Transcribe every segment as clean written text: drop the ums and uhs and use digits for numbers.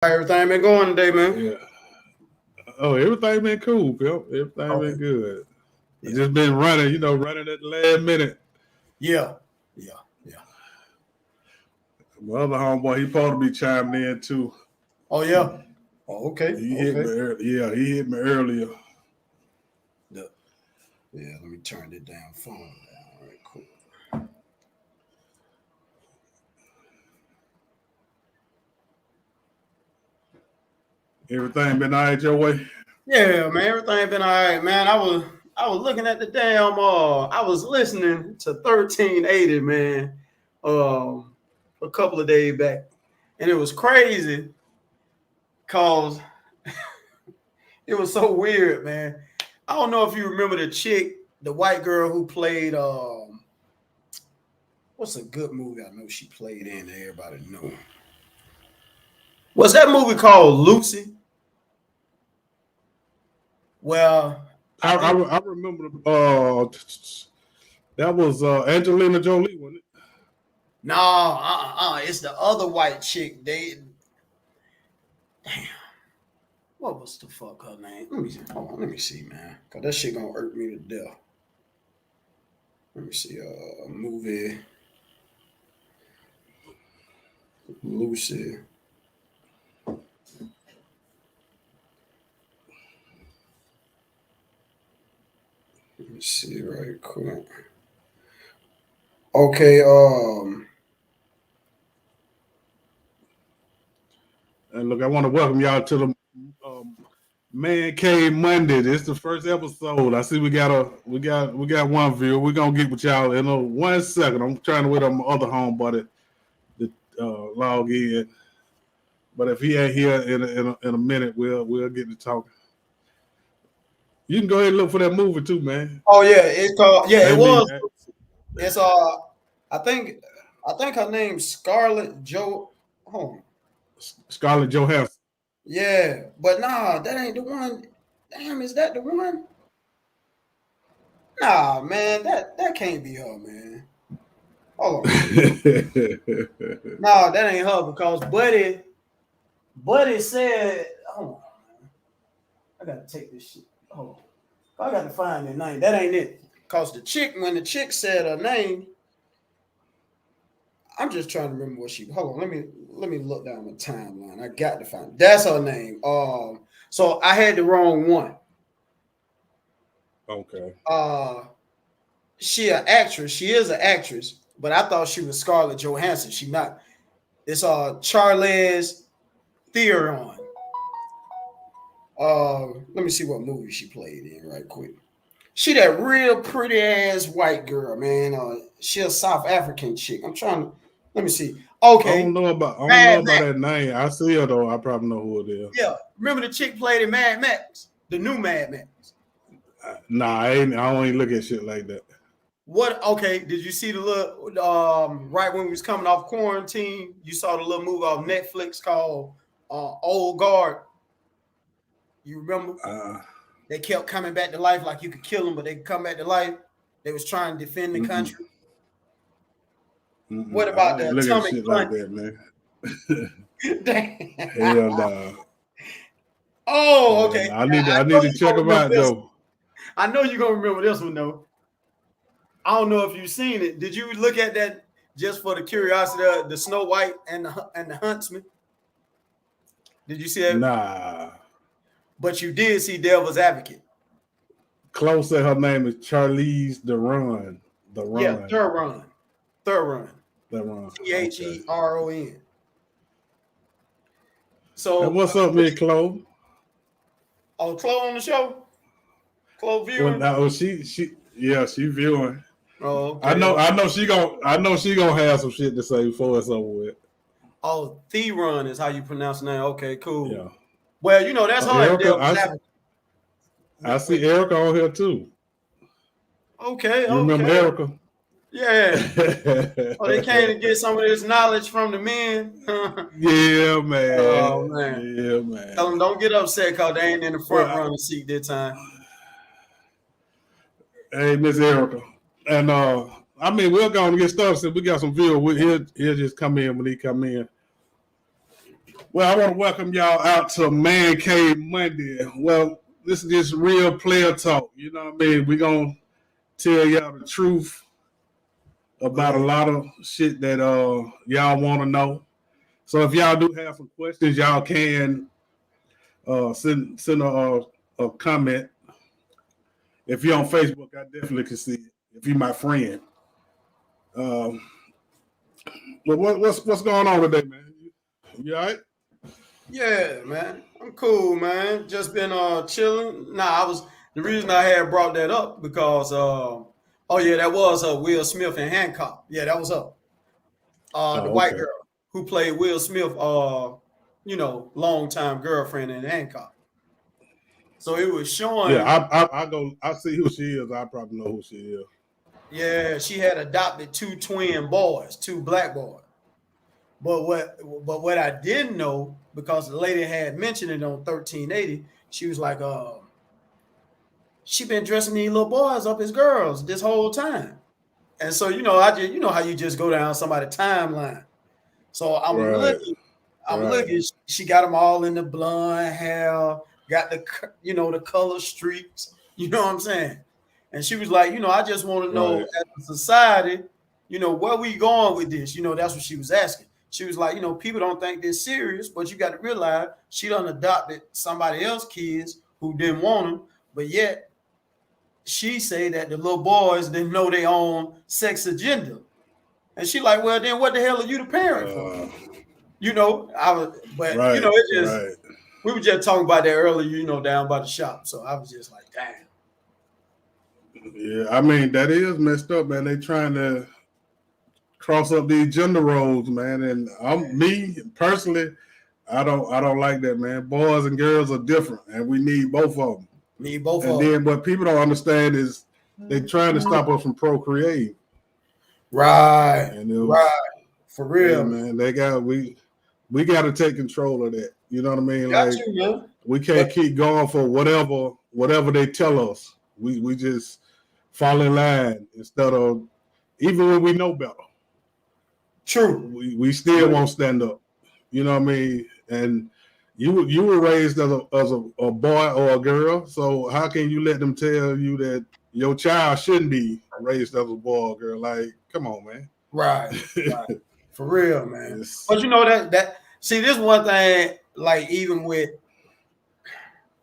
How everything been going today, man? Yeah. Oh, everything been cool, Bill. Everything Okay. been good. I Yeah. just been running, running at the last minute. Yeah. Yeah. Yeah. My other homeboy, he supposed to be chiming in too. Oh yeah. Oh, okay. He hit Okay. me. Yeah, he hit me earlier. Yeah. Yeah. Let me turn it down. Phone down. All right. Cool. Everything been all right your way. Yeah, man. Everything been all right, man. I was looking at the damn. I was listening to 1380, man. A couple of days back, and it was crazy, cause it was so weird, man. I don't know if you remember the chick, the white girl who played what's a good movie I know she played in that everybody know? What's that movie called, Lucy? Well, I think I remember that was Angelina Jolie, wasn't it? no, it's the other white chick. Damn, what was the fuck her name? Let me see. Hold on, let me see, man. Cause that shit gonna irk me to death. Let me see. Movie Lucy. Let me see right quick. Okay. And look, I want to welcome y'all to the Man Cave Monday. This is the first episode. I see we got one view. We're gonna get with y'all in 1 second. I'm trying to wait on my other homebody to log in. But if he ain't here in a minute, we'll get to talking. You can go ahead and look for that movie too, man. Oh yeah, it's called. Yeah, I it mean, was. It's I think her name's Scarlett Jo. Hold on. Scarlett Johansson. Yeah, but nah, that ain't the one. Damn, is that the one? Nah, man, that can't be her, man. Hold on. Nah, that ain't her because Buddy said, hold on, man. I gotta take this shit. Hold on. I gotta find the name. That ain't it. Cause when the chick said her name, I'm just trying to remember what she. Hold on, let me look down the timeline. I got to find. That's her name. So I had the wrong one. Okay. She an actress. She is an actress, but I thought she was Scarlett Johansson. She not. It's Charlize Theron. Let me see what movie she played in right quick. She that real pretty ass white girl, man. She a South African chick. I'm trying to. Let me see. Okay, I don't know Mad about Max. that name. I see her though. I probably know who it is. Yeah, remember the chick played in Mad Max, the new Mad Max. Nah, I don't even look at shit like that. What? Okay, did you see the little right when we was coming off quarantine? You saw the little movie off Netflix called Old Guard. You remember? They kept coming back to life like you could kill them, but they could come back to life. They was trying to defend the country. What about I the ain't looking at atomic shit like punch? that, man. Damn. Hell nah. Oh, Hell okay. nah. I I know need to you check gonna them remember out this. though. I know you're gonna remember this one though. I don't know if you've seen it. Did you look at that just for the curiosity of the Snow White and the Huntsman? Did you see that? Nah. But you did see Devil's Advocate. Close said her name is Charlize Theron. The Yeah, Run. Theron. Theron. The Run. Okay. Theron. And So, what's up, man, Chloe? oh, Chloe on the show? Chloe Well, viewing? now yeah, she viewing. Oh, okay. Okay. I know she gonna have some shit to say before it's over with. Oh, Theron is how you pronounce the name. Okay, cool. Yeah. Well, that's her and Erica, Devil's Advocate. I With see Erica on here too. okay, You remember okay. Erica? Yeah. Oh, they came to get some of this knowledge from the men. Yeah, man. Oh man. Yeah, Tell man. them don't get upset because they ain't in the front Well, runner seat this time. hey, Miss Erica. And I mean, we're going to get started since we got some viewers. He'll just come in when he come in. Well, I want to welcome y'all out to Man Cave Monday. Well, this is just real player talk. You know what I mean? We're going to tell y'all the truth about a Right. lot of shit that y'all want to know. So if y'all do have some questions, y'all can send a comment. If you're on Facebook, I definitely can see it. If you're my friend. Um, well, what's going on today, man? You all right? Yeah, man. I'm cool, man. Just been chilling. Nah, I was the reason I had brought that up because oh yeah, that was Will Smith and Hancock. Yeah, that was her. The Oh, white okay. girl who played Will Smith longtime girlfriend in Hancock. So it was Yeah, showing, I go. I see who she is. I probably know who she is. yeah, she had adopted two twin boys, two black boys. But what I didn't know, because the lady had mentioned it on 1380, she was like, she been dressing these little boys up as girls this whole time. And so, I just, how you just go down somebody's timeline. So Right, I'm right, looking, she got them all in the blonde hair, got the color streaks, you know what I'm saying? And she was like, I just want to know right. as a society, where we going with this? That's what she was asking. She was like, people don't think this serious, but you got to realize she done adopted somebody else's kids who didn't want them, but yet she say that the little boys didn't know their own sex agenda. And she like, well, then what the hell are you the parent for? Uh, I was, but right, it just right. we were just talking about that earlier, down by the shop. So I was just like, damn. Yeah, I mean that is messed up, man. They trying to cross up these gender roles, man. And I'm me personally, I don't like that, man. Boys and girls are different, and we need both of them. Need both And of them. then what people don't understand is they trying to stop us from procreating. Right, And it was, right. For yeah, real, man. man. We got to take control of that. You know what I mean? Got Like you, man. we But can't keep going for whatever they tell us. We just fall in line instead of even when we know better. true. We still won't stand up. You know what I mean? And you were raised as a boy or a girl, so how can you let them tell you that your child shouldn't be raised as a boy or girl? Like, come on, man. Right, right. For real, man. It's But that see this one thing, like even with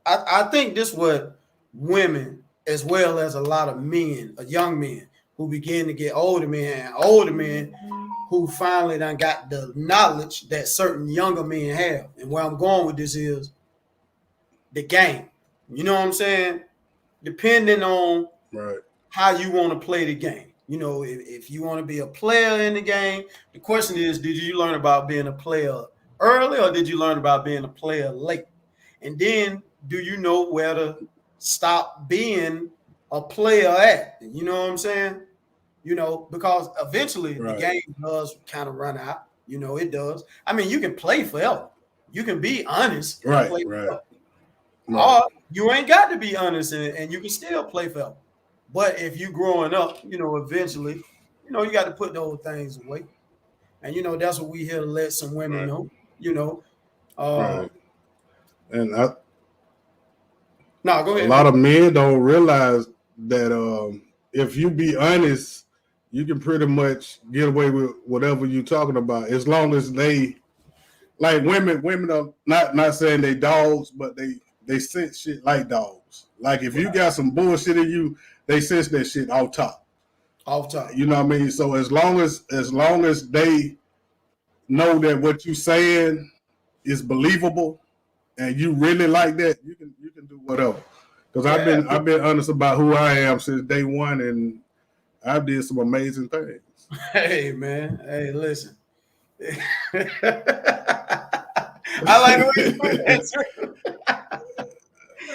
I think this what women as well as a lot of men, young men who begin to get older men who finally done got the knowledge that certain younger men have. And where I'm going with this is the game. You know what I'm saying? Depending on right, how you want to play the game. If you want to be a player in the game, the question is, did you learn about being a player early or did you learn about being a player late? And then do you know where to stop being a player at? You know what I'm saying? Because eventually the right, game does kind of run out. It does. I mean, you can play forever. You can be honest and right, play right, forever. right, Or you ain't got to be honest and you can still play forever. But if you growing up, eventually, you got to put those things away. And that's what we here to let some women right, know. You know, right. And no, go a ahead, lot man. of men don't realize that if you be honest, you can pretty much get away with whatever you're talking about as long as they like women are not saying they dogs, but they sense shit like dogs. Like if you got some bullshit in you, they sense that shit off top. Off top. You know what I mean? So as long as they know that what you saying is believable and you really like that, you can do whatever. Because Yeah. I've been honest about who I am since day one, and I did some amazing things. Hey, man. Hey, listen. I like the way you put that too.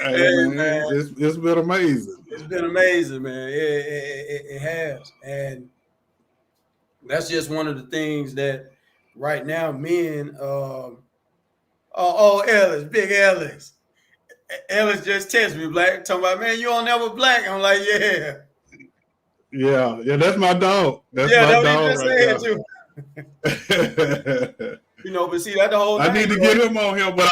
Hey Hey, man, man. it's been amazing. It's been amazing, man. It has. And that's just one of the things that right now men Ellis, big Ellis. Ellis just texted me, Black, talking about, man, you don't never black. I'm like, yeah. Yeah, that's my dog. That's Yeah, my that's what he dog just right said too. there. But see, that's the whole I thing, need to bro. get him on here, but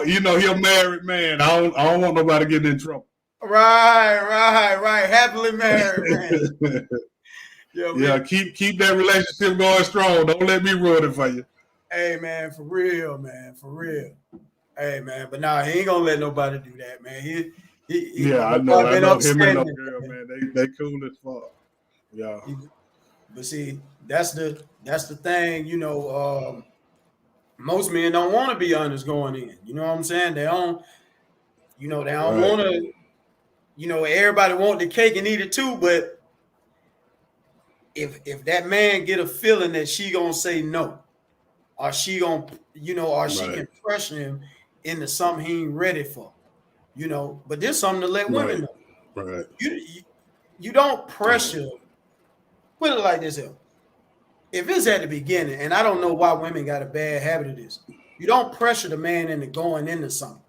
he a married man. I don't want nobody getting in trouble. Right. Happily married, man. Yeah, Yeah, but keep that relationship going strong. Don't let me ruin it for you. hey, man, for real, man, for real. Hey, man, but nah, he ain't gonna let nobody do that, man. Yeah, The boy I been know him and the upstanding, girl, man. man. They cool as fuck. Yeah, But see, that's the thing, most men don't want to be honest going in. You know what I'm saying? They don't right, want to, everybody want the cake and eat it too, but if that man get a feeling that she gonna say no, or she gonna, or she right, can pressure him into something he ain't ready for, but there's something to let women right, know. right, You don't right, pressure, put it like this here. If it's at the beginning, and I don't know why women got a bad habit of this, you don't pressure the man into going into something.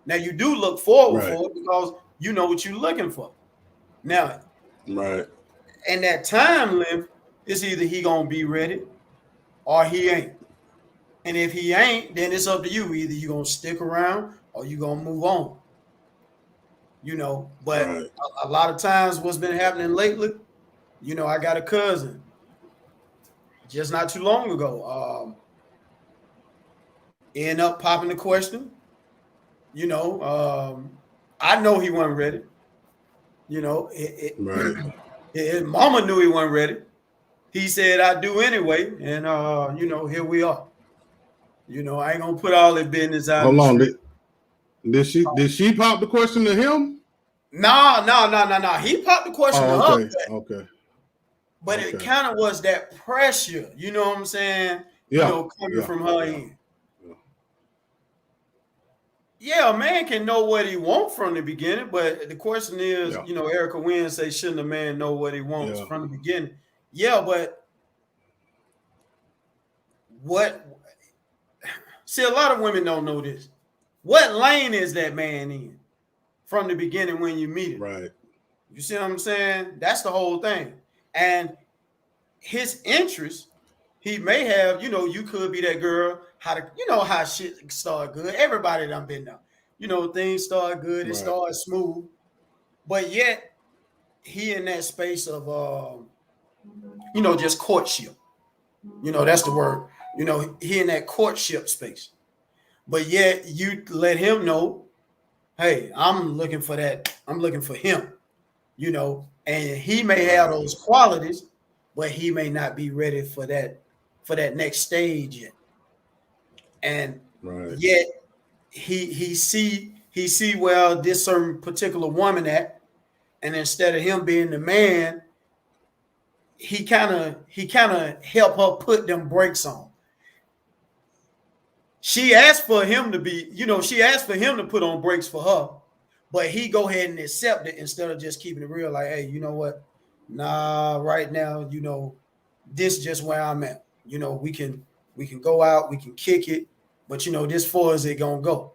Now you do look forward right, for it because you know what you're looking for. Now, right, and that time length is either he gonna be ready or he ain't. And if he ain't, then it's up to you. Either you gonna stick around or you gonna move on. But right. a lot of times what's been happening lately, I got a cousin just not too long ago. End up popping the question. You know, I know he wasn't ready. Right. His mama knew he wasn't ready. He said, "I do anyway," and here we are. I ain't gonna put all the business out in Hold the on. street. Did she pop the question to him? No. He popped the question to Oh, her, okay, okay, but it okay. kind of was that pressure. You know what I'm saying? Yeah, Coming yeah, from her yeah, end. yeah. Yeah, a man can know what he wants from the beginning, but the question is, Yeah, Erica Wynn say, shouldn't a man know what he wants yeah. from the beginning? Yeah, but what? See, a lot of women don't know this. What lane is that man in from the beginning when you meet him? Right, You see what I'm saying? That's the whole thing. And his interest, he may have, you could be that girl, how shit start good. Everybody done been there. Things start good, it right, starts smooth. But yet he in that space of just courtship. That's the word. He in that courtship space. But yet you let him know, hey, I'm looking for that. I'm looking for him. And he may have right, those qualities, but he may not be ready for that next stage yet. And right, yet he see well this certain particular woman at, and instead of him being the man, he kind of help her put them brakes on. She asked for him to be, she asked for him to put on brakes for her, but he go ahead and accept it instead of just keeping it real. Like, hey, you know what? Nah, right now, this is just where I'm at. We can go out, we can kick it, but this far as it gonna go.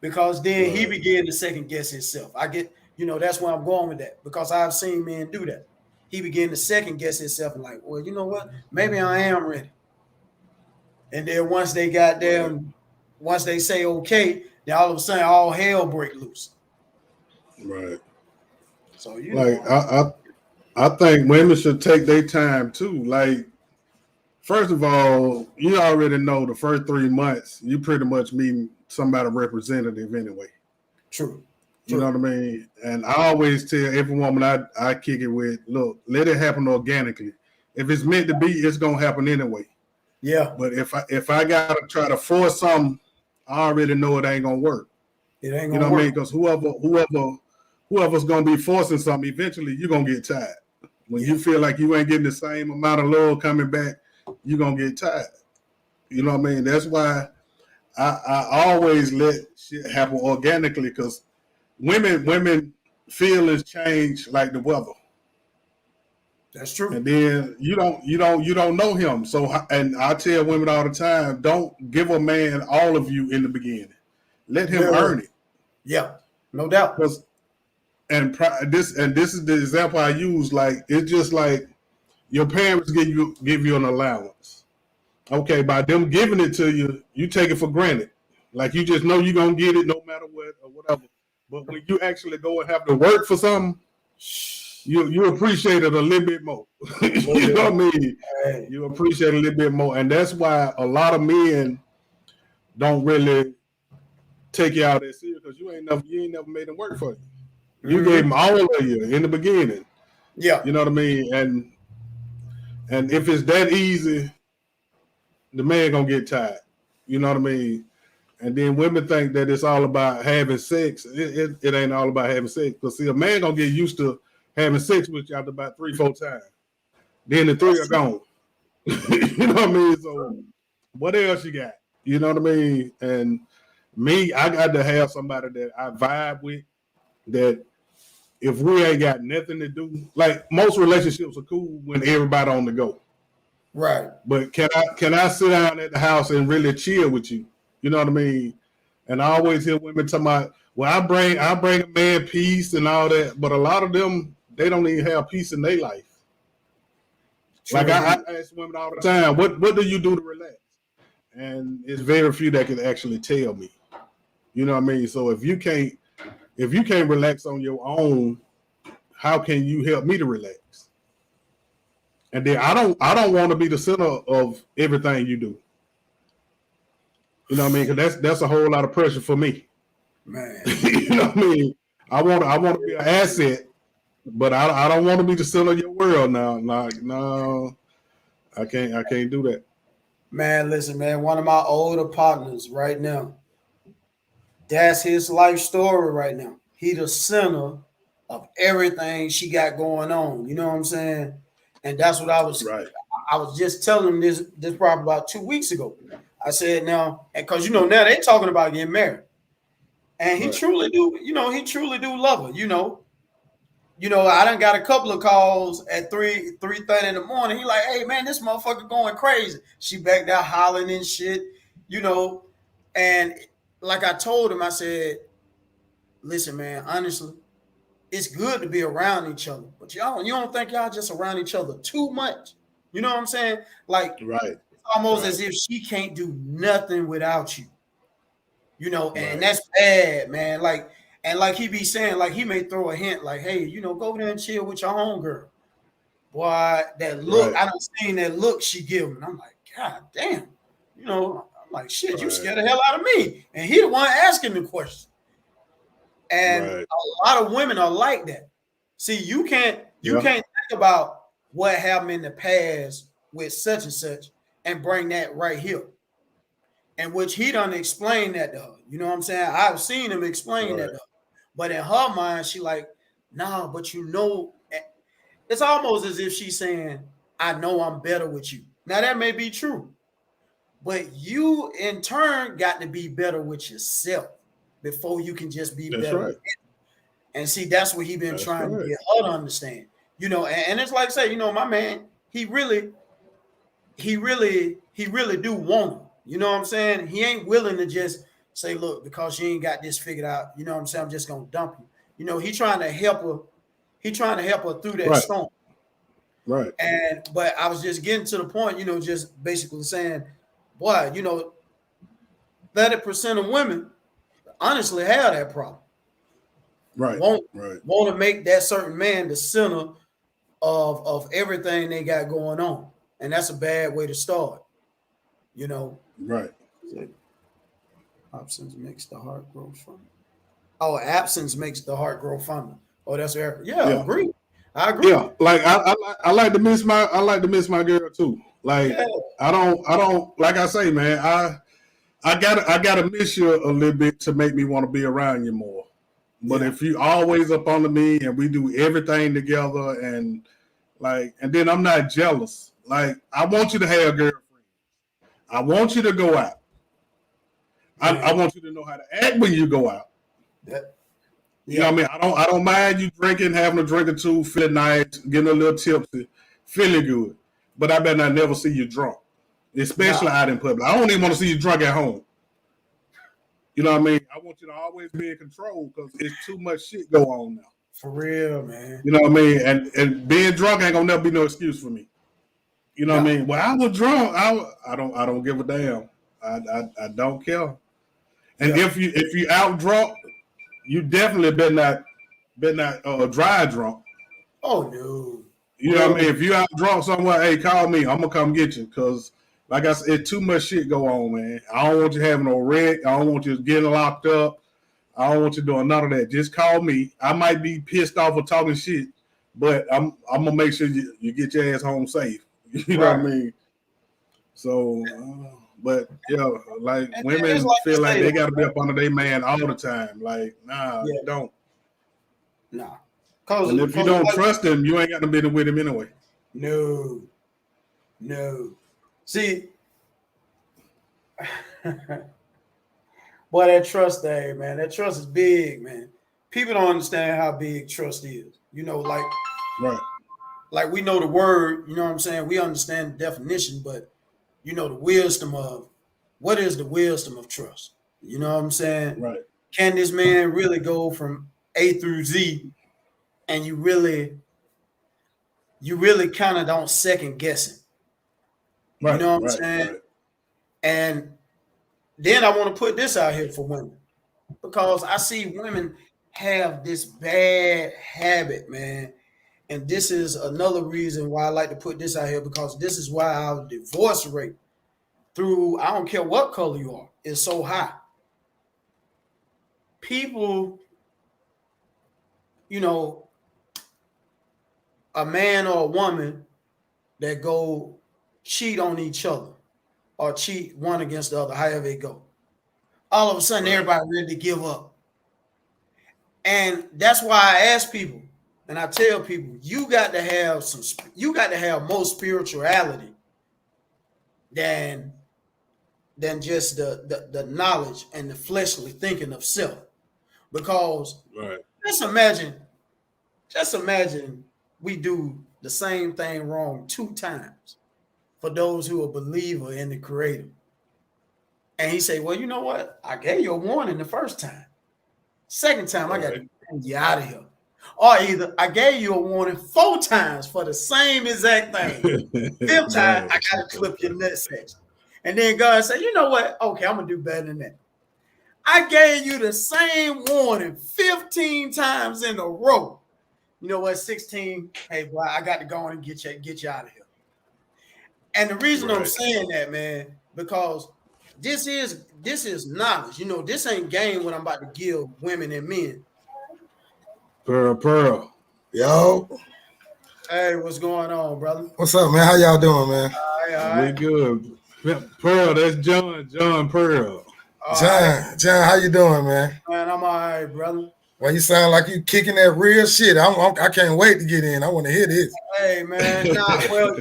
Because then he right, began to second guess himself. I get, that's where I'm going with that because I've seen men do that. He began to second guess himself and like, well, you know what? Maybe I am ready. And then right, once they say okay, then all of a sudden all hell break loose. right. So Like I think women should take their time too. Like, first of all, you already know the first 3 months you pretty much meeting somebody representative anyway. true, You know true. what I mean? And I always tell every woman I kick it with, look, let it happen organically. If it's meant to be, it's gonna happen anyway. Yeah, But if I gotta try to force something, I already know it ain't gonna work. it ain't You know gonna what I mean? work. Because whoever's gonna be forcing something, eventually you're gonna get tired. When Yeah, you feel like you ain't getting the same amount of love coming back, you're gonna get tired. You know what I mean? That's why I always let shit happen organically because women feelings change like the weather. that's And true. then you don't know him. So, and I tell women all the time, don't give a man all of you in the beginning. Let him Very well. earn it. Yeah, no doubt. Because this is the example I use. Like, it's just like your parents give you an allowance. okay, by them giving it to you, you take it for granted. Like you just know you're gonna get it no matter what or whatever. But when you actually go and have to work for something, you appreciate it a little bit more. A little You bit know what I more. mean? Hey. You appreciate it a little bit more, and that's why a lot of men don't really take you out that serious because you ain't never made them work for you. You gave Mm-hmm. them all of you in the beginning. Yeah. You know what I mean? And if it's that easy, the man gonna get tired. You know what I mean? And then women think that it's all about having sex. It ain't all about having sex. Because see, a man gonna get used to having sex with you after about 3, 4 times. Then the three are That's gone. You know what I mean? So what else you got? You know what I mean? And me, I got to have somebody that I vibe with. That if we ain't got nothing to do, like most relationships are cool when everybody on the go. right. But can I sit down at the house and really chill with you? You know what I mean? And I always hear women talking about, well, I bring a man peace and all that, but a lot of them they don't even have peace in their life. Like True indeed. I ask women all the time, what do you do to relax? And it's very few that can actually tell me. You know what I mean? So if you can't relax on your own, how can you help me to relax? And then I don't want to be the center of everything you do. You know what I mean? Because that's a whole lot of pressure for me. Man. You know what I mean? I want to be an asset, but I don't want to be the center of your world now. Like no, I can't do that. Man, listen, man. One of my older partners right now. That's his life story right now. He the center of everything she got going on. You know what I'm saying? And that's what Right, I was just telling him this probably about 2 weeks ago. I said now, because now they talking about getting married. And he right, truly do, he truly do love her, I done got a couple of calls at 3:30 in the morning. He like, hey man, this motherfucker going crazy. She back there hollering and shit, you know. And like I told him, I said, listen, man, honestly, it's good to be around each other, but you don't think y'all just around each other too much? You know what I'm saying? Like right, it's almost right, as if she can't do nothing without you. And right, that's bad, man. Like, and like he be saying, like he may throw a hint, like, hey, go over there and chill with your homegirl. Boy, that look, right, I done seen that look she give him. I'm like, God damn. I'm like, shit, you right, scared the hell out of me. And he the one asking the question. And right. a lot of women are like that. See, you can't Yeah, think about what happened in the past with such and such and bring that right here. And which he done explain that to her. You know what I'm saying? I've seen him explain that right, to her. But in her mind, she like, nah, but it's almost as if she's saying, I know I'm better with you. Now that may be true, but you in turn got to be better with yourself before you can just be that's better right, with it. And see, that's what he been that's trying to right, get her to understand. And it's like say, my man, he really do want her. You know what I'm saying? He ain't willing to just say, look, because you ain't got this figured out, you know what I'm saying? I'm just gonna dump you. He trying to help her, through that right, storm. right, But I was just getting to the point, just basically saying, boy, 30% of women honestly have that problem. right, Won't right, want to make that certain man the center of everything they got going on. And that's a bad way to start, you know. right. Absence makes the heart grow fonder. Oh, absence makes the heart grow fonder. Oh, that's Erica. Yeah, I Yeah, agree. I agree. yeah. Like I like to miss my girl too. Like Yeah, I don't like I say, man. I gotta miss you a little bit to make me want to be around you more. But yeah. if you always up under me and we do everything together and then I'm not jealous. Like I want you to have girlfriends. I want you to go out. I Man, want you to know how to act when you go out. that You know yeah. what I mean? I don't mind you drinking, having a drink or two, feeling nice, getting a little tipsy, feeling good. But I better not never see you drunk. Especially Nah, out in public. I don't even want to see you drunk at home. You know what I mean? I want you to always be in control because it's too much shit go on now. for real, man. You know what I mean? And being drunk ain't gonna never be no excuse for me. You know what I No. mean? Well, I was drunk. I don't give a damn. I don't care. And Yeah. if you out drunk, you definitely better not dry drunk. Oh no. You know what I No. mean? If you out drunk somewhere, hey, call me. I'm gonna come get you because, like I said, it's too much shit go on, man. I don't want you having no wreck. I don't want you getting locked up. I don't want you doing none of that. Just call me. I might be pissed off or talking shit, but I'm gonna make sure you get your ass home safe. You know what I Right. mean? So, but yeah, like And it's women like feel you like say, they got to be up under their man all the time. Like, nah, yeah, you don't. nah. And if you Cause don't like, trust him, you ain't got no business with him anyway. no, no. See, boy, that trust thing, man. That trust is big, man. People don't understand how big trust is. Right, Like we know the word, you know what I'm saying? We understand the definition, but the wisdom of what is the wisdom of trust? You know what I'm saying? right, Can this man really go from A through Z and you really kind of don't second guess it? You right, know what I'm right, saying? right, And then I want to put this out here for women because I see women have this bad habit, man. And this is another reason why I like to put this out here because this is why our divorce rate through I don't care what color you are is so high. People, you know, a man or a woman that go cheat on each other or cheat one against the other, however it go. All of a sudden, right, everybody ready to give up. And that's why I ask people, and I tell people, you got to have more spirituality than just the knowledge and the fleshly thinking of self. Because right. just imagine, just imagine we do the same thing wrong 2 times for those who are believer in the creator. And he say, well, you know what? I gave you a warning the first time. Second time, I got to Right. get you out of here. Or either I gave you a warning 4 times for the same exact thing. Fifth time, Man. I got to clip your nut section. And then God said, you know what? Okay, I'm going to do better than that. I gave you the same warning 15 times in a row. You know what? 16. Hey, boy, I got to go on and get you out of here. And the reason I'm Right. saying that, man, because this is knowledge. This ain't game what I'm about to give women and men. Pearl. Yo, Hey, what's going on, brother? what's up, man? How y'all doing, man? All We right, good. Pearl, that's John Pearl. all right, John, how you doing, man? man. I'm all right, brother. Well, you sound like you kicking that real shit. I can't wait to get in. I want to hear this. Hey, man. Nah, well,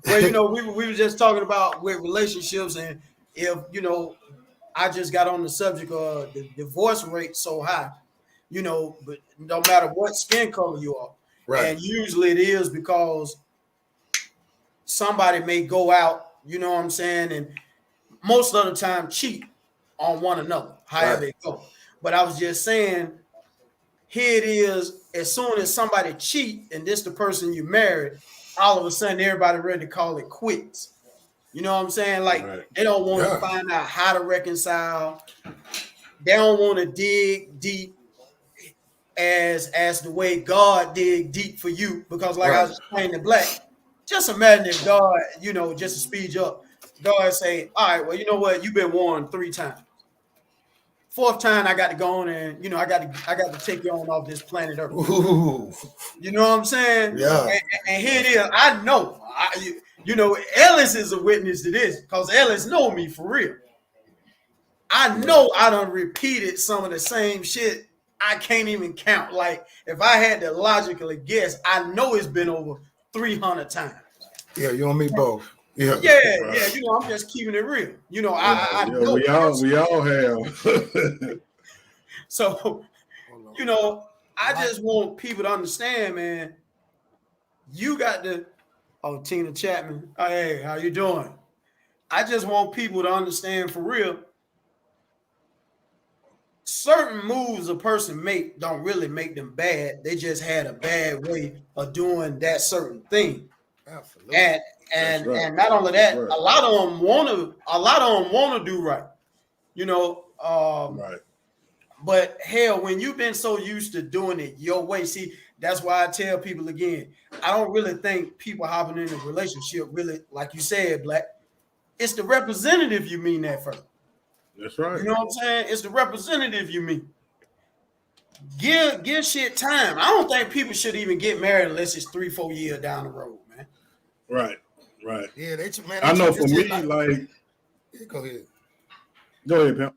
we were just talking about with relationships, and if I just got on the subject of the divorce rate so high, but no matter what skin color you are, Right, and usually it is because somebody may go out, you know what I'm saying, and most of the time cheat on one another, right. however it go. But I was just saying, here it is, as soon as somebody cheat and this the person you married, all of a sudden everybody ready to call it quits. You know what I'm saying? Like Right. they don't want to Yeah, find out how to reconcile. They don't want to dig deep as the way God dig deep for you. Because like I right. was explaining to Black, just imagine if God, just to speed you up, God say, all right, well, you know what? You've been warned 3 times. Fourth time I got to go on and I got to take you on off this planet Earth. Ooh, You know what I'm saying? yeah, And here it is. I know. Ellis is a witness to this because Ellis know me for real. I Right. know I done repeated some of the same shit. I can't even count. Like if I had to logically guess, I know it's been over 300 times. yeah. You and me both. Yeah. Yeah, yeah. Right. I'm just keeping it real. I Yeah, know we all have. so. Hold on. You know, I Right. just want people to understand, man. You got to. Oh, Tina Chapman. Oh, hey, how you doing? I just want people to understand for real. Certain moves a person make don't really make them bad. They just had a bad way of doing that certain thing. Absolutely. And not only that, a lot of them wanna do right. You know, Right. but hell, when you've been so used to doing it your way, see, that's why I tell people again, I don't really think people hopping in a relationship really, like you said, Black, it's the representative you mean that for. That's right. You know what I'm saying? It's the representative you mean. Give shit time. I don't think people should even get married unless it's 3-4 years down the road, man. Right. Right. Yeah, I know for me, like go ahead. Go ahead, pimp.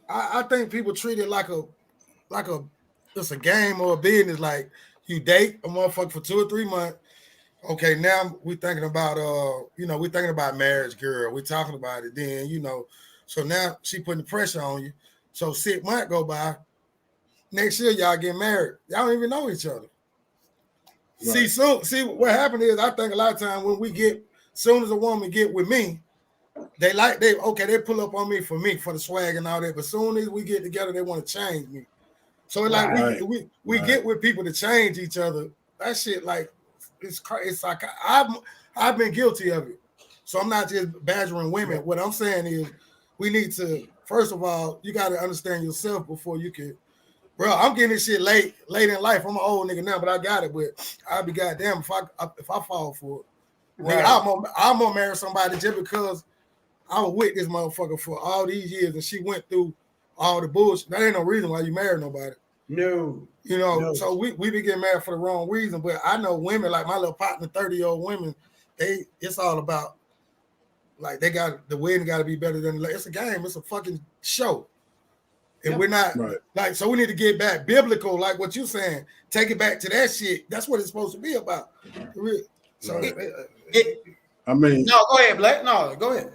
I think people treat it like a it's a game or a business. Like you date a motherfucker for 2 or 3 months. Okay, now we're thinking about we're thinking about marriage, girl. We're talking about it. Then so now she putting the pressure on you. So 6 months go by. Next year y'all get married. Y'all don't even know each other. Right. See what happened is I think a lot of times when we get soon as a woman get with me, they pull up on me for the swag and all that. But soon as we get together, they want to change me. So it's like we get with people to change each other. That shit like it's like I've been guilty of it. So I'm not just badgering women. What I'm saying is we need to, first of all, you got to understand yourself before you can. Bro, I'm getting this shit late in life. I'm an old nigga now, but I got it. But I'll be goddamn if I fall for it. Right. Nigga, I'm gonna marry somebody just because I was with this motherfucker for all these years and she went through all the bullshit. That ain't no reason why you marry nobody. No. So we be getting married for the wrong reason. But I know women like my little partner, 30-year-old women, it's all about like the wedding got to be better than it's a game. It's a fucking show. And we're not like, so we need to get back biblical, like what you're saying. Take it back to that shit. That's what it's supposed to be about. So, I mean, no, go ahead, Black. No, go ahead.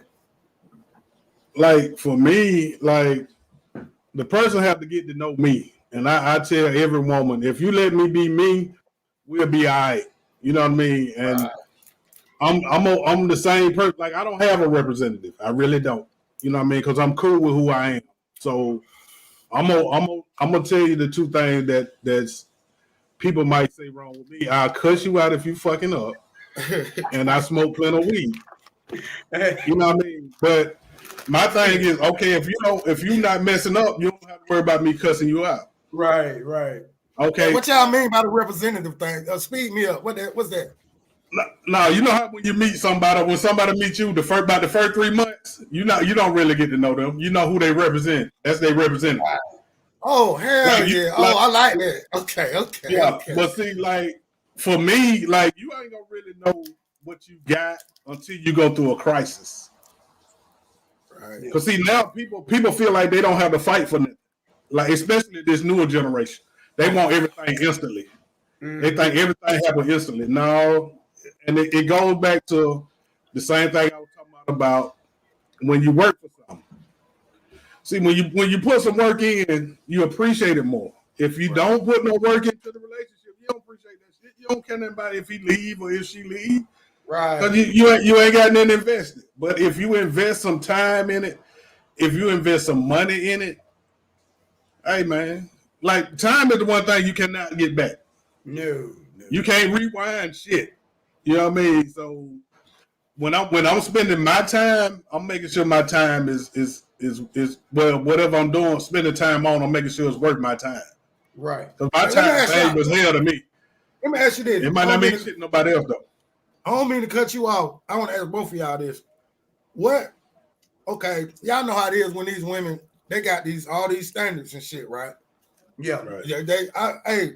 Like for me, like the person have to get to know me, and I tell every woman, if you let me be me, we'll be all right. You know what I mean? And I'm the same person. Like I don't have a representative. I really don't. You know what I mean? Because I'm cool with who I am. So I'm gonna tell you the two things that's people might say wrong with me. I'll cuss you out if you fucking up, and I smoke plenty of weed. You know what I mean? But my thing is, okay, if you're not messing up, you don't have to worry about me cussing you out. Right. Okay. What y'all mean by the representative thing? Speed me up. What's that? No, you know how when you meet somebody, when somebody meets you about the first 3 months, you don't really get to know them. You know who they represent. That's their representative. Oh hell yeah! I like that. Okay. Yeah, okay. But see, like for me, like you ain't gonna really know what you got until you go through a crisis. Right. Because see now people feel like they don't have to fight for nothing. Like especially this newer generation, they want everything instantly. Mm-hmm. They think everything happens instantly. No. And it goes back to the same thing I was talking about when you work for something. See, when you put some work in, you appreciate it more. If you don't put no work into the relationship, you don't appreciate that shit. You don't care anybody if he leave or if she leave. Right. Because you ain't got nothing invested. But if you invest some time in it, if you invest some money in it, hey man, like time is the one thing you cannot get back. No. You can't rewind shit. You know what I mean? So when I'm spending my time, I'm making sure my time is well, whatever I'm doing, spending time on, I'm making sure it's worth my time. Right. Because my time valuable as hell to me. Let me ask you this. It might not mean shit to nobody else though. I don't mean to cut you off. I want to ask both of y'all this. What? Okay, y'all know how it is when these women, they got all these standards and shit, right? Yeah. Right. Yeah. Hey,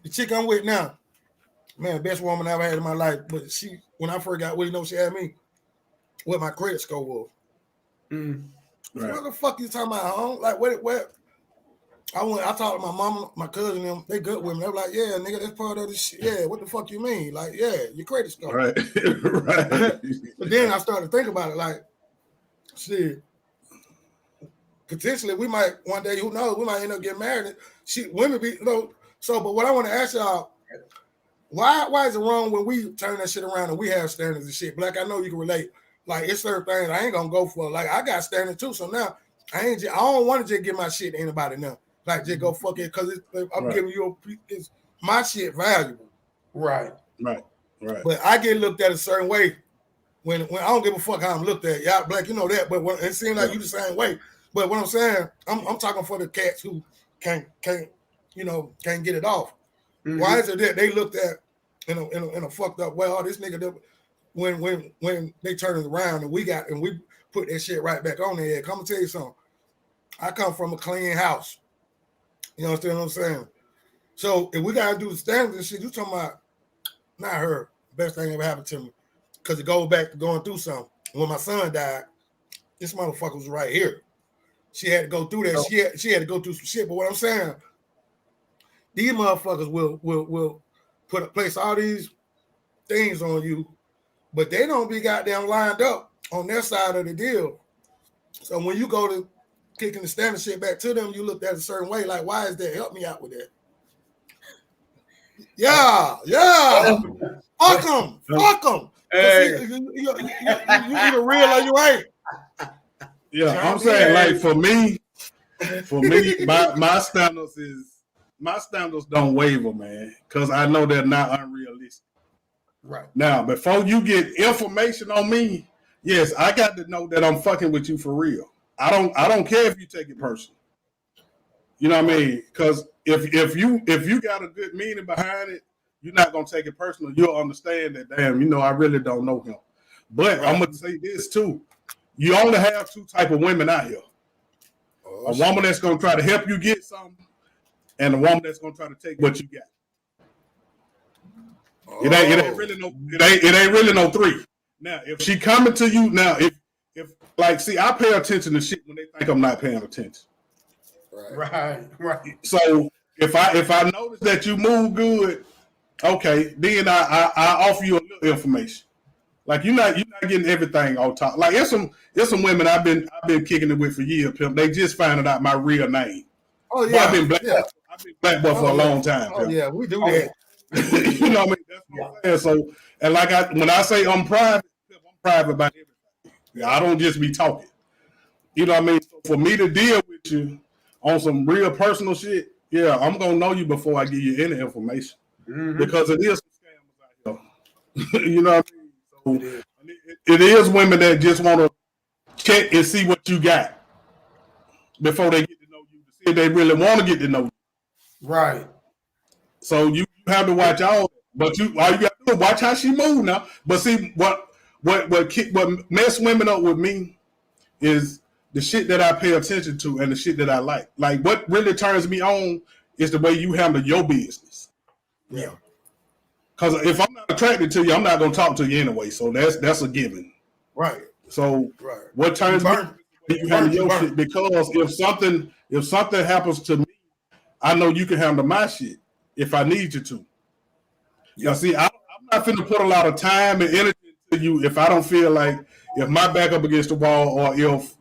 the chick I'm with now, man, best woman I ever had in my life. But when I first got with her, she had me what my credit score was. Mm. Right. What the fuck you talking about, home? Like what? I talked to my mama, my cousin, them, they good women. They were like, yeah, nigga, that's part of the shit. Yeah, what the fuck you mean? Like, yeah, your credit score. Right. Right. But then I started to think about it, like, shit, potentially we might one day, who knows, we might end up getting married. Women be, so, but what I want to ask y'all, why is it wrong when we turn that shit around and we have standards and shit? Black, I know you can relate. Like, it's certain things I ain't gonna go for. Like, I got standards too, so now I don't want to just give my shit to anybody now. Like, just go fuck it, because I'm giving you it's my shit valuable. Right. Right. But I get looked at a certain way when I don't give a fuck how I'm looked at. Y'all black, you know that. But it seems like you the same way. But what I'm saying, I'm talking for the cats who can't get it off. Mm-hmm. Why is it that they looked at in a fucked up way? Oh, this nigga, when they turn it around and we put that shit right back on their head. Come and tell you something. I come from a clean house. You understand what I'm saying? So if we gotta do the standards and shit, you talking about not her. Best thing ever happened to me. Because it goes back to going through something. When my son died, this motherfucker was right here. She had to go through that. She had to go through some shit. But what I'm saying, these motherfuckers will place all these things on you, but they don't be goddamn lined up on their side of the deal. So when you go to kicking the standard shit back to them, you look at it a certain way. Like, why is that? Help me out with that. Yeah. Fuck them. Hey. You either real or you ain't. Yeah, I'm saying like for me, my standards don't waver, man, because I know they're not unrealistic. Right. Now, before you get information on me, yes, I got to know that I'm fucking with you for real. I don't care if you take it personal. You know what I mean? Because if you got a good meaning behind it, you're not gonna take it personal. You'll understand that. Damn, I really don't know him. But I'm gonna say this too: you only have two type of women out here. A woman that's gonna try to help you get something, and a woman that's gonna try to take what you got. It ain't really no three. Now, if she coming to you now, if like, see, I pay attention to shit when they think I'm not paying attention. Right. So if I notice that you move good, okay, then I offer you a little information. Like you're not getting everything on top. Like there's some women I've been kicking it with for years, pimp. They just finding out my real name. Oh yeah, I've been black boy for a long time. Oh pimp. Yeah, we do that. You know what I mean? That's what I'm saying. So, and like when I say I'm private about everything. Yeah, I don't just be talking. You know what I mean? So for me to deal with you on some real personal shit, yeah, I'm gonna know you before I give you any information. Mm-hmm. Because it is some scammers out here. You know what I mean? So it is women that just want to check and see what you got before they get to know you, to see if they really want to get to know you. Right. So you have to watch out, but all you got to do is watch how she move now. But see what mess women up with me is the shit that I pay attention to and the shit that I like. Like what really turns me on is the way you handle your business. Yeah. Because if I'm not attracted to you, I'm not gonna talk to you anyway. So that's a given. Right. So what turns me on is you handle your shit, because if something happens to me, I know you can handle my shit if I need you to. Yeah. Now, see, I'm not finna put a lot of time and energy into you if I don't feel like, if my back up against the wall, or if,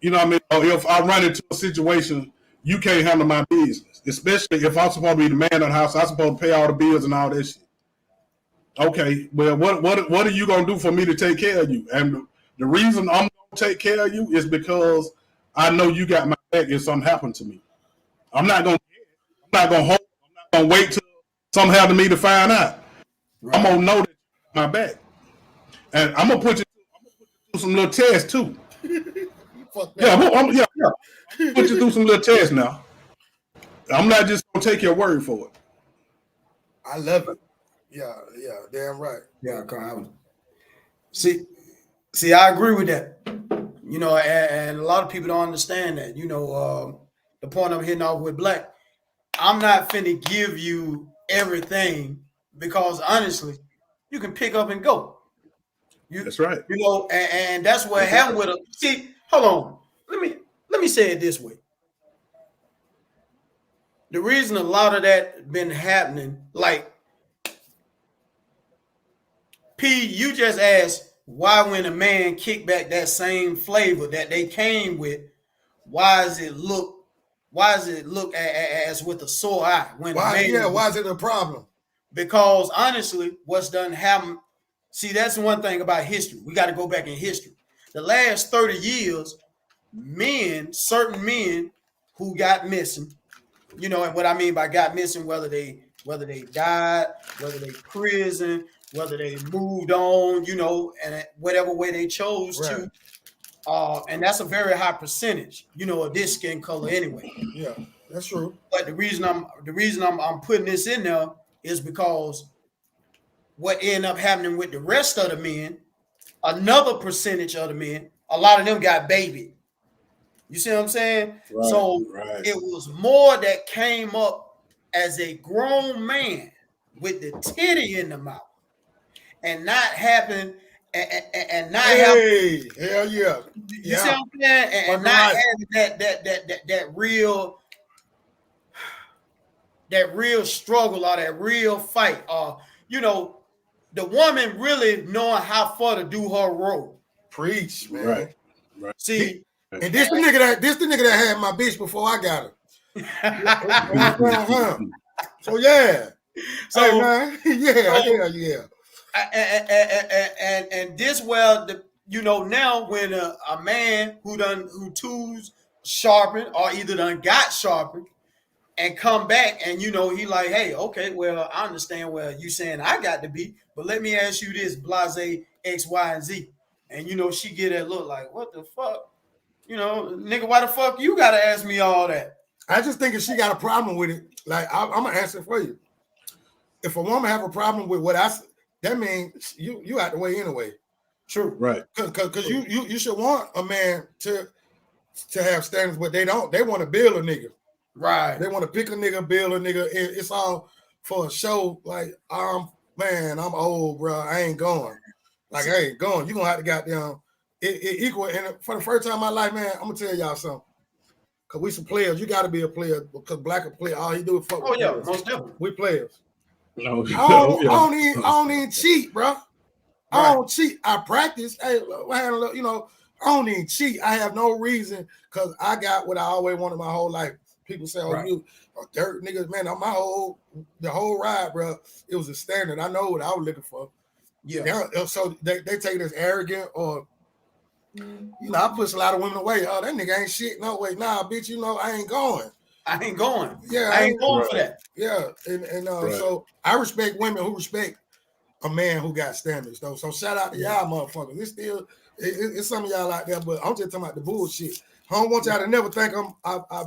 you know what I mean, or if I run into a situation, you can't handle my business. Especially if I'm supposed to be the man of the house, I'm supposed to pay all the bills and all that shit. Okay, well, what are you gonna do for me to take care of you? And the reason I'm gonna take care of you is because I know you got my back if something happened to me. I'm not gonna wait till something happened to me to find out. Right. I'm gonna know that you got my back, and I'm gonna put you through some little tests too. I'm put you through some little tests now. I'm not just gonna take your word for it. I love it. Yeah, damn right. Yeah, see, I agree with that. And a lot of people don't understand that. The point I'm hitting off with Black, I'm not finna give you everything, because honestly, you can pick up and go. That's right. And that's what happened with her. See, hold on. Let me say it this way. The reason a lot of that been happening, like P, you just asked why, when a man kick back that same flavor that they came with, why does it look as with a sore eye? Why is it a problem? Because honestly, what's done happen, see, that's one thing about history. We got to go back in history. The last 30 years, certain men who got missing, and what I mean by got missing, whether they died, whether they prison, whether they moved on, and whatever way they chose Right. to. And that's a very high percentage, of this skin color anyway. Yeah, that's true. But the reason I'm putting this in there is because what ended up happening with the rest of the men, another percentage of the men, a lot of them got babied. You see what I'm saying? Right, So right. it was more that came up as a grown man with the titty in the mouth and not having and not having. Hey, hell yeah. You see what I'm saying? And not having that real struggle or that real fight. The woman really knowing how far to do her role. Preach, man. Right. Right. See, and this the nigga that had my bitch before I got her. So yeah. So hey, man, yeah. And this now when a man who tools sharpened or either done got sharpened and come back and he like, hey, okay, well, I understand where you saying I got to be, but let me ask you this, blase X, Y, and Z. And she get that look like, what the fuck? Nigga, why the fuck you gotta ask me all that? I just think if she got a problem with it, like I'm gonna answer for you. If a woman have a problem with what I said, that means you out the way anyway. True. Right. Because you should want a man to have standards, but they don't. They want to build a nigga. Right. They want to pick a nigga, build a nigga. It's all for a show. Like, I'm old, bro. I ain't going. Like, I ain't going. You gonna have to goddamn it equal. And for the first time in my life, man, I'm gonna tell y'all something. Cause we some players. You got to be a player because black a player. All he do is fuck. Oh with yeah, players. most definitely. We players. No, I don't even cheat, bro. I Right. don't cheat. I practice. Hey, I don't even cheat. I have no reason because I got what I always wanted my whole life. People say, "Oh, Right. you a dirt niggas, man." The whole ride, bro. It was a standard. I know what I was looking for. Yeah. So they take it as arrogant or, I push a lot of women away. Oh, that nigga ain't shit. No way, nah, bitch. I ain't going. I ain't going. Yeah, I ain't going right. for that. Yeah, and Right. So I respect women who respect a man who got standards, though. So shout out to y'all, motherfuckers. It's some of y'all out there, but I'm just talking about the bullshit. I don't want y'all to never think I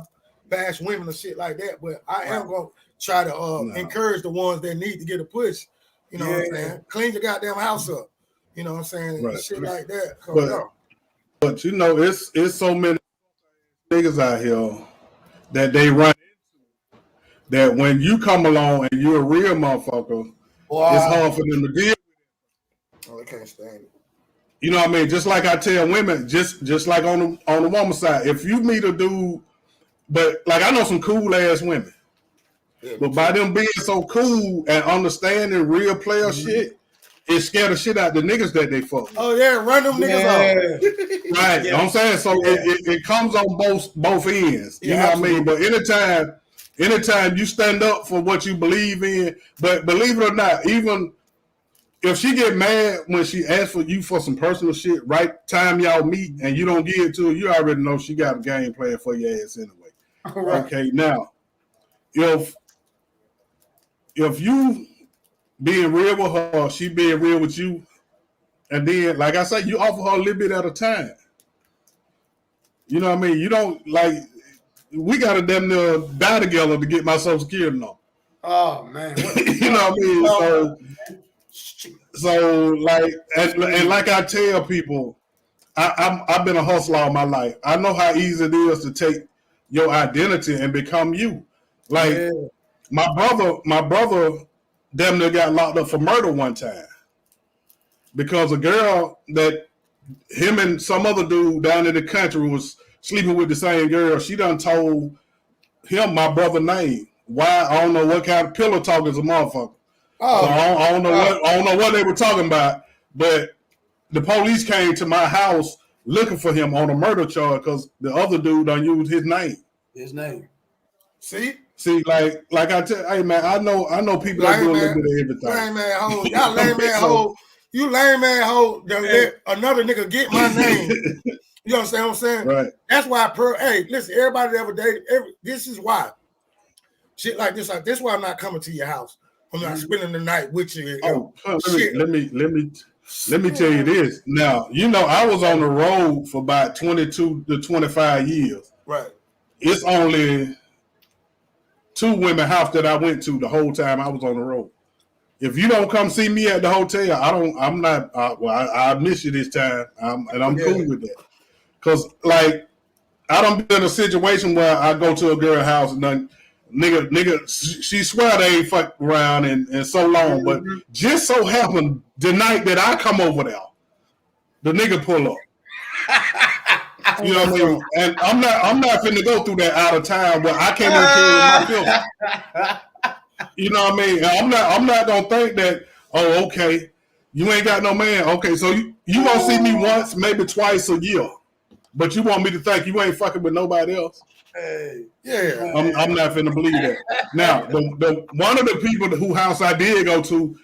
bash women or shit like that, but I am gonna try to encourage the ones that need to get a push. You know what I'm saying? Clean your goddamn house up. You know what I'm saying? Right. Shit like that. But it's so many niggas out here that they run into that when you come along and you're a real motherfucker, it's hard for them to deal with. Oh, they can't stand it. You know what I mean? Just like I tell women, just like on the woman's side, if you meet a dude, but like I know some cool ass women, but by them being so cool and understanding real player shit, it scared the shit out the niggas that they fuck with. Oh yeah, run them niggas off. Right. You know what I'm saying? So it comes on both ends. You know what I mean? But anytime you stand up for what you believe in, but believe it or not, even if she get mad when she asks for you for some personal shit, right time y'all meet and you don't give it to her, you already know she got a game plan for your ass anyway. Right. Okay, now if you being real with her, she being real with you, and then like I said, you offer her a little bit at a time. You know what I mean? You don't like we gotta damn near die together to get my Social Security number. Oh man. You know what I mean? So like and like I tell people, I've been a hustler all my life. I know how easy it is to take your identity and become you. Like my brother damn near got locked up for murder one time because a girl that him and some other dude down in the country was sleeping with the same girl. She done told him my brother's name. Why? I don't know what kind of pillow talk is a motherfucker. Oh. So I don't know what they were talking about, but the police came to my house looking for him on a murder charge because the other dude done used his name. His name. See, like I tell, hey man, I know people that do a little bit of everything. Lame man hoe, y'all lame man hoe. You lame man hoe. Let another nigga get my name. You understand what I'm saying? Right. That's why. Hey, listen, everybody that ever dated. This is why. Shit like this. Like this. Why I'm not coming to your house. I'm not spending the night with you. Oh, shit. let me tell you this. Now, I was on the road for about 22 to 25 years. Right. It's only 2 women house that I went to the whole time I was on the road. If you don't come see me at the hotel, I'm not. I miss you this time, and I'm cool with that. Cause like I don't be in a situation where I go to a girl house and then nigga, she swear they ain't fucked around and so long, but just so happened the night that I come over there, the nigga pull up. You know what I mean? And I'm not finna go through that out of time where I can't even carry my filter. You know what I mean? I'm not gonna think that, oh, okay, you ain't got no man. Okay, so you gonna see me once, maybe twice a year. But you want me to think you ain't fucking with nobody else? Hey, yeah. I'm not finna believe that. Now, the one of the people who house I did go to,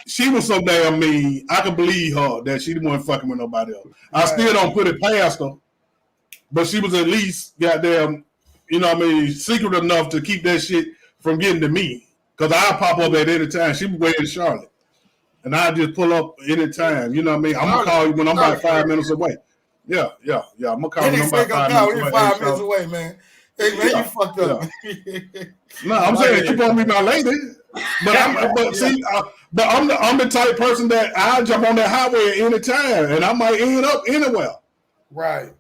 she was so damn mean, I could believe her that she wasn't fucking with nobody else. I still don't put it past her, but she was at least goddamn, secret enough to keep that shit from getting to me. Because I pop up at any time. She was way in Charlotte. And I just pull up any time. You know what I mean? I'm going to call you when I'm about 5 minutes away. Yeah. I'm going to call you when I'm about 5 minutes away. Man. Hey, man, you fucked up. No, I'm saying you supposed to be my lady. But I'm the type of person that I jump on that highway at any time. And I might end up anywhere. Right.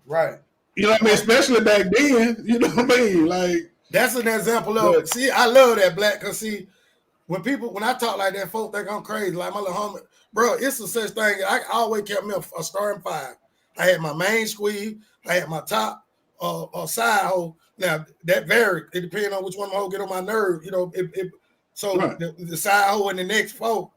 You know what I mean? Especially back then. You know what I mean? Like, that's an example of, see, I love that, Black, because see, when I talk like that, folks think I'm crazy. Like my little homie, bro, it's a such thing. I always kept me a starting 5. I had my main squeeze, I had my top side hole. Now that varied. It depends on which one of my hole get on my nerve. The side hole and the next 4,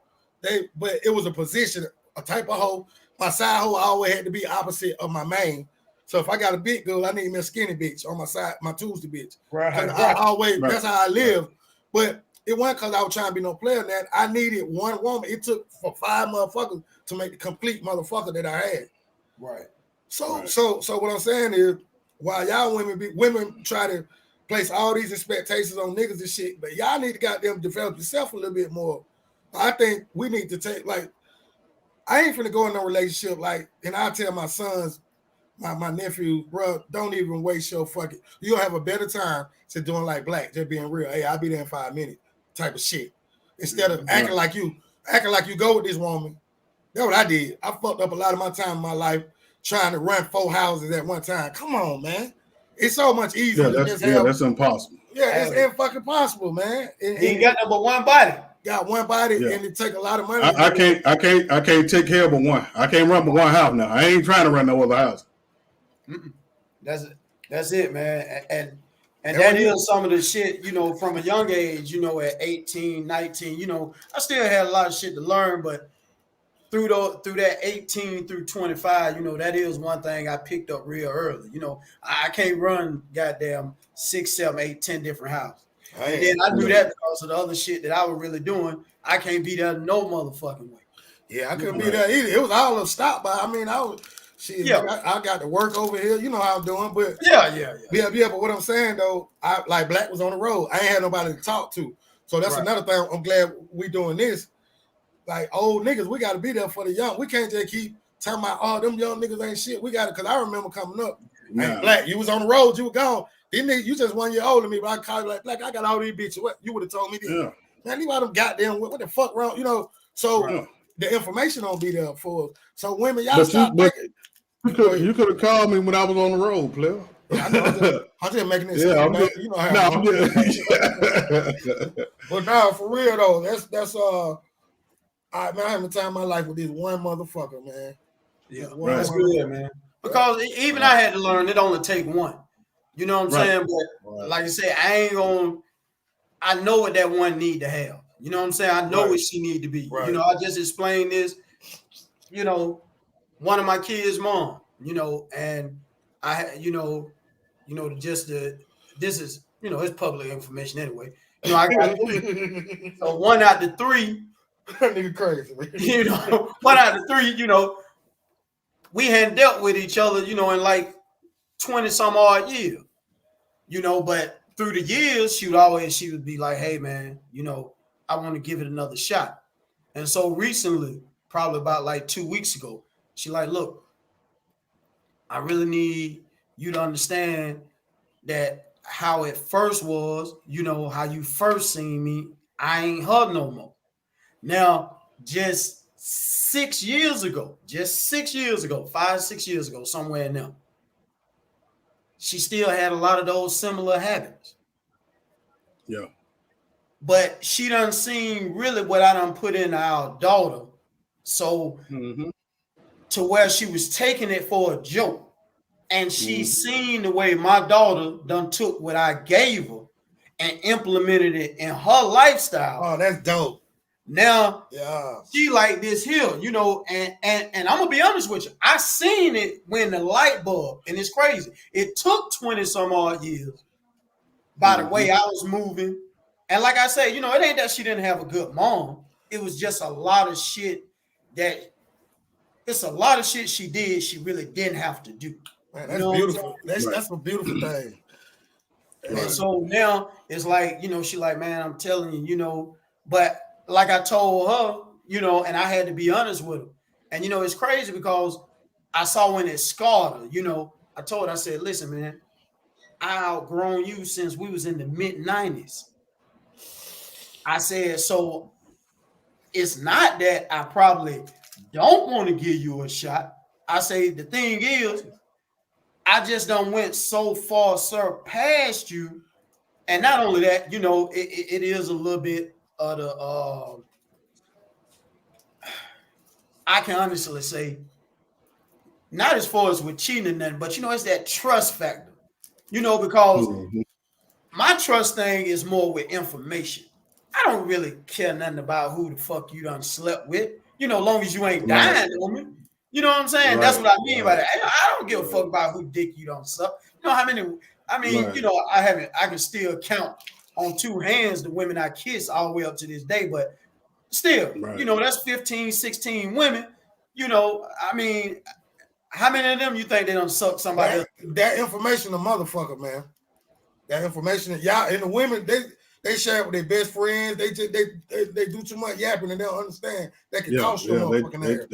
but it was a position, a type of hole. My side hole always had to be opposite of my main. So if I got a big girl, I need me a skinny bitch on my side, my Tuesday bitch. Right. That's how I live. Right. But it wasn't because I was trying to be no player in that. I needed one woman. It took for 5 motherfuckers to make the complete motherfucker that I had. Right. So what I'm saying is, while y'all women try to place all these expectations on niggas and shit, but y'all need to goddamn develop yourself a little bit more. I think we need to take, like, I ain't finna go in no relationship, like, and I tell my sons, my nephew, bro, don't even waste your fucking. You'll have a better time to doing like Black, just being real. Hey, I'll be there in 5 minutes, type of shit. Instead of acting like you go with this woman. That's what I did. I fucked up a lot of my time in my life trying to run 4 houses at one time. Come on, man. It's so much easier to just have. That's impossible. Yeah, it's fucking possible, man. He got number one body. Got one body, and it take a lot of money. I can't take care of but one. I can't run but one house now. I ain't trying to run no other house. That's it, man. And that is some of the shit, from a young age, at 18, 19, I still had a lot of shit to learn, but through that 18 through 25, that is one thing I picked up real early. I can't run goddamn 6, 7, 8, 10 different houses. And then I knew that because of the other shit that I was really doing. I can't be there no motherfucking way. Yeah, I couldn't be there either. It was all a stop by. I mean, I got to work over here. You know how I'm doing, but yeah. But what I'm saying though, I like Black was on the road. I ain't had nobody to talk to, so that's another thing. I'm glad we doing this. Like old niggas, we got to be there for the young. We can't just keep talking about, oh, them young niggas ain't shit. We got to, because I remember coming up. Hey, Black, you was on the road, you were gone. You just 1 year older than me, but I called you like, Black, I got all these bitches. What you would have told me this? Yeah. Man, leave all them goddamn, what the fuck wrong? So the information don't be there for us. So women, y'all stop thinking. You could have called me when I was on the road, player. Yeah, I know. I'm just making this. Yeah, You know how. But no, for real though, that's I having time in my life with this one motherfucker, man. Yeah, that's good, man. Because even I had to learn it only take one. You know what I'm saying? But like I said, I know what that one need to have. You know what I'm saying? I know what she need to be. Right. I just explained this, one of my kids' mom, and I, this is, it's public information anyway. I got 3. So 1 out of 3. That nigga crazy. 1 out of 3, we hadn't dealt with each other, in like 20 some odd years, but through the years, she would be like, hey man, I want to give it another shot. And so recently, probably about like 2 weeks ago, she like, look, I really need you to understand that how it first was, how you first seen me, I ain't her no more. Now, just 6 years ago, 5, 6 years ago, somewhere in there, she still had a lot of those similar habits. Yeah. But she done seen really what I done put in our daughter. So to where she was taking it for a joke. And she seen the way my daughter done took what I gave her and implemented it in her lifestyle. Oh, that's dope. Now, yeah, she like this here, and I'm gonna be honest with you. I seen it when the light bulb, and it's crazy. It took 20 some odd years by the way I was moving. And like I say, it ain't that she didn't have a good mom. It was just a lot of shit she did she really didn't have to do. Man, that's beautiful. That's a beautiful thing. And so now it's like, she like, man, I'm telling you, but like I told her, and I had to be honest with her. And, it's crazy because I saw when it scarred her, I told her, I said, listen, man, I outgrown you since we was in the mid-90s. I said, so it's not that I probably don't want to give you a shot. I say, the thing is, I just done went so far surpassed you. And not only that, it is a little bit of the, I can honestly say, not as far as with cheating and nothing, but, it's that trust factor, because my trust thing is more with information. I don't really care nothing about who the fuck you done slept with, long as you ain't dying on me. You know what I'm saying? That's what I mean by that. I don't give a fuck about who dick you don't suck. How many, I can still count on two hands the women I kiss all the way up to this day, but still, that's 15, 16 women. How many of them you think they don't suck somebody else? That information, a motherfucker, man. That information, y'all, and the women, they share it with their best friends. They do too much yapping and they don't understand. They can toss your motherfucking hair.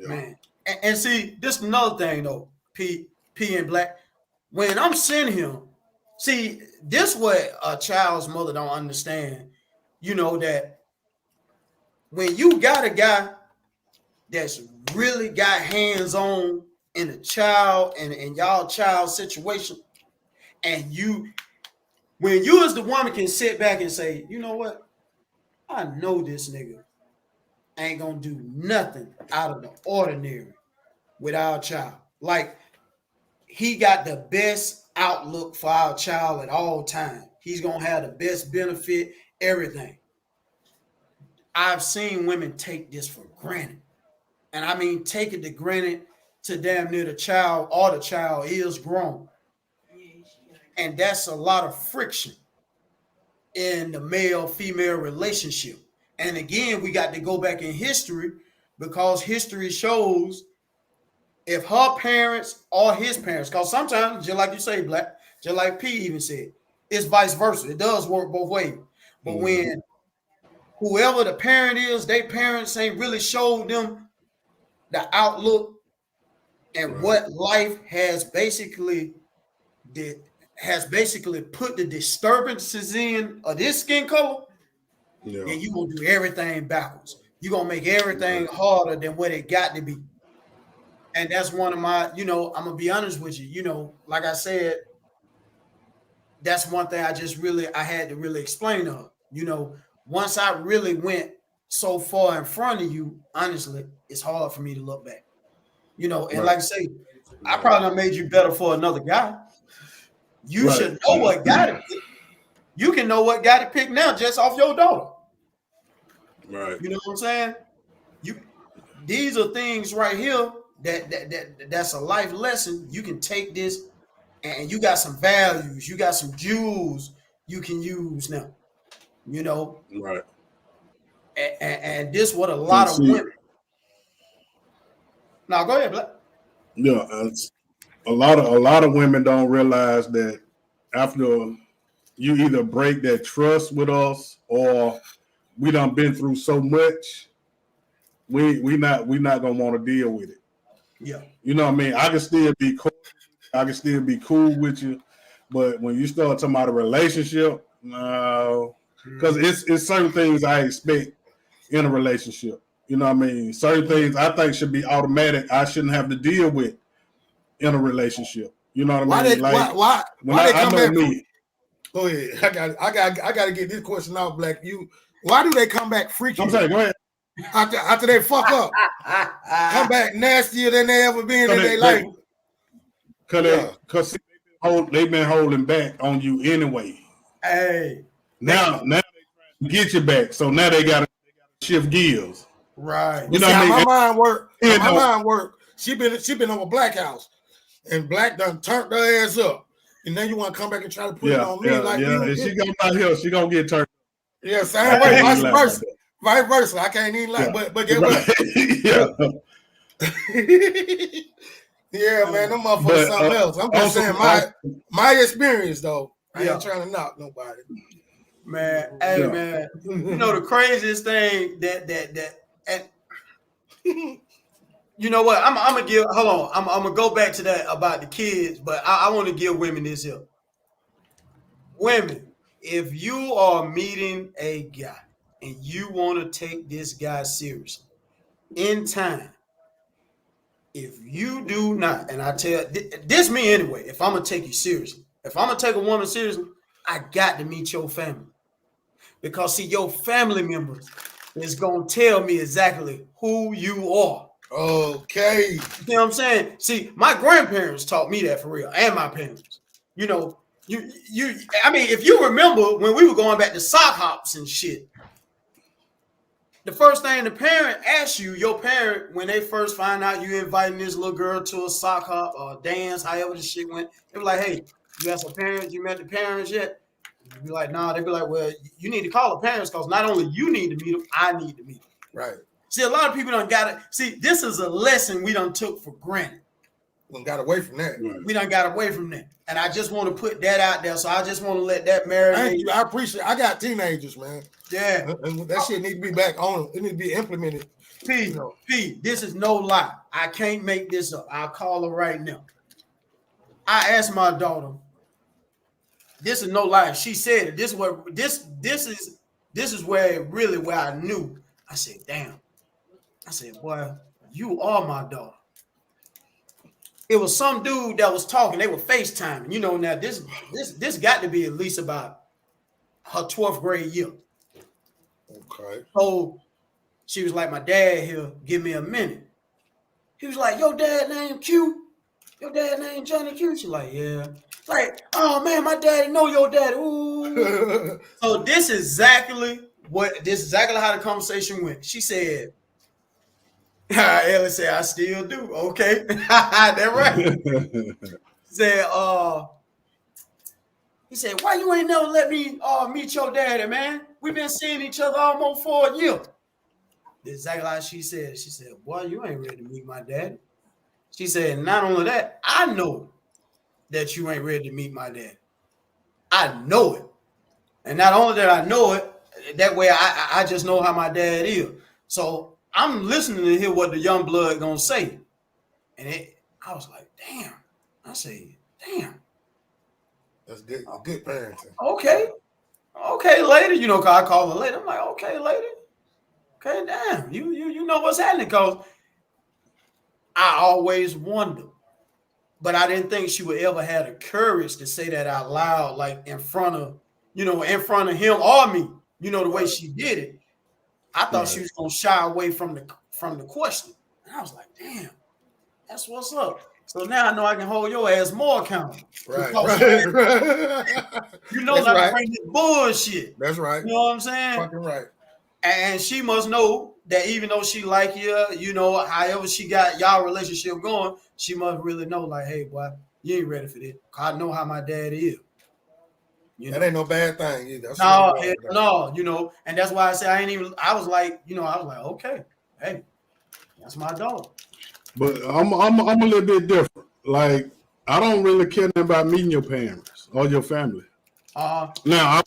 Man. And see, this is another thing though, P and Black. When I'm sending him, see, this what a child's mother don't understand. That when you got a guy that's really got hands on in a child and y'all child situation, and when you as the woman can sit back and say, you know what, I know this nigga ain't gonna do nothing out of the ordinary with our child. Like, he got the best outlook for our child at all times. He's gonna have the best benefit, everything. I've seen women take this for granted. And I mean, take it to granted to damn near the child, or the child is grown. And that's a lot of friction in the male-female relationship. And again, we got to go back in history, because history shows if her parents or his parents, because sometimes, just like you say, Black, just like P even said, it's vice versa. It does work both ways. But when whoever the parent is, their parents ain't really showed them the outlook and what life has basically put the disturbances in of this skin color, then you're gonna do everything backwards. You're gonna make everything harder than what it got to be. And that's one of my, I'm gonna be honest with you, like I said, that's one thing I had to really explain to her. Once I really went so far in front of you, honestly, it's hard for me to look back. And like I say, I probably made you better for another guy. You should know what guy to pick. You can know what guy to pick now just off your daughter. Right. You know what I'm saying? These are things right here that's a life lesson. You can take this, and you got some values, you got some jewels you can use now. Right. And this what a lot of women. Now go ahead, Black. Yeah, a lot of women don't realize that after you either break that trust with us, or we done been through so much. We not gonna want to deal with it. Yeah. You know what I mean? I can still be cool. I can still be cool with you, but when you start talking about a relationship, no, because it's certain things I expect in a relationship. You know what I mean? Certain things I think should be automatic. I shouldn't have to deal with in a relationship. You know what I mean? Why they come know back? me. Go ahead. I got to get this question out, Black. Why do they come back freaky? I'm saying, go ahead. After they fuck up, come back nastier than they ever been in their life. Because they've been holding back on you anyway. Hey. Now they trying to get you back. So now they gotta shift gears. Right. You know what I mean? My mind work. She been over Black house, and Black done turned her ass up. And then you want to come back and try to put it on me like you. If she come out here, she gonna get turned. Yeah, same way, vice versa. Vice versa. I can't even lie, but get what? Yeah, man, them motherfuckers something else. I'm just saying my experience though. I ain't trying to knock nobody. Man, hey man, you know the craziest thing that and you know what? I'm gonna give. Hold on, I'm gonna go back to that about the kids, but I want to give women this here. Women, if you are meeting a guy and you want to take this guy seriously, in time, if you do not, and I tell this me anyway, if I'm gonna take you seriously, if I'm gonna take a woman seriously, I got to meet your family. Because see, your family members is gonna tell me exactly who you are. Okay. You know what I'm saying? See, my grandparents taught me that for real, and my parents. You know, I mean, if you remember when we were going back to sock hops and shit, the first thing the parent asks you, your parent, when they first find out you inviting this little girl to a sock hop or dance, however the shit went, they be like, hey, you have some parents, you met the parents yet? You'd be like, nah, they'd be like, well, you need to call the parents because not only you need to meet them, I need to meet them. Right. See, a lot of people don't got it. See, this is a lesson we done took for granted. We got away from that. We done got away from that. And I just want to put that out there. So I just want to let that marinate. Thank you. I appreciate it. I got teenagers, man. Yeah. And that shit need to be back on. It need to be implemented. P, this is no lie. I can't make this up. I'll call her right now. I asked my daughter, this is no lie. She said it. This is where I knew. I said, damn. I said, boy, you are my daughter. It was some dude that was talking. They were FaceTiming. You know, now this got to be at least about her 12th grade year. Okay. So she was like, my dad here, give me a minute. He was like, your dad named Q? Your dad named Johnny Q? She like, yeah. It's like, oh man, my daddy know your daddy. Ooh. So this is exactly how the conversation went. She said, Ellie said, I still do. Okay. That's right. He said, why you ain't never let me meet your daddy, man? We've been seeing each other almost for a year. Exactly like she said. She said, boy, you ain't ready to meet my daddy. She said, not only that, I know that you ain't ready to meet my daddy. I know it. And not only that I know it, that way I just know how my dad is. So I'm listening to hear what the young blood gonna say. And I was like, damn. I said, damn. That's good. Good parenting. Okay, lady. You know, cause I call her lady. I'm like, okay, lady. Okay, damn. You know what's happening, because I always wonder. But I didn't think she would ever have the courage to say that out loud, like in front of him or me. You know, the way she did it. I thought she was gonna shy away from the question. And I was like, damn, that's what's up. So now I know I can hold your ass more accountable. Right. You know not to bring this bullshit. That's right. You know what I'm saying? Fucking right. And she must know that even though she like you, you know, however she got y'all relationship going, she must really know, like, hey, boy, you ain't ready for this. I know how my dad is. You know? That ain't no bad thing either. No, you know, and that's why I say I was like, okay, hey, that's my dog. But I'm a little bit different. Like, I don't really care about meeting your parents or your family. Now,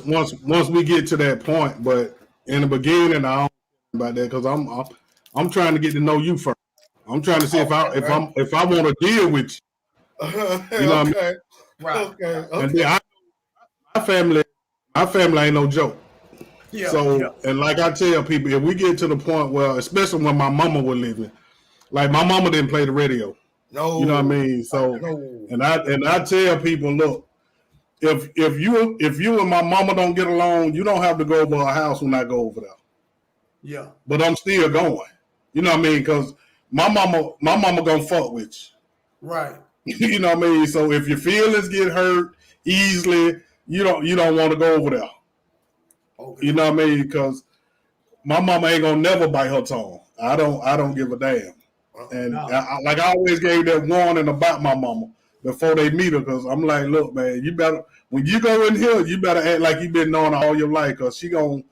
once we get to that point, but in the beginning, I don't about that because I'm trying to get to know you first. I'm trying to see if I want to deal with you. You know what I mean? Okay. Right. And then my family ain't no joke. Yeah. So, and like I tell people, if we get to the point where, especially when my mama was living, like my mama didn't play the radio. No. You know what I mean? So, and I tell people, look, if you and my mama don't get along, you don't have to go over her house when I go over there. Yeah. But I'm still going. You know what I mean? Because my mama gonna fuck with you. Right. You know what I mean? So if your feelings get hurt easily, you don't want to go over there. Okay. You know what I mean? Because my mama ain't gonna never bite her tongue. I don't give a damn. And like I always gave that warning about my mama before they meet her, because I'm like, look, man, you better, when you go in here, you better act like you been knowing her all your life, because she gonna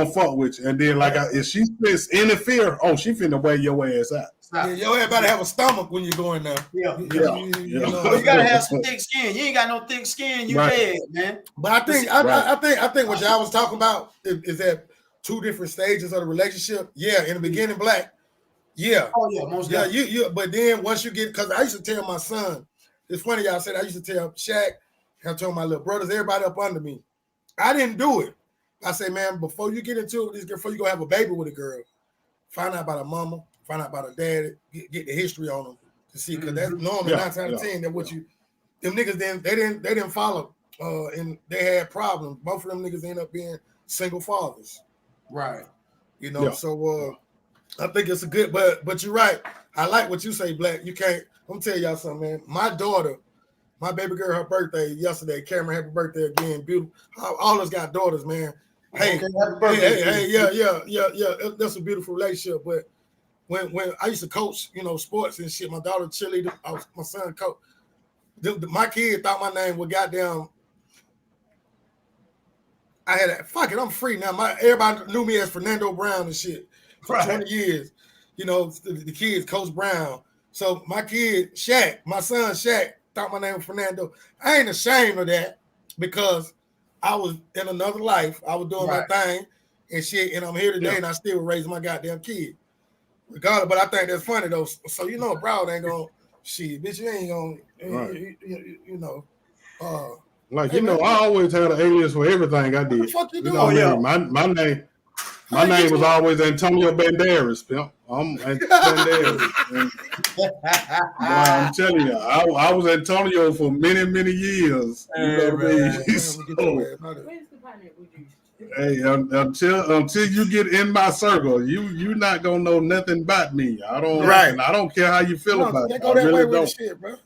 fuck with you. And then if she spits any fear, she finna wear your ass out. Yeah, your ass better have a stomach when you go in there. Yeah. You Well, you gotta have some thick skin. You ain't got no thick skin, you dead, man. But I think what y'all was talking about is that 2 different stages of the relationship. Yeah, in the beginning, black. Yeah. Oh yeah, most definitely. You. But then once you get, because I used to tell my son, it's funny y'all said I used to tell Shaq, I told my little brothers, everybody up under me. I didn't do it. I say, man, before you get into it, before you go have a baby with a girl, find out about her mama, find out about her daddy, get the history on them to see, because that's normally 9 out of 10 that what you, them niggas they didn't follow, and they had problems. Both of them niggas end up being single fathers. Right. So I think it's a good, but you're right. I like what you say, Black. You can't. I'm tell y'all something, man. My daughter, my baby girl, her birthday yesterday. Cameron, happy birthday again. Beautiful. All us got daughters, man. Hey, happy birthday. Yeah. That's a beautiful relationship. But when I used to coach, sports and shit, my daughter cheerleader, my son coach. My kid thought my name was goddamn. I had a fuck it. I'm free now. Everybody knew me as Fernando Brown and shit for 20 years. The kids, Coach Brown. So my kid, Shaq, my son Shaq, thought my name was Fernando. I ain't ashamed of that, because I was in another life. I was doing my thing and shit, and I'm here today, and I still raise my goddamn kid. Regardless, but I think that's funny though. So Brown ain't gonna shit, bitch. You ain't gonna, Like, hey, I always had an alias for everything I did. What the fuck you doing? My name was always Antonio Banderas. I'm Banderas. I'm telling you, I was Antonio for many, many years. You know what I mean? Hey, until you get in my circle, you're not gonna know nothing about me. I don't care how you feel about it. Go that way with the shit, bro.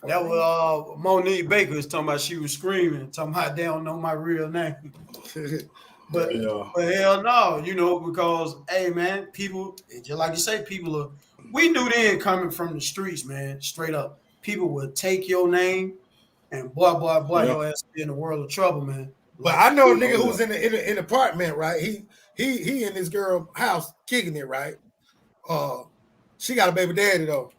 That was Monique Baker was talking about. She was screaming, talking about they don't know my real name. But hell no, because hey man, people, just like you say, we knew then coming from the streets, man, straight up. People would take your name and boy, your ass be in the world of trouble, man. But I know a nigga who was in the apartment, right? He in this girl house kicking it, right? She got a baby daddy though.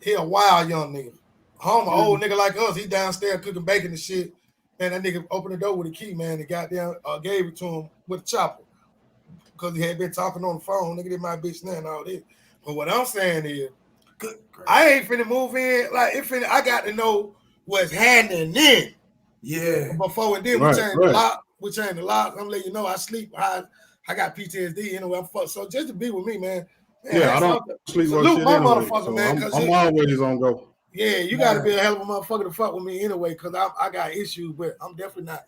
He a wild young nigga. Old nigga like us, he downstairs cooking bacon and shit. Man, that nigga opened the door with a key, man, and goddamn gave it to him with a chopper. Because he had been talking on the phone. Nigga did my bitch now and all this. But what I'm saying is, I ain't finna move in. Like, I got to know what's happening then. Yeah. Before and then we changed the lock. We changed the lock. I'm letting you know I sleep. I got PTSD anyway. I'm fucked. So just to be with me, man. I don't sleep with shit my anyway, motherfucker, so man. I'm always on go. Yeah, you got to be a hell of a motherfucker to fuck with me anyway, because I got issues, but I'm definitely not.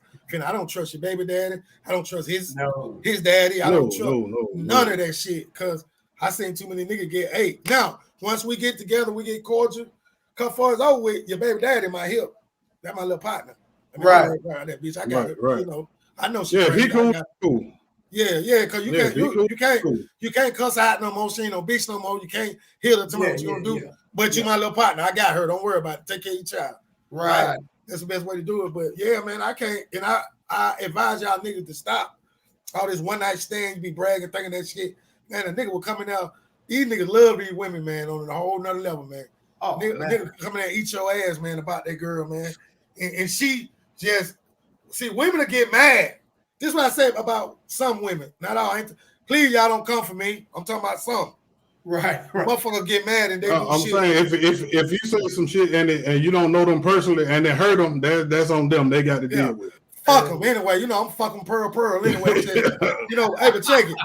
I don't trust your baby daddy. I don't trust his daddy. I don't trust none of that shit, because I seen too many niggas get ate. Now, once we get together, we get cordial. Come far as over with, your baby daddy in my hip. That's my little partner. I mean, right. That bitch. I got it. Right. I know she he cool. Yeah, because you can't cuss out no more. She ain't no bitch no more. You can't hit her to what you gonna do. Yeah. But you my little partner. I got her. Don't worry about it. Take care of your child. Right. That's the best way to do it. But yeah, man, I can't. And I advise y'all niggas to stop all this one night stand. You be bragging, thinking that shit. Man, a nigga will coming out. These niggas love these women, man, on a whole nother level, man. Nigga coming out eat your ass, man, about that girl, man. And she just, see, women will get mad This is what I say about some women. Not all. Please, y'all don't come for me. I'm talking about some. Right. Motherfucker get mad and they do I'm shit. saying if you say some shit and you don't know them personally and it hurt them, that's on them. They got to deal with it. Fuck them anyway. I'm fucking pearl anyway. Hey, but check it.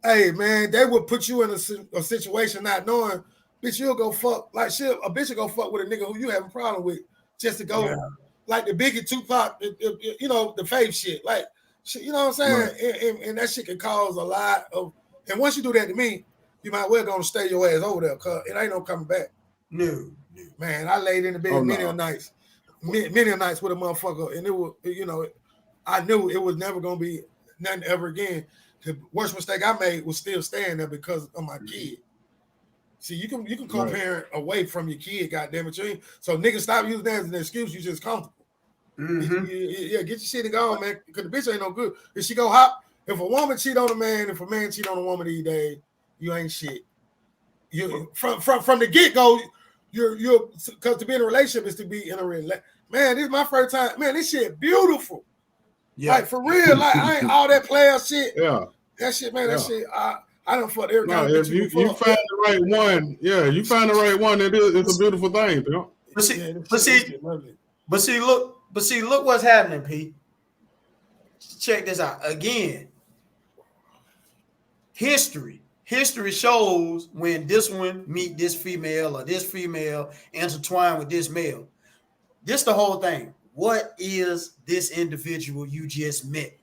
Hey, man, they would put you in a situation not knowing, bitch, you'll go fuck. Like, shit, a bitch will go fuck with a nigga who you have a problem with just to go, like the Biggie Tupac, the faith shit. Like, shit, you know what I'm saying? Right. And that shit can cause a lot of, and once you do that to me, you might well go and stay your ass over there because it ain't no coming back. No. Man, I laid in the bed many nights with a motherfucker, and it was, I knew it was never going to be nothing ever again. The worst mistake I made was still staying there because of my kid. See, you can co-parent away from your kid, goddamn it. So niggas stop using that as an excuse. You just comfortable. Mm-hmm. Yeah, get your shit and go on, man. Because the bitch ain't no good. If she go hop, if a woman cheat on a man, if a man cheat on a woman these days, you ain't shit. You from the get-go, you're because to be in a relationship is to be in a relationship. Man, this is my first time. Man, this shit beautiful. Yeah. Like for real, like I ain't all that player shit. Yeah. That shit, man, that shit, I don't fuck every kind of if you find the right one, you find the right one, it's a beautiful thing, you know? But see, look what's happening, Pete. Check this out. Again, history shows when this one meet this female or this female intertwine with this male. This the whole thing. What is this individual you just met?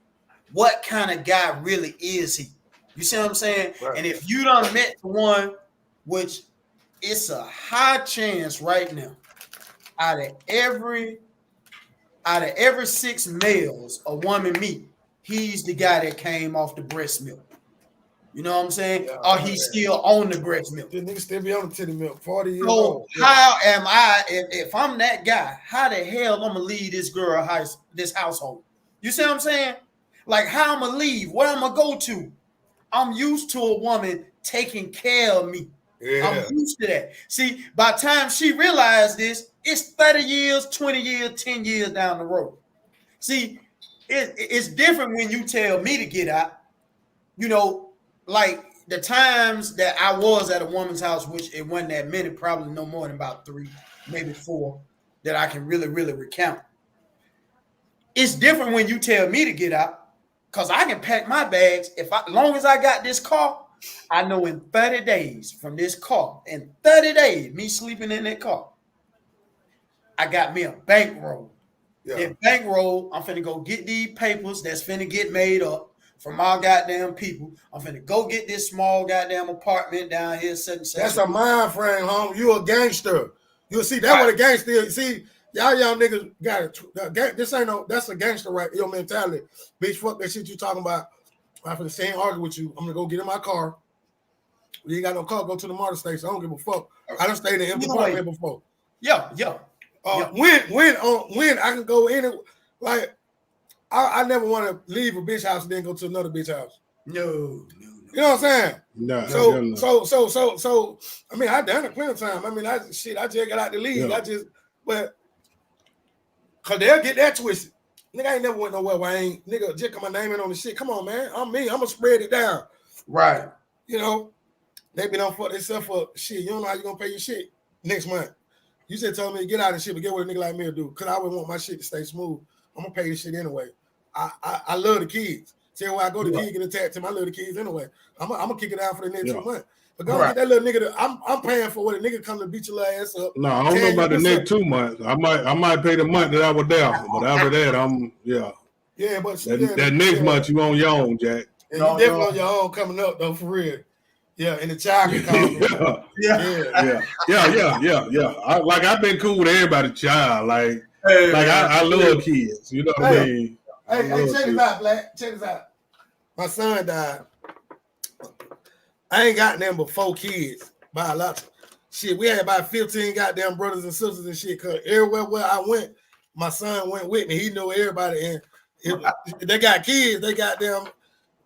What kind of guy really is he? You see what I'm saying? Right. And if you done met one, which it's a high chance right now, out of every 6 males a woman meet, he's the guy that came off the breast milk. You know what I'm saying? Or he's still on the breast milk. The nigga still be on the titty milk, 40 years old. How am I, if I'm that guy, how the hell I'm going to leave this girl, this household? You see what I'm saying? Like, how I'm going to leave? Where I'm going to go to? I'm used to a woman taking care of me. Yeah. I'm used to that. See, by the time she realized this, it's 30 years, 20 years, 10 years down the road. See, it's different when you tell me to get out. Like the times that I was at a woman's house, which it wasn't that many, probably no more than about 3, maybe 4, that I can really, really recount. It's different when you tell me to get out. Because I can pack my bags. As long as I got this car, I know in 30 days from this car, in 30 days, me sleeping in that car, I got me a bankroll. Yeah. That bankroll, I'm finna go get these papers that's finna get made up from our goddamn people. I'm finna go get this small goddamn apartment down here. That's a mind frame, home. You a gangster. You'll see, that's what a gangster is. You see, y'all young niggas got it. That's a gangster, right? Your mentality. Bitch, fuck that shit you talking about. I'm finna stay and argue with you. I'm gonna go get in my car. You ain't got no car, go to the MARTA station. I don't give a fuck. I done stayed in empty apartment before. Yeah. When I can go in and like I never want to leave a bitch house and then go to another bitch house. No. You know what I'm saying? No. So I mean, I done it plenty of time. I mean, I just got out the league. Yeah. But cause they'll get that twisted. Nigga, I ain't never went nowhere where I ain't nigga just come my name in on the shit. Come on, man. I'm me. I'm gonna spread it down. Right. They been on fuck themselves for shit. You don't know how you gonna pay your shit next month. You just told me to get out of shit, but get what a nigga like me will do. Cause I would want my shit to stay smooth. I'm gonna pay this shit anyway. I love the kids. See where I go, the kids get attached to me. I love the kids anyway. I'm gonna kick it out for the next 2 months. But go get that little nigga. I'm paying for what a nigga come to beat your ass up. No, I don't know about the next 2 months. I might pay the month that I was there, but after that, Yeah, but that next month you on your own, Jack. And you definitely on your own coming up though, for real. Yeah, and the child can call Yeah. I've been cool with everybody, child. I love kids. You know what I mean? Hey, check this out, Black. Check this out. My son died. I ain't got them but 4 kids biological. Shit, we had about 15 goddamn brothers and sisters and shit. Cause everywhere where I went, my son went with me. He knew everybody, and if they got kids, they got them.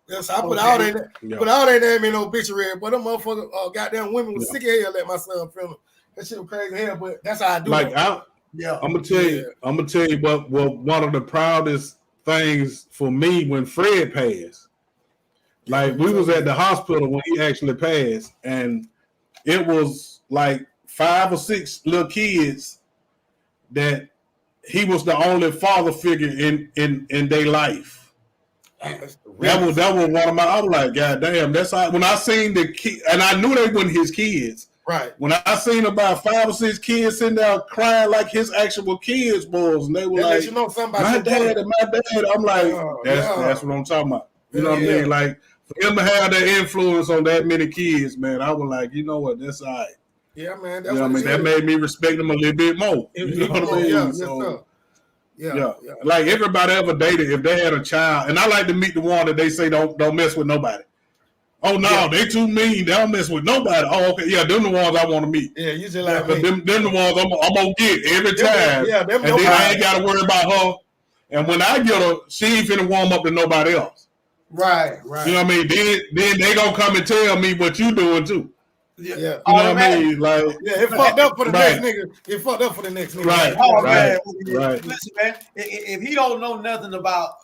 So I put all their name in obituary. But them motherfuckers, goddamn women was sick of hell let my son film it. That shit was crazy hell. But that's how I do it. I'm gonna tell you what one of the proudest things for me when Fred passed. Like we was at the hospital when he actually passed, and it was like 5 or 6 little kids that he was the only father figure in their life. That was one of my. I was like, God damn, that's how, when I seen the kid, and I knew they weren't his kids. Right. When I seen about 5 or 6 kids sitting there crying like his actual kids was, and they were like, you know my dad and my dad. I'm like, that's what I'm talking about. You know what I mean? Like for him to have that influence on that many kids, man, I was like, you know what, that's all right. Yeah, man. That's what that made me respect him a little bit more. You know what I mean? Yeah, so, yeah. Like everybody ever dated, if they had a child, and I like to meet the one that they say don't mess with nobody. Oh no, they too mean. They don't mess with nobody. Oh, okay, yeah, them the ones I want to meet. Yeah, you just like me. Them the ones I'm gonna get every time. And then I ain't gotta worry about her. And when I get her, she ain't finna warm up to nobody else. Right. You know what I mean? Then they gonna come and tell me what you doing too. Yeah. You know what I mean? Like, it fucked up for the next nigga. It fucked up for the next nigga. Right. Oh man, Right. Listen, man. If he don't know nothing about,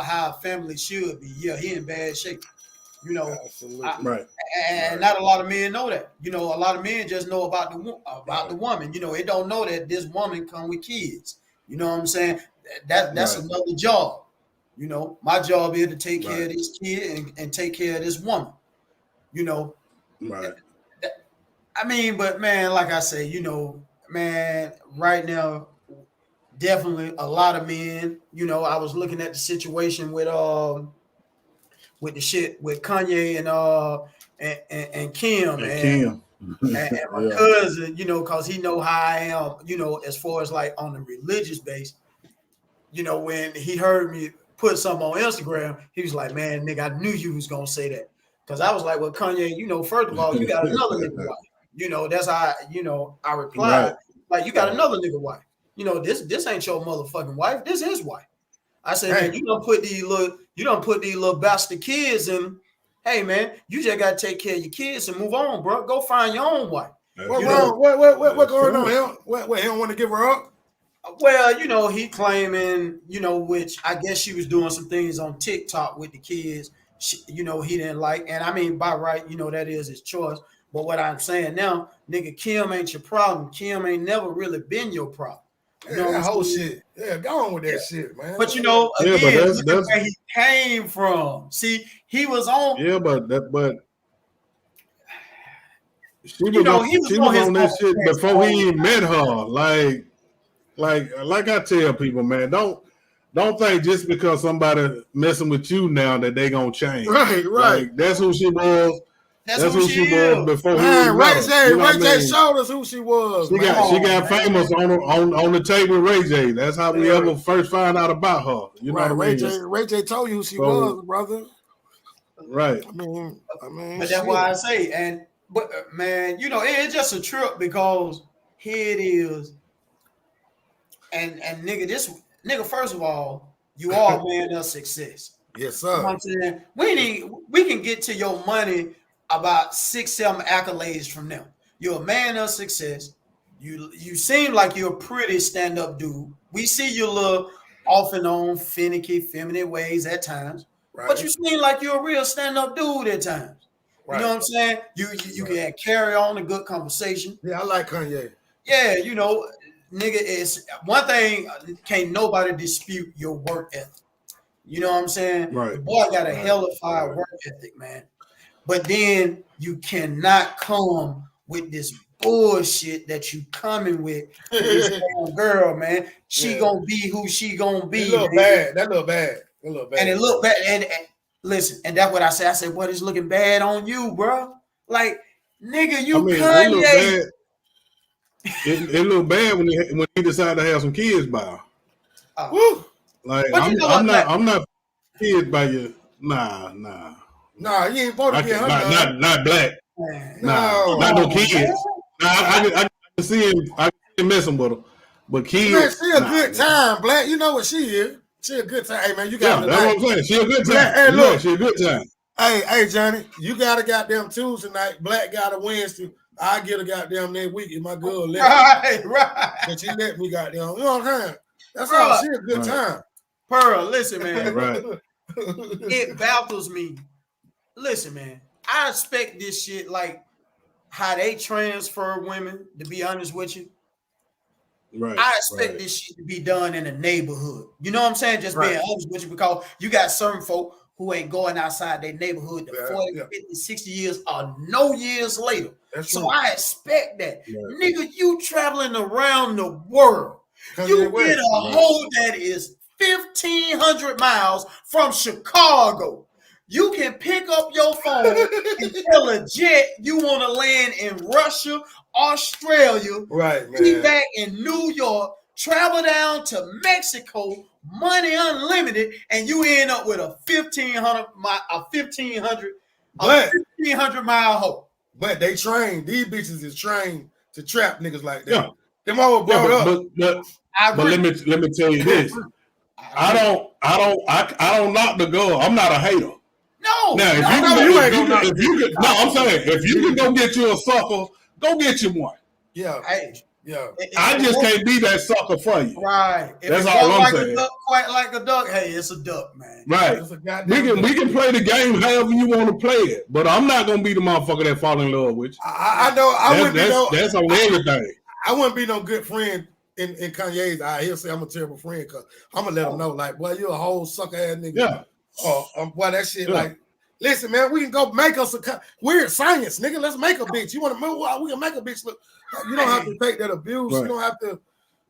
how a family should be, he in bad shape. You know, absolutely. And not a lot of men know that. You know, a lot of men just know about the woman. You know, they don't know that this woman come with kids. You know what I'm saying? That's another job. You know, my job is to take care of this kid and take care of this woman. You know, I mean, but man, like I say, you know, man, right now, definitely a lot of men. You know, I was looking at the situation with the shit with Kanye and Kim and my cousin, you know, because he know how I am, you know, as far as like on the religious base. You know, when he heard me put something on Instagram, he was like, man, nigga, I knew you was gonna say that. Because I was like, well, Kanye, you know, first of all, you got another nigga wife. You know, that's how I replied. Like, you got another nigga wife. You know, this ain't your motherfucking wife. This is his wife. I said, man, you don't put these little bastard kids in. Hey, man, you just gotta take care of your kids and move on, bro. Go find your own wife. What going on? What he don't want to give her up? Well, you know, he claiming, you know, which I guess she was doing some things on TikTok with the kids. You know, he didn't like, and I mean, by right, you know, that is his choice. But what I'm saying now, nigga, Kim ain't your problem. Kim ain't never really been your problem. You know that whole shit. Yeah, go on with that shit, man. But you know, again, that's where he came from. See, he was on. Yeah, but she was, you know, he was on this shit before he even met her. Like I tell people, man, don't think just because somebody messing with you now that they gonna change. Right. Like, that's who she was. That's who she was before he Ray J showed us who she was. She got famous on the tape with Ray J. That's how we ever first found out about her. You know what I mean? Ray J told you who she was, brother. Right. I mean, but that's why I say, but man, you know, it's just a trip because here it is. And nigga, first of all, you are a man of success. Yes, sir. You know what I'm saying? We can get to your money about 6-7 accolades from them. You're a man of success. You seem like you're a pretty stand-up dude. We see you look off and on finicky, feminine ways at times. Right. But you seem like you're a real stand-up dude at times. Right. You know what I'm saying? You can carry on a good conversation. Yeah, I like Kanye. Yeah, you know, nigga, is one thing, can't nobody dispute your work ethic. You know what I'm saying? Right. The boy got a hellified work ethic, man. But then you cannot come with this bullshit that you coming with this girl, man. She gonna be who she gonna be. That look bad. And it look bad. And listen, and that's what I said. I said, what is looking bad on you, bro? Like, nigga, Kanye. It looked bad when he decided to have some kids by her. Woo. Like, I'm not kids by you. Nah. Nah, you ain't supposed to be her. Not black. Nah, not no kids. Nah, I can see him messing with her. But kids. Man, she a good time, black. You know what she is. She a good time. Hey, man, you got that's what I'm saying. She a good time. Hey, look. She a good time. Hey, Johnny, you got a goddamn Tuesday night. Black got a Wednesday. I get a goddamn next week if my girl let me. Right. But she let me goddamn. You know what I'm saying? That's Bro, all. She a good Right. time. Pearl, listen, man. Right. It baffles me. Listen, man. I expect this shit like how they transfer women, to be honest with you. Right. I expect Right. this shit to be done in the neighborhood. You know what I'm saying? Just Right. being honest with you, because you got certain folk who ain't going outside their neighborhood to Yeah, 40, yeah. 50, 60 years or no years later. That's So true. I expect that. Right. Nigga, you traveling around the world. You Kanye get West. a hole that is 1,500 miles from Chicago. You can pick up your phone and tell a jet you want to land in Russia, Australia, Right, be man. back in New York, travel down to Mexico, money unlimited, and you end up with a 1,500 mile hole. But they trained. These bitches is trained to trap niggas like that. Yeah. Them all Yeah, brought up. I but agree. let me tell you this. I don't knock the girl. I'm not a hater. No, Now, if no, you no, can, you if ain't you gonna knock can, if you can, no, I'm saying if you can go get you a sucker, go get you one. Yeah, hey, yeah. I just can't be that sucker for you. Right. If That's it all walk I'm like saying. a duck, quite like a duck, hey, it's a duck, man. Right. It's a goddamn We can play the game however you want to play it, but I'm not gonna be the motherfucker that fall in love with you. I know. I wouldn't be no. That's on everything. I wouldn't be no good friend in Kanye's eye. He'll say I'm a terrible friend because I'm gonna let him know, like, boy, you a whole sucker ass nigga. Yeah. Boy, that shit, Yeah. like, listen, man, we can go make us weird science, nigga. Let's make a bitch. You want to move? We can make a bitch look. You don't have to take that abuse. Right. You don't have to,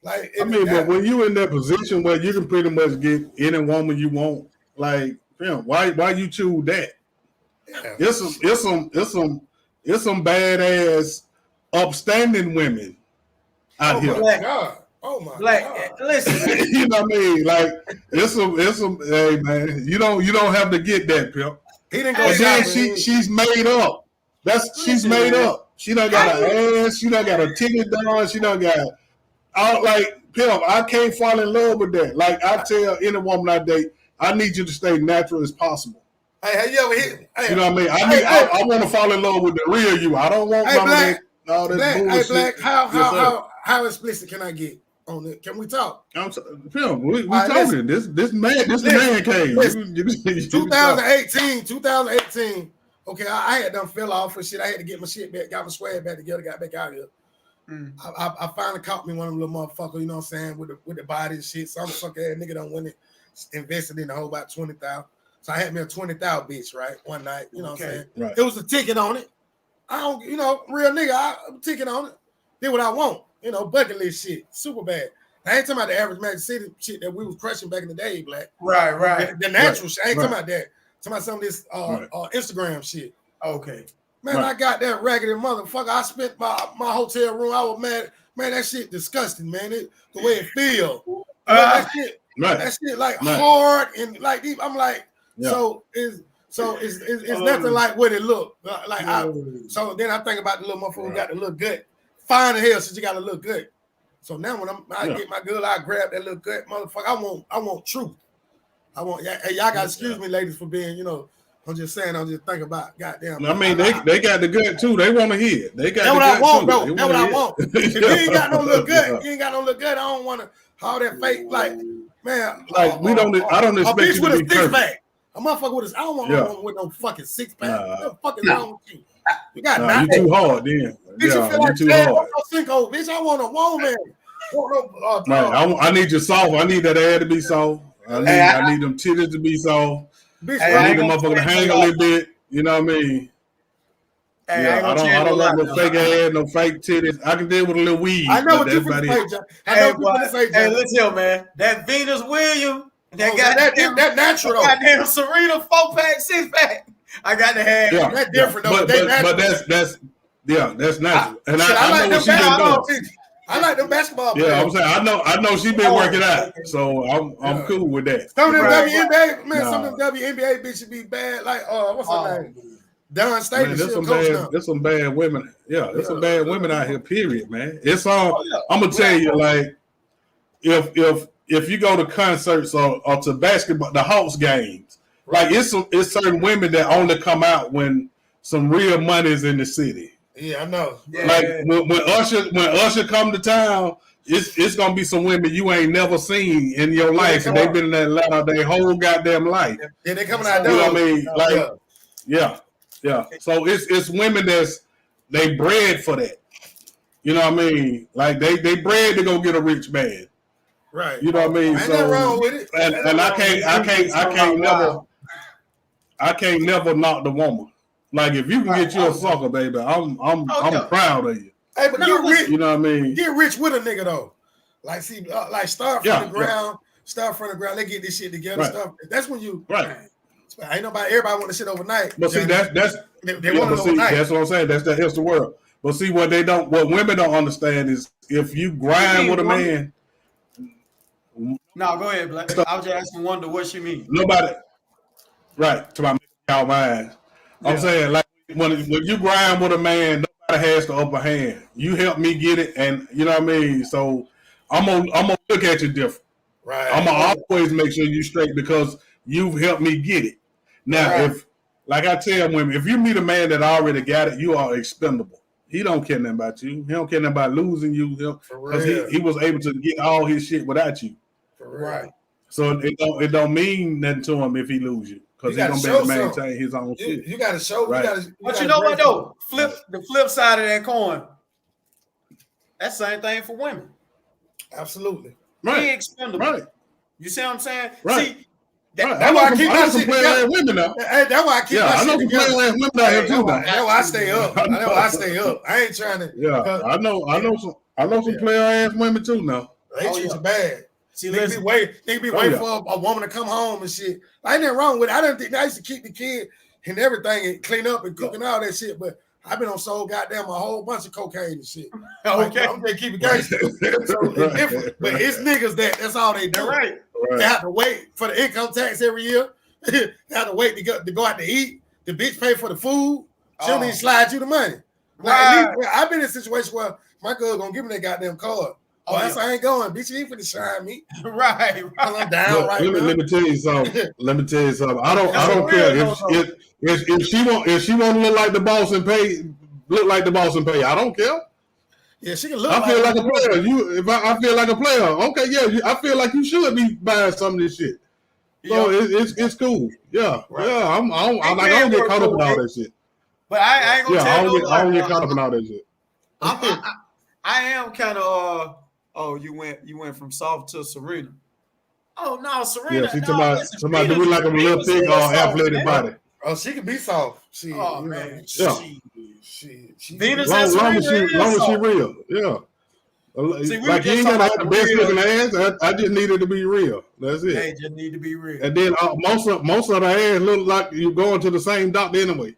like. I mean, but when you in that position where you can pretty much get any woman you want, like, why you choose that? Yeah. It's some badass, upstanding women out here. My God. Oh my God. Listen, man. You know what I mean? Like it's some. Hey man, you don't have to get that, pimp. He didn't go And then shopping. she's made up. She's made up. She done got an ass. She done got a ticket done. She done got out like pimp. I can't fall in love with that. Like I tell any woman I date, I need you to stay natural as possible. Hey, have you ever hit? Hey, You know what I mean? I want to fall in love with the real you. I don't want none of that. All that bullshit. Hey, Black, Yes, how explicit can I get on it? Can we talk? Pimp, we right, talking. This the man cave. Listen, You 2018. Okay, I had done fell off for shit. I had to get my shit back, got my swag back together, got back out here. I finally caught me one of them little motherfuckers, you know what I'm saying, with the body and shit. Some fuck ass nigga done went and invested in the whole about 20,000. So I had me a 20,000 bitch, right? One night, you know what I'm saying? Right. It was a ticket on it. I don't, real nigga, I'm ticket on it. Did what I want, bucket list shit, super bad. I ain't talking about the average Magic City shit that we was crushing back in the day, Black. Right. The natural shit. I ain't talking about that. Talking about some of this Instagram shit. Okay. Man, I got that raggedy motherfucker. I spent my hotel room. I was mad. Man, that shit disgusting, man. The way it feel. That shit like hard and like deep. I'm like, so it's nothing like what it looked like. So then I think about the little motherfucker who got the little gut. Fine as hell since you got a little gut. So now when I get my girl, I grab that little gut motherfucker. I want truth. I want y'all gotta excuse me, ladies, for being, I'm just saying, I'm just thinking about goddamn. I mean, they got the gut too. They want to hear. They got what I want, though. That's what I want. If you ain't got no little gut, you ain't got no little gut. I don't want to all that fake, like, man. Like I don't expect a bitch you with to a be six perfect. pack. A motherfucker with I don't want one with no fucking six pack. What the fuck is wrong with you? You got you too hard, then. Bitch, you feel like too hard. Cinco, bitch. I want a woman. I need you soft. I need that ass to be soft. I need them titties to be soft. Bitch, I need them motherfucker to hang a little bit. You know what I mean? Hey, I don't want no fake ass, no fake titties. I can deal with a little weed. I know what you about finna it. say, John. I know what you finna say, John. Hey, listen, man. That Venus Williams, that natural though. Goddamn Serena 4-pack, 6-pack. I got to have. Yeah, that's different though. But that's natural. And I know what she been doing. I like them basketball players. Yeah, I'm saying I know she been working out, so I'm cool with that. Some of them WNBA, man, some of them WNBA bitches be bad. Like, what's her name? Don State. There's some bad women. Yeah, there's some bad women out here. Period, man. It's all. I'm gonna tell you, like, if you go to concerts or to basketball, the Hawks games, like it's certain women that only come out when some real money is in the city. Yeah, I know. Like when Usher come to town, it's gonna be some women you ain't never seen in your life, and they've been in Atlanta their whole goddamn life. Yeah, they coming out there. You know what I mean? Like, yeah. So it's women they bred for that. You know what I mean? Like they bred to go get a rich man. Right. You know what I mean? Ain't nothing wrong with it. And I can't never knock the woman. Like if you can get you a sucker, baby, I'm proud of you. Hey, but get rich. You know what I mean? Get rich with a nigga though. Like see, like start from the ground. Start from the ground. They get this shit together. Right. Stuff. That's when you right. Ain't everybody want to shit overnight. But see, they want it overnight. That's what I'm saying. That's the world. But see, what women don't understand is if you grind with a man. No, go ahead, Black. I was just asking Wonder what she mean. Nobody. Right. To my out mind. I'm saying like when you grind with a man, nobody has the upper hand. You help me get it, and you know what I mean. So I'm gonna look at you different. Right. I'm gonna always make sure you straight because you've helped me get it. Now, if like I tell women, if you meet a man that already got it, you are expendable. He don't care nothing about you. He don't care nothing about losing you because he was able to get all his shit without you. Right. So it don't mean nothing to him if he lose you because he's gonna be able to maintain his own shit. You got to show. Right. But you know what though? The flip side of that coin. That's the same thing for women. Absolutely. Right. He expendable. Right. You see what I'm saying? Right. See, that's why I keep my shit together. Women now. That's why I keep my shit together. I know some player women out here too. That's why I stay up. I stay up. I ain't trying to. Yeah, I know some player ass women too now. They treat you bad. See, they be waiting for a woman to come home and shit. Ain't nothing wrong with it. I didn't think I used to keep the kid and everything and clean up and cook and all that shit, but I've been on sold goddamn a whole bunch of cocaine and shit. Okay. I'm gonna keep it gangster. So it's different. But it's niggas that's all they do. Right. They have to wait for the income tax every year. They have to wait to go out to eat. The bitch pay for the food. She don't even slide you the money. Like, I've been in a situation where my girl gonna give me that goddamn card. I ain't going, bitch. You ain't finna shine me. Right. I'm down right now. Let me tell you something. I don't care if she want to look like the boss and pay. I don't care. Yeah, she can look. I feel like a player. I feel like a player, okay, yeah. I feel like you should be buying some of this shit. So it's cool. Yeah, yeah. I don't get caught up in all that shit. But I ain't gonna tell you. I don't get caught up in all that shit. I am kind of. You went from soft to Serena. Oh no, Serena. Yeah, she somebody do like a little thick or athletic body. Oh, she can be soft. Man. She Venus long as she real. Yeah. See, like you ain't gotta have the best looking ass. I just need it to be real. That's it. They just need to be real. And then most of the ass look like you going to the same doctor anyway.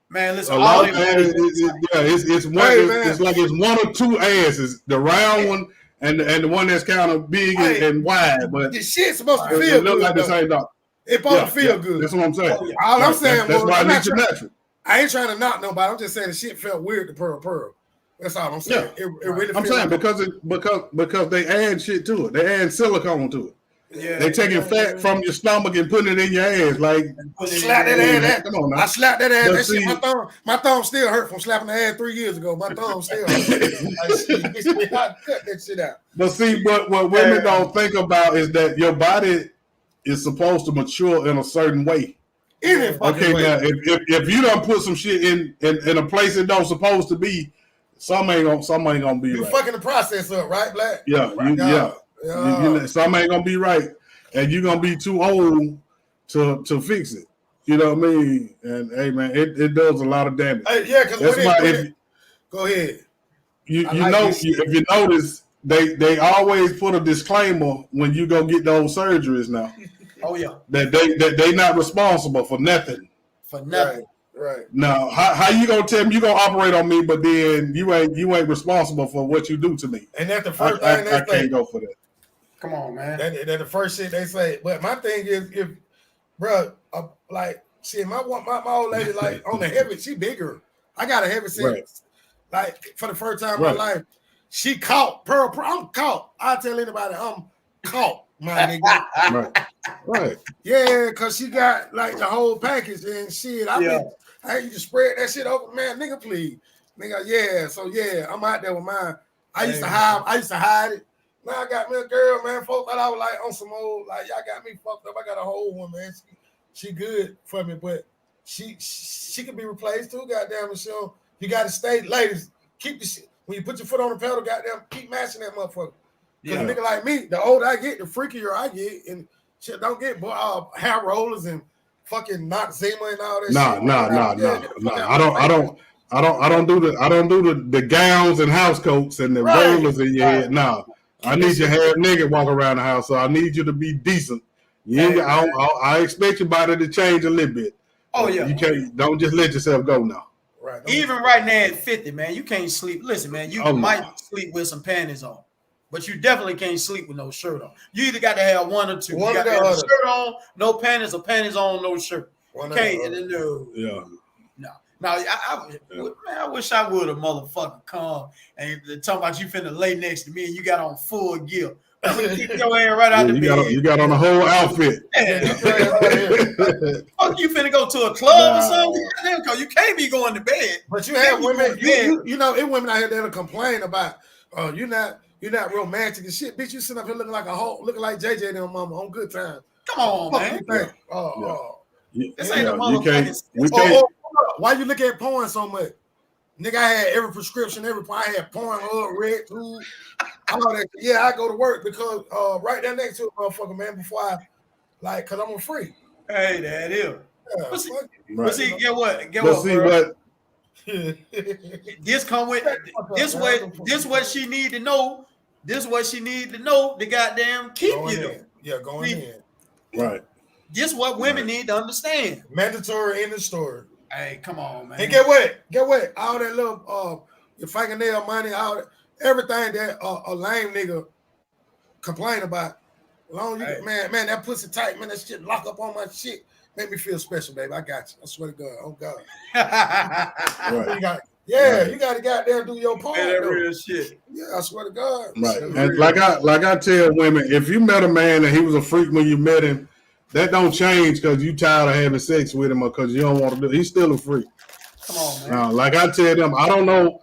Man, listen. A lot of ass, it's like it's one or two asses, the round one and the one that's kind of big and wide. But the shit's supposed to feel good. It look like the same doctor. It's supposed to feel good. That's what I'm saying. All I'm saying that's why I need your natural. I ain't trying to knock nobody. I'm just saying the shit felt weird to Pearl. That's all I'm saying. Yeah. It really. I'm saying because they add shit to it. They add silicone to it. Yeah, they taking fat from your stomach and putting it in your ass. Like slap that ass. Come on now. I slapped that ass. That shit, my thumb still hurt from slapping the ass 3 years ago. My thumb still hurt. I cut that shit out. But see, what women don't think about is that your body is supposed to mature in a certain way. Okay, now if you don't put some shit in a place it don't supposed to be, some ain't gonna be you right. Fucking the process up, right, Black? Yeah, some ain't gonna be right, and you're gonna be too old to fix it. You know what I mean? And hey, man, it does a lot of damage. Because that's why. Go ahead. If you notice, they always put a disclaimer when you go get those surgeries now. Oh yeah, that they not responsible for nothing. For nothing. Right. Now, how you gonna tell me you gonna operate on me, but then you ain't responsible for what you do to me? And that's the first thing I can't go for that. Come on, man. That's the first shit they say. But my thing is, if, bro, like, shit, my old lady, like, on the heavy, she bigger. I got a heavy set. Right. Like, for the first time in my life, she caught Pearl. I'm caught. I tell anybody, I'm caught, my nigga. Right. Yeah, because she got, like, the whole package and shit. I used to spread that shit over. Man, nigga, please. Nigga, yeah. So yeah, I'm out there with mine. I used to hide it. Now I got me a girl, man. Folks thought I was like on some old, like y'all got me fucked up. I got a whole one, man. She good for me, but she can be replaced too. Goddamn, Michelle. You got to stay, ladies. Keep the shit. When you put your foot on the pedal, goddamn, keep mashing that motherfucker. Because a nigga like me, the older I get, the freakier I get, and shit don't get hair rollers and fucking Noxzema and all that shit. No. I don't do the gowns and house coats and the rollers in your head. No. I need your hair nigga walk around the house, so I need you to be decent. I expect your body to change a little bit. Oh yeah. Don't just let yourself go now. Right. Even right now at 50, man, you can't sleep. Listen, man, you might sleep with some panties on, but you definitely can't sleep with no shirt on. You either got to have one or two. You got to have a shirt on, no panties, or panties on, no shirt. You can't. No. Now, I wish I would have motherfucking come and talking about you finna lay next to me and you got on full gear. I'm gonna kick your ass right out the bed. You got on the whole outfit. Fuck, you finna go to a club or something? You can't be going to bed. But you have women, you know, it women out here that'll complain about, you're not romantic and shit. Bitch, you sitting up here looking like a hoe, looking like JJ and them mama on good time. Come on, man. This ain't a motherfucking. Why you look at porn so much? Nigga, I had every prescription, I had porn, red tube, all that. Yeah, I go to work because right there next to a motherfucker, man, before cause I'm a freak. Hey, that is. Yeah, but see, get what? This come with this what she need to know. This what she need to know to goddamn keep you. Yeah, going in. Right. This what women need to understand. Mandatory in the story. Hey, come on, man. And get what? All that little your fingernail money, everything that a lame nigga complain about. Long man, that pussy tight, man. That shit lock up on my shit. Make me feel special, baby. I got you. I swear to God. Oh God. Right. You got to goddamn do your part. That real shit. Yeah, I swear to God. Right. And like I tell women, if you met a man and he was a freak when you met him, that don't change because you tired of having sex with him or because you don't want to do it. He's still a freak. Come on, man. Now, like I tell them, I don't know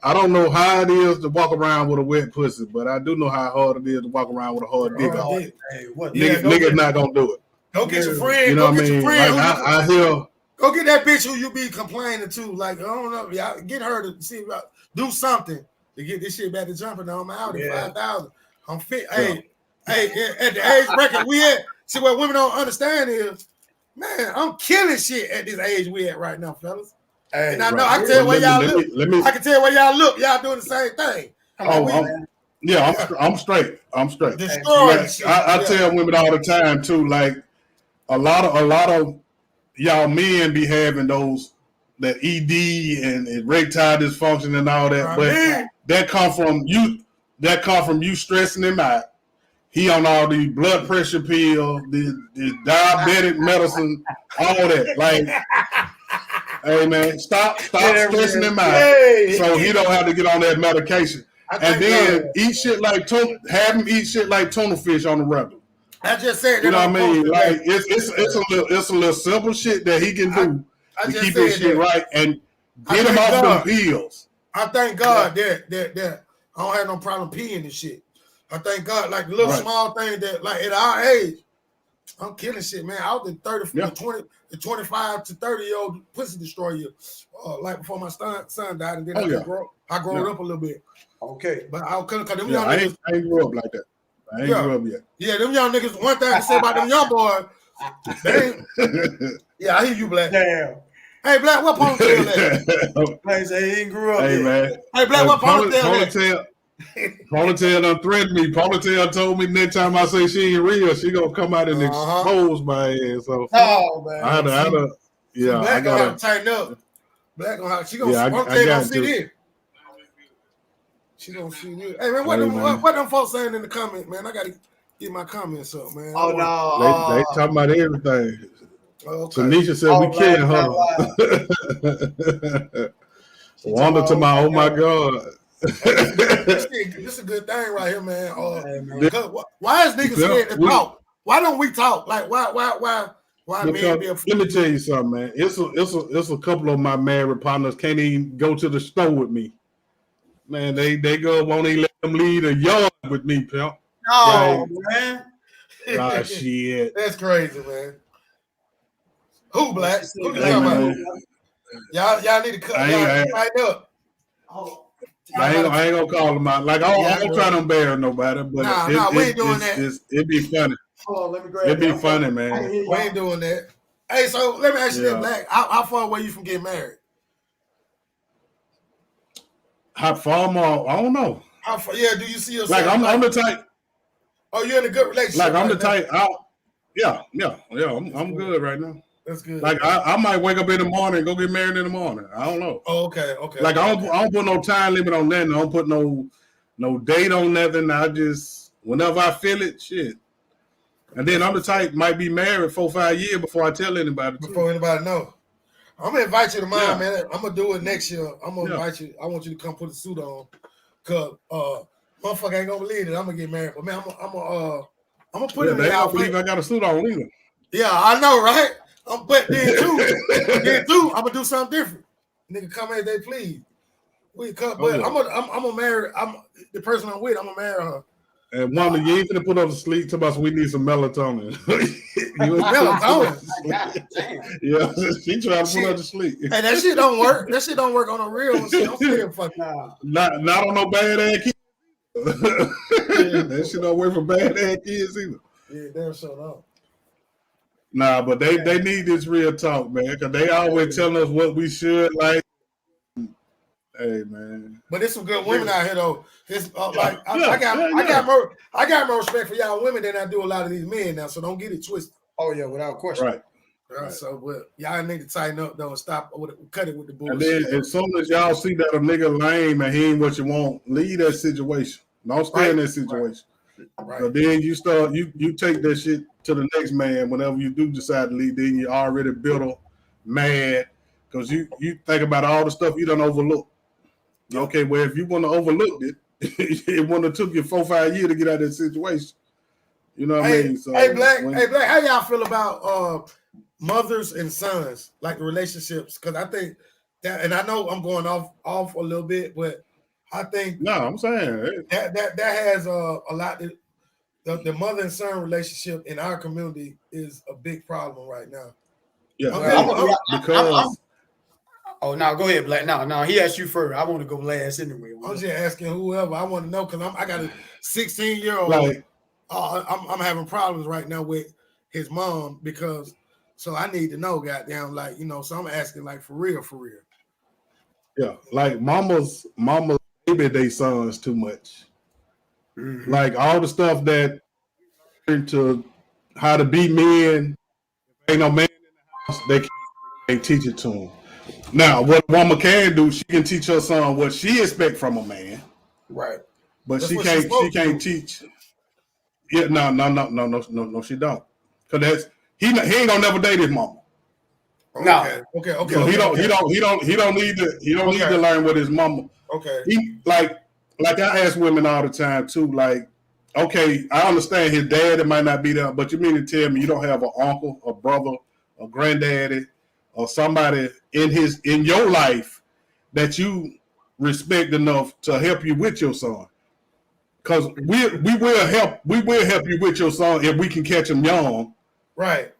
how it is to walk around with a wet pussy, but I do know how hard it is to walk around with a hard dick. Niggas not gonna do it. Go get your friend. You know what I mean? Like I hear. Go get that bitch who you be complaining to. Like, I don't know. Y'all get her to see about do something to get this shit back to jumping on my Audi 5,000. I'm fit. Yeah. Hey, at the age bracket we at. See, what women don't understand is, man, I'm killing shit at this age we at right now, fellas. Hey, and I know I can tell where y'all look. I can tell where y'all look. Y'all doing the same thing. I'm straight. Destroying shit. I tell women all the time too. Like a lot of y'all men be having that ED and erectile dysfunction and all that, but that come from you. That come from you stressing him out. He on all these blood pressure pills, this diabetic medicine, all that. Like, hey man, stop stressing him out, so he don't have to get on that medication. And then eat shit like have him eat shit like tuna fish on the regular. I just said, you know what I mean? Like it's a little simple shit that he can do to keep his shit right and get him off them pills. I thank God that I don't have no problem peeing and shit. I thank God, like the little small thing that, like at our age, I'm killing shit, man. I was the 25 to 30-year-old pussy destroyer, like before my son died, and then I grew up a little bit. Okay, but I couldn't because them young niggas. I ain't grew up like that. I ain't grew up yet. Yeah, them young niggas. One thing I can say about them young boys, yeah, I hear you, Black. Damn. Hey, Black, what ponytail that? Black say he ain't grew up yet. Man. Hey, Black, what ponytail that? Ponytail done threatened me. Ponytail told me next time I say she ain't real, she gonna come out and expose my ass. So man. I had to Black gonna have to tighten up. Black gonna have she gonna see this. She gonna see this. Hey man, what them folks saying in the comments, man? I gotta get my comments up, man. Oh no. They talking about everything. Okay. Tanisha said we killing her. Wonder to my my God. This is a good thing right here, man. Why is niggas scared to talk? Why don't we talk? Like why men be afraid? Let me tell you something, man. It's a couple of my married partners can't even go to the store with me. Man, they go won't even let them lead a yard with me, pimp. No, man. Ah, shit. That's crazy, man. Who Black? Who you Hey, talking man. about? Y'all need to cut. Y'all fight up. I ain't gonna call them out. Like I don't try to embarrass nobody, but we ain't doing that. It'd be funny. Hold on, let me grab It'd be funny, man. We ain't doing that. Hey, so let me ask you this, Black. How far away you from getting married? How far more? I don't know. How far? Yeah, do you see yourself? Like I'm the type. Oh, you're in a good relationship. Like I'm the type. I'm good right now. That's good. Like I might wake up in the morning and go get married in the morning. I don't know. Oh, okay. Like I don't put no time limit on that. I don't put no date on nothing. I just whenever I feel it, shit. And then I'm the type might be married 4 or 5 years before I tell anybody. Before anybody know. I'm gonna invite you to mine, man. I'm gonna do it next year. I'm gonna invite you. I want you to come put a suit on, cause motherfucker ain't gonna believe it. I'm gonna get married, but man, I'm gonna put it in the outfit. Believe I got a suit on either. Yeah, I know, right? But then too, I'm gonna do something different. Nigga, come as they please. I'm gonna marry. I'm the person I'm with. I'm gonna marry her. And woman, you ain't gonna put us to sleep. Tell us we need some melatonin. Melatonin. Yeah, she trying to put us to sleep. Hey, that shit don't work. That shit don't work on a real one. I'm still fucking not on no bad ass kids. That shit don't work for bad ass kids either. Yeah, damn sure don't. Nah, but they need this real talk, man, because they always telling us what we should like. Hey, man. But there's some good women out here though. It's I got more respect for y'all women than I do a lot of these men now. So don't get it twisted. Oh yeah, without question. Right. So but y'all need to tighten up though and stop cut it with the bullshit. And then as soon as y'all see that a nigga lame and he ain't what you want, leave that situation. Don't stay in that situation. Right. But then you start you take that shit to the next man whenever you do decide to leave. Then you already bitter, mad, because you think about all the stuff you done overlooked. Okay, well, if you want to overlook it, it wouldn't have took you 4 or 5 years to get out of that situation. You know what I mean? So, Black, how y'all feel about mothers and sons, like the relationships? Because I think that, and I know I'm going off a little bit, but I think I'm saying that has a lot. The mother and son relationship in our community is a big problem right now. Yeah, because. Oh, now go ahead, Black. No, he asked you first. I want to go last anyway. I'm just asking whoever. I want to know because I got a 16-year-old. Like, I'm having problems right now with his mom because. So I need to know, goddamn, like So I'm asking, like, for real. Yeah, like mama's baby they sons too much. Mm-hmm. Like all the stuff that into how to be men. Ain't no man in the house. They can't teach it to them. Now, what a woman can do, she can teach her son what she expect from a man. Right. But she can't teach. Yeah, no, she don't. Because he ain't gonna never date his mama. Okay. So he don't need to learn what his mama. Okay. He like I ask women all the time too, like, okay, I understand his dad, it might not be there, but you mean to tell me you don't have an uncle, a brother, a granddaddy, or somebody in your life that you respect enough to help you with your son? Because we will help you with your son if we can catch him young. Right.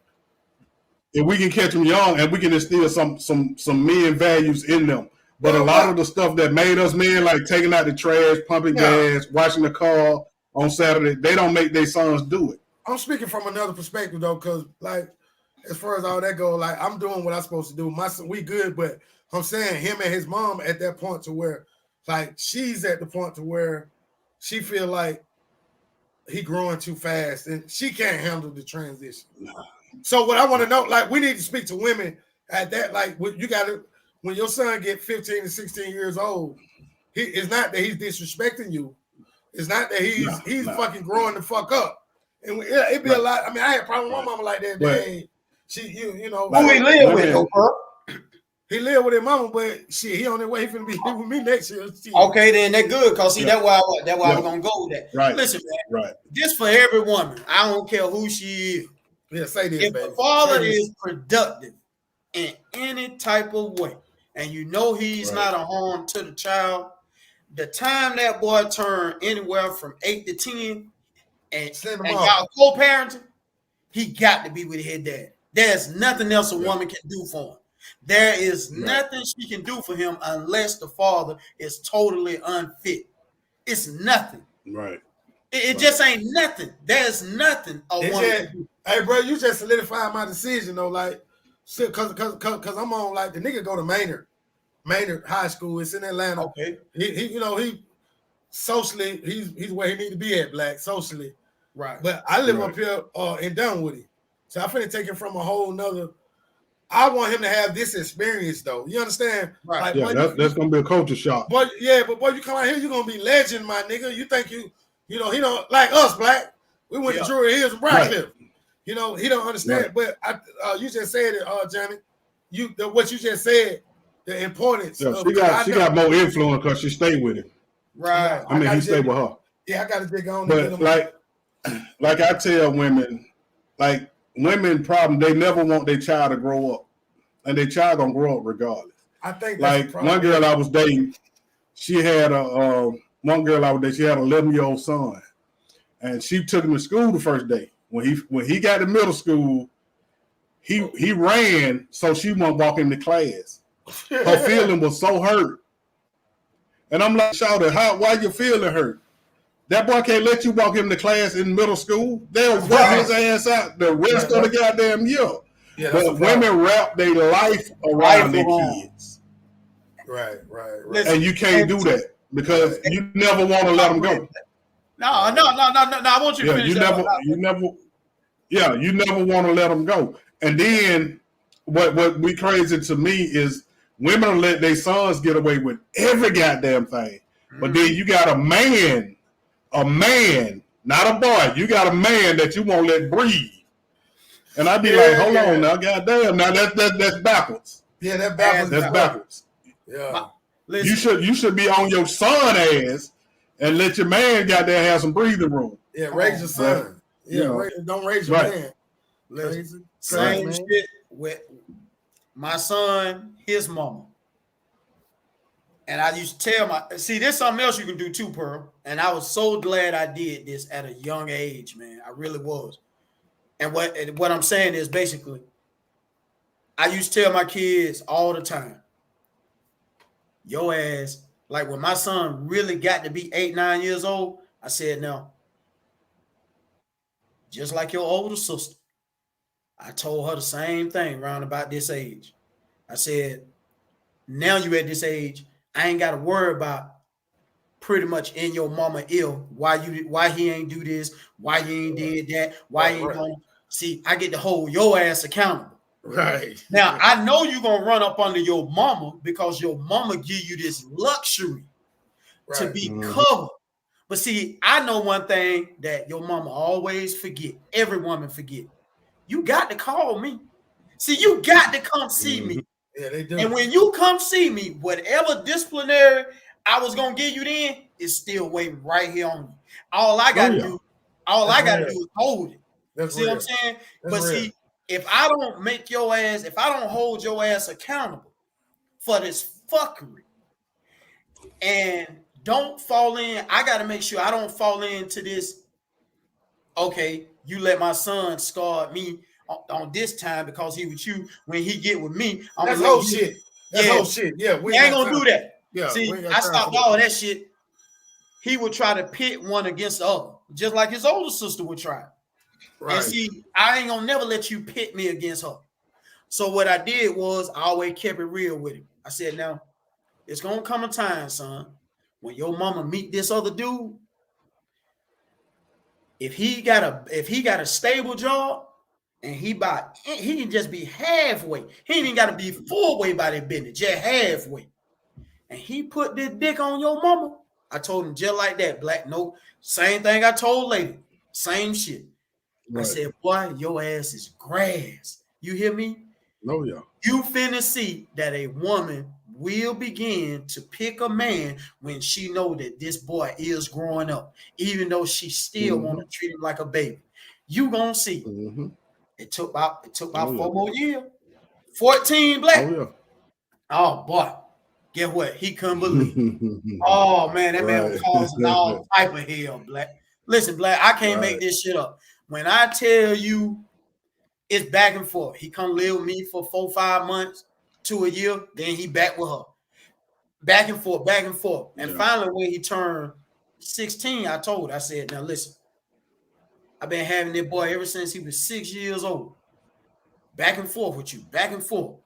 If we can catch them young and we can instill some men values in them. But a lot of the stuff that made us men, like taking out the trash, pumping gas, washing the car on Saturday, they don't make their sons do it. I'm speaking from another perspective though, because like as far as all that goes, like I'm doing what I'm supposed to do. My son, we good, but I'm saying him and his mom at that point to where, like, she's at the point to where she feel like he growing too fast and she can't handle the transition. So what I want to know, like, we need to speak to women at that, like, you got to, when your son get 15 to 16 years old, it's not that he's disrespecting you. It's not that he's fucking growing the fuck up. And it'd be a lot. I mean, I had a problem with my mama like that. She, you know. Who he live with, though, bro? He live with his mama, but shit, he on the way. He finna be with me next year. Okay, then that good, cause see that's why I was gonna go with that. Right. Listen, man. Right. This for every woman. I don't care who she is. Yeah, say this, if baby. the father is productive in any type of way, and you know he's not a harm to the child, the time that boy turned anywhere from 8 to 10, and Send them y'all off. co-parenting, he got to be with his dad. There's nothing else a woman can do for him. There is nothing she can do for him unless the father is totally unfit. It's nothing. Right. It just ain't nothing. There's nothing a woman can do. Hey, bro, you just solidified my decision though. Like, cause I'm on like the nigga go to Maynard High School. It's in Atlanta. Okay. He socially he's where he need to be at, black socially. Right. But I live up here in Dunwoody, so I finna take him from a whole nother. I want him to have this experience though. You understand? Right. Like, Yeah, that's gonna be a culture shock. But boy, you come out here, you're gonna be legend, my nigga. You think you know, he don't like us, black. We went to Drury Hills and Brockcliffe. Right. You know, he don't understand. Right. But you just said it, Johnny. What you just said, the importance. Yeah, she got more influence because she stayed with him. Right. I mean, he stayed with her. Yeah, I got to dig on. But like I tell women, like women problem, they never want their child to grow up, and their child gonna grow up regardless. I think like one girl I was dating, she had a 11-year-old son, and she took him to school the first day. When he got to middle school, he ran so she won't walk into class. Her feeling was so hurt, and I'm like, "Shawty, why you feeling hurt? That boy can't let you walk into class in middle school. They'll rip his ass out the rest of the goddamn year." Yeah, but women wrap their life around their kids. Right. And you can't do that because you never want to let them go. No. I want you to finish. You never want to let them go. And then what be crazy to me is women let their sons get away with every goddamn thing. But then you got a man, not a boy. You got a man that you won't let breathe. And I'd be like, hold on now, goddamn. Now that's backwards. Yeah, that's backwards. That's backwards. Yeah. You should be on your son ass and let your man goddamn have some breathing room. Yeah, raise your son. Don't raise your man. Same shit with my son, his mama. And I used to tell this is something else you can do too, Pearl. And I was so glad I did this at a young age, man. I really was. And what I'm saying is basically, I used to tell my kids all the time, your ass, like when my son really got to be 8, 9 years old, I said, no, just like your older sister, I told her the same thing around about this age. I said, now you at this age, I ain't got to worry about pretty much in your mama ill. Why he ain't do this? Why he ain't did that? Why he ain't gonna see? I get to hold your ass accountable. Right. Now I know you're gonna run up under your mama because your mama give you this luxury to be covered. But see, I know one thing that your mama always forget. Every woman forget. You got to call me. See, you got to come see me. Yeah, they do. And when you come see me, whatever disciplinary I was gonna give you then is still waiting right here on you. All I gotta do is hold it. That's see real. What I'm saying? That's but real. See, if I don't hold your ass accountable for this fuckery and don't fall in, I gotta make sure I don't fall into this. Okay, you let my son scar me on this time because he with you. When he get with me, that's whole shit. That's whole shit. Yeah, we ain't gonna do that. Yeah, see, I stopped all that shit. He would try to pit one against the other, just like his older sister would try. Right. And see, I ain't gonna never let you pit me against her. So what I did was I always kept it real with him. I said, now, it's gonna come a time, son, when your mama meet this other dude. If he got a stable job and he can just be halfway. He ain't even got to be full way by that business, just halfway. And he put this dick on your mama. I told him just like that, black. No, same thing I told lady. Same shit. Right. I said, boy, your ass is grass. You hear me? No, yeah. You finna see that a woman will begin to pick a man when she know that this boy is growing up, even though she still want to treat him like a baby. You gonna see. It took about 4 more years. 14 black. Oh, yeah. Oh boy. Guess what? He couldn't believe it. Oh man, that man was causing all type of hell, Black. Listen, Black, I can't make this shit up. When I tell you it's back and forth, he come live with me for 4-5 months to a year, then he back with her. Back and forth, back and forth. And finally, when he turned 16, I said, now listen, I've been having this boy ever since he was 6 years old. Back and forth with you, back and forth.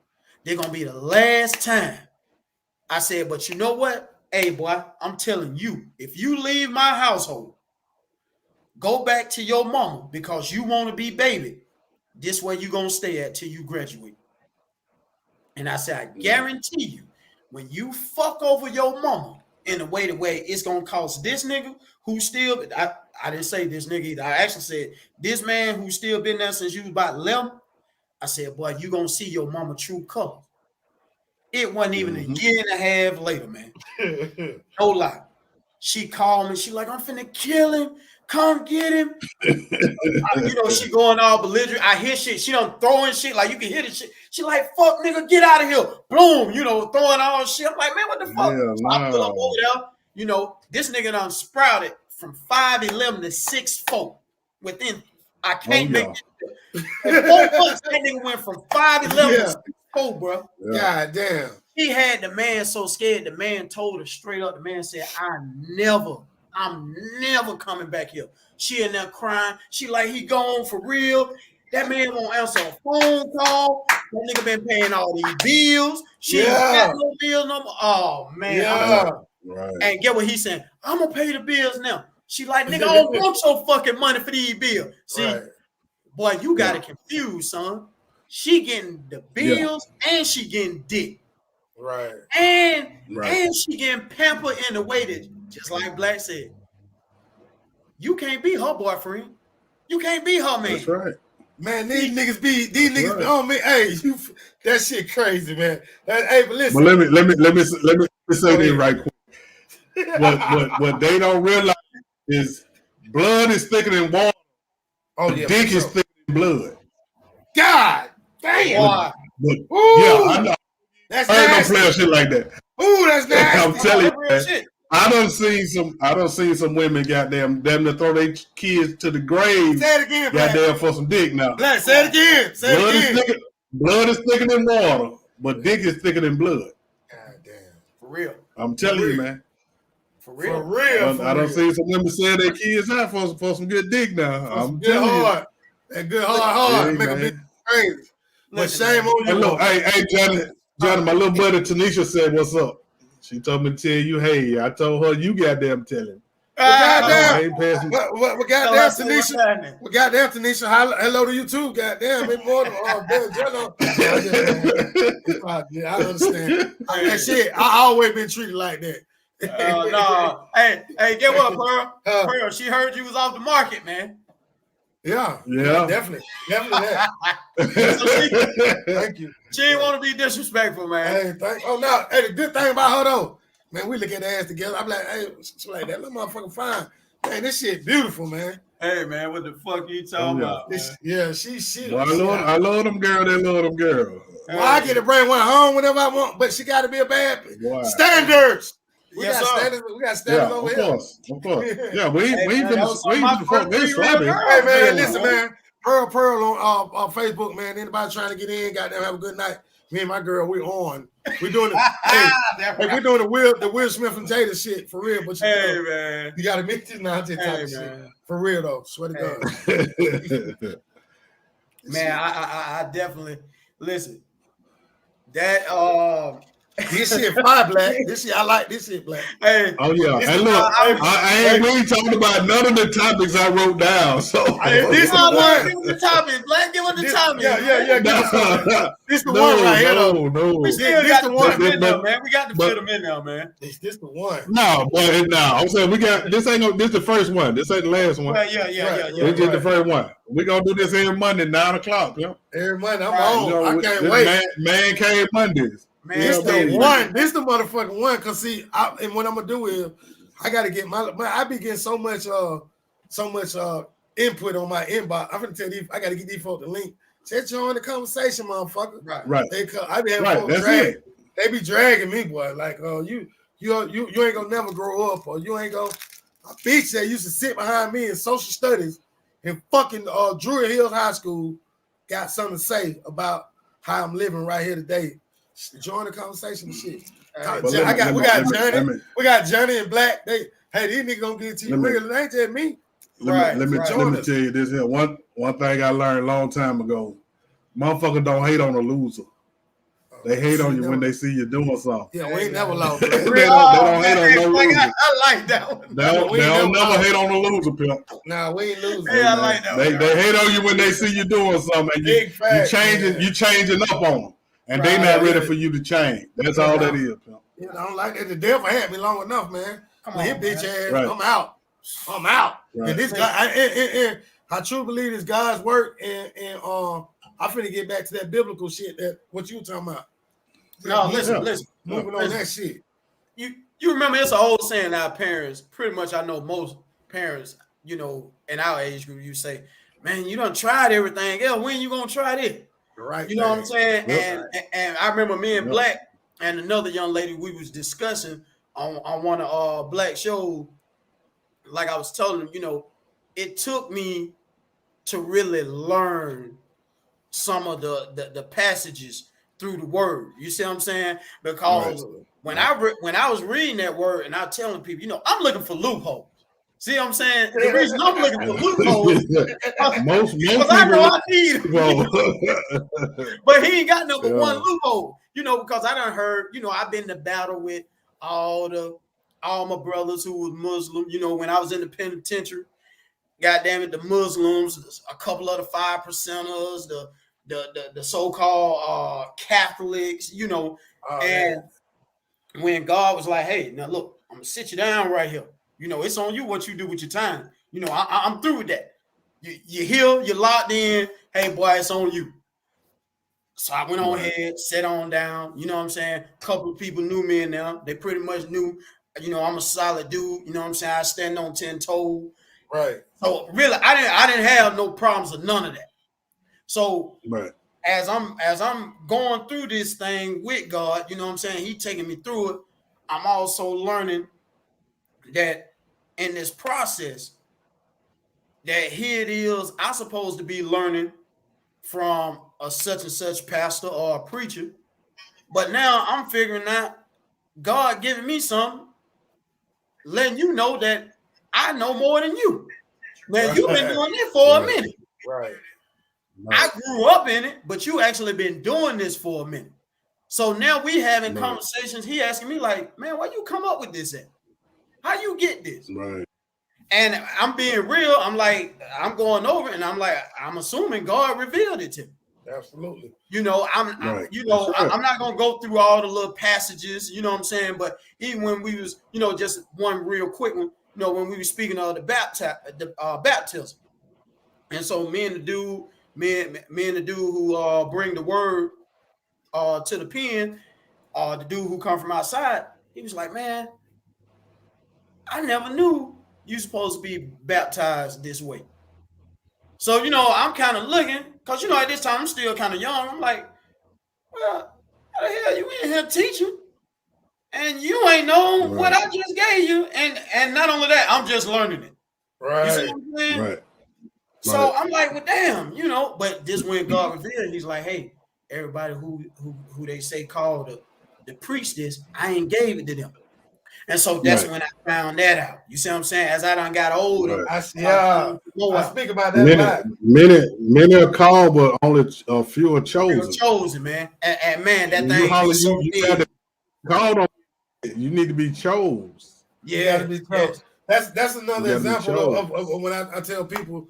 They're gonna be the last time. I said, but you know what? Hey, boy, I'm telling you, if you leave my household, go back to your mama because you want to be baby. This where you gonna stay at till you graduate. And I said, I guarantee you, when you fuck over your mama in a way it's gonna cost this nigga who still, I didn't say this nigga either. I actually said this man who still been there since you was about 11. I said, boy, you gonna see your mama true color. It wasn't even a year and a half later, man. No lie. She called me. She like, I'm finna kill him. Come get him. You know, she going all belligerent. I hear shit. She done throwing shit. Like, you can hear the shit. She like, fuck, nigga, get out of here. Boom, you know, throwing all shit. I'm like, man, what the fuck? So I pull up over there. You know, this nigga done sprouted from 5'11" to 6'4" within, I can't make it. In 4 months, that nigga went from 5'11" to 6'4", bro. God damn. He had the man so scared. The man told her straight up. The man said, I'm never coming back here. She in there crying. She like, he gone for real. That man won't answer a phone call. That nigga been paying all these bills. She ain't got no bills no more. Oh, man. And get what he said. I'm going to pay the bills now. She like, nigga, I don't want your fucking money for these bills. See, boy, you got it confused, son. She getting the bills and she getting dick. Right. And she getting pampered in a way that, just like Black said, you can't be her boyfriend. You can't be her man. That's right. Man, these niggas be on me. Hey, that shit crazy, man. Hey, but listen. But let me say this right quick. What they don't realize is blood is thicker than water. Oh yeah, dick is thicker than blood. God damn. But I know. That's I ain't nasty. no player shit like that. Ooh, that's nasty. I'm telling you, man, I done seen some women goddamn them to throw their kids to the grave. Say it again, goddamn, for some dick now. Black, say it again. Say it again. Blood is thicker than water, but dick is thicker than blood. God damn. For real. I'm telling you, man. For real. For real. I don't see some women sell their kids out for some good dick now. I'm telling you. That good hard. Make a big crazy. But shame on you. Look, hey, Johnny, my little buddy Tanisha said, "What's up?" She told me to tell you, hey, I told her you goddamn tell him. Goddamn Tanisha. Well, goddamn Tanisha. Hello to you too. Goddamn, maybe more than I understand. That shit, I always been treated like that. No. Hey, get what, Pearl? Pearl, she heard you was off the market, man. Yeah, definitely that. Thank you. She didn't want to be disrespectful, man. Hey, the good thing about her though, man, we look at the ass together. I'm like, hey, she like that little motherfucker fine. Man, this shit beautiful, man. Hey, man, what the fuck you talking about? She. Well, I love them girl. They love them girl. Well, I get to bring one home whenever I want, but she got to be a bad standards. We got standards over here. Of course. Yeah, we fuck this sloppy. Hey, man, listen, man. Pearl on Facebook, man. Anybody trying to get in, goddamn, have a good night. Me and my girl, we're on. We're doing it. We're doing the Will Smith and Jada shit for real. But man, you gotta meet this now. Shit for real though. Swear to God. Man, I definitely listen. That this shit fire, Black. This shit I like. This shit, Black. Hey, oh yeah. And look, we ain't talking about none of the topics I wrote down. So this is the one. Give the topic, Black. Give us the topic. Yeah. This the one right here. No. We still got the one in there, man. We got to fit them in there, man. This the one. No, I'm saying we got this. This the first one. This ain't the last one. Well, yeah. This is the first one. We gonna do this every Monday, 9:00. Yeah. Every Monday, I'm on. I can't wait. Man Cave Mondays. Man, this the one. This the motherfucking one. Cause see, and what I'm gonna do is, I gotta get I be getting so much input on my inbox. I'm gonna tell you, I gotta get these folks the link. Set you on the conversation, motherfucker. Right. I be having folks that's drag. it. they be dragging me, boy. Like, you ain't gonna never grow up, or you ain't gonna. A bitch that used to sit behind me in social studies in fucking Druid Hills High School got something to say about how I'm living right here today. Join the conversation and shit. We got Johnny and Black. These niggas gonna get to you real. It ain't just me. Let me tell you this here. One thing I learned a long time ago. Motherfuckers don't hate on a loser. They hate on you when they see you doing something. Yeah, we ain't never lost. They don't hate on no loser. I like that one. They don't never hate on a loser, pimp. Nah, we ain't losing. Hey, I like that one. They hate on you when they see you doing something. And you changing up on them. And they not ready for you to change. That's all that is, pimp. Yeah, I don't like that. The devil had me long enough, man. Come on, his bitch ass. Right. I'm out. Right. And this guy, I truly believe this God's work, and I'm finna get back to that biblical shit. That what you talking about? No, listen. Moving on that shit. You remember it's an old saying our parents, pretty much I know most parents, in our age group, you say, man, you done tried everything else. When you gonna try this? Right. You know what I'm saying? Yep. And I remember me and Black and another young lady we was discussing on one of Black shows. Like I was telling them, it took me to really learn some of the passages through the word. You see what I'm saying? Because when I was reading that word and I was telling people, I'm looking for loopholes. See what I'm saying? The reason I'm looking for loopholes because I know I need them. But he ain't got number one loophole, because I done heard, I've been to battle with all my brothers who was Muslim, when I was in the penitentiary. God damn it, the Muslims, a couple of the 5%ers, the so-called Catholics, and when God was like, hey, now look, I'm gonna sit you down right here. It's on you what you do with your time. I'm through with that. You here, you're locked in. Hey, boy, it's on you. So I went on ahead, sat on down. You know what I'm saying? A couple of people knew me in there. They pretty much knew, I'm a solid dude. You know what I'm saying? I stand on 10 toes. Right. So really, I didn't have no problems with none of that. So as I'm going through this thing with God, you know what I'm saying? He taking me through it. I'm also learning that in this process, that here it is, I'm supposed to be learning from a such and such pastor or a preacher. But now I'm figuring out God giving me something, letting you know that I know more than you. Man, you've been doing it for a minute. Right. I grew up in it, but you actually been doing this for a minute. So now we having conversations. He asking me like, man, why you come up with this at? How you get this? Right. And I'm being real. I'm like, I'm going over it, and I'm like, I'm assuming God revealed it to me. Absolutely. I'm not gonna go through all the little passages, you know what I'm saying? But even when we was, just one real quick one, when we were speaking of the baptism. And so me and the dude who bring the word to the pen, the dude who come from outside, he was like, man, I never knew you supposed to be baptized this way. So, I'm kind of looking, because, at this time I'm still kind of young. I'm like, well, how the hell you in here teaching? And you ain't known what I just gave you. And not only that, I'm just learning it. Right. You see what I'm saying? Right. So I'm like, well, damn, but this when God revealed, he's like, hey, everybody who they say called the preach this, I ain't gave it to them. And so that's when I found that out. You see what I'm saying? As I done got older, I speak about that. Many are called, but only a few are chosen. Man. And man, that thing is so big. Called on, you need to be chosen. Yeah, you gotta be chosen. That's another example of when I tell people,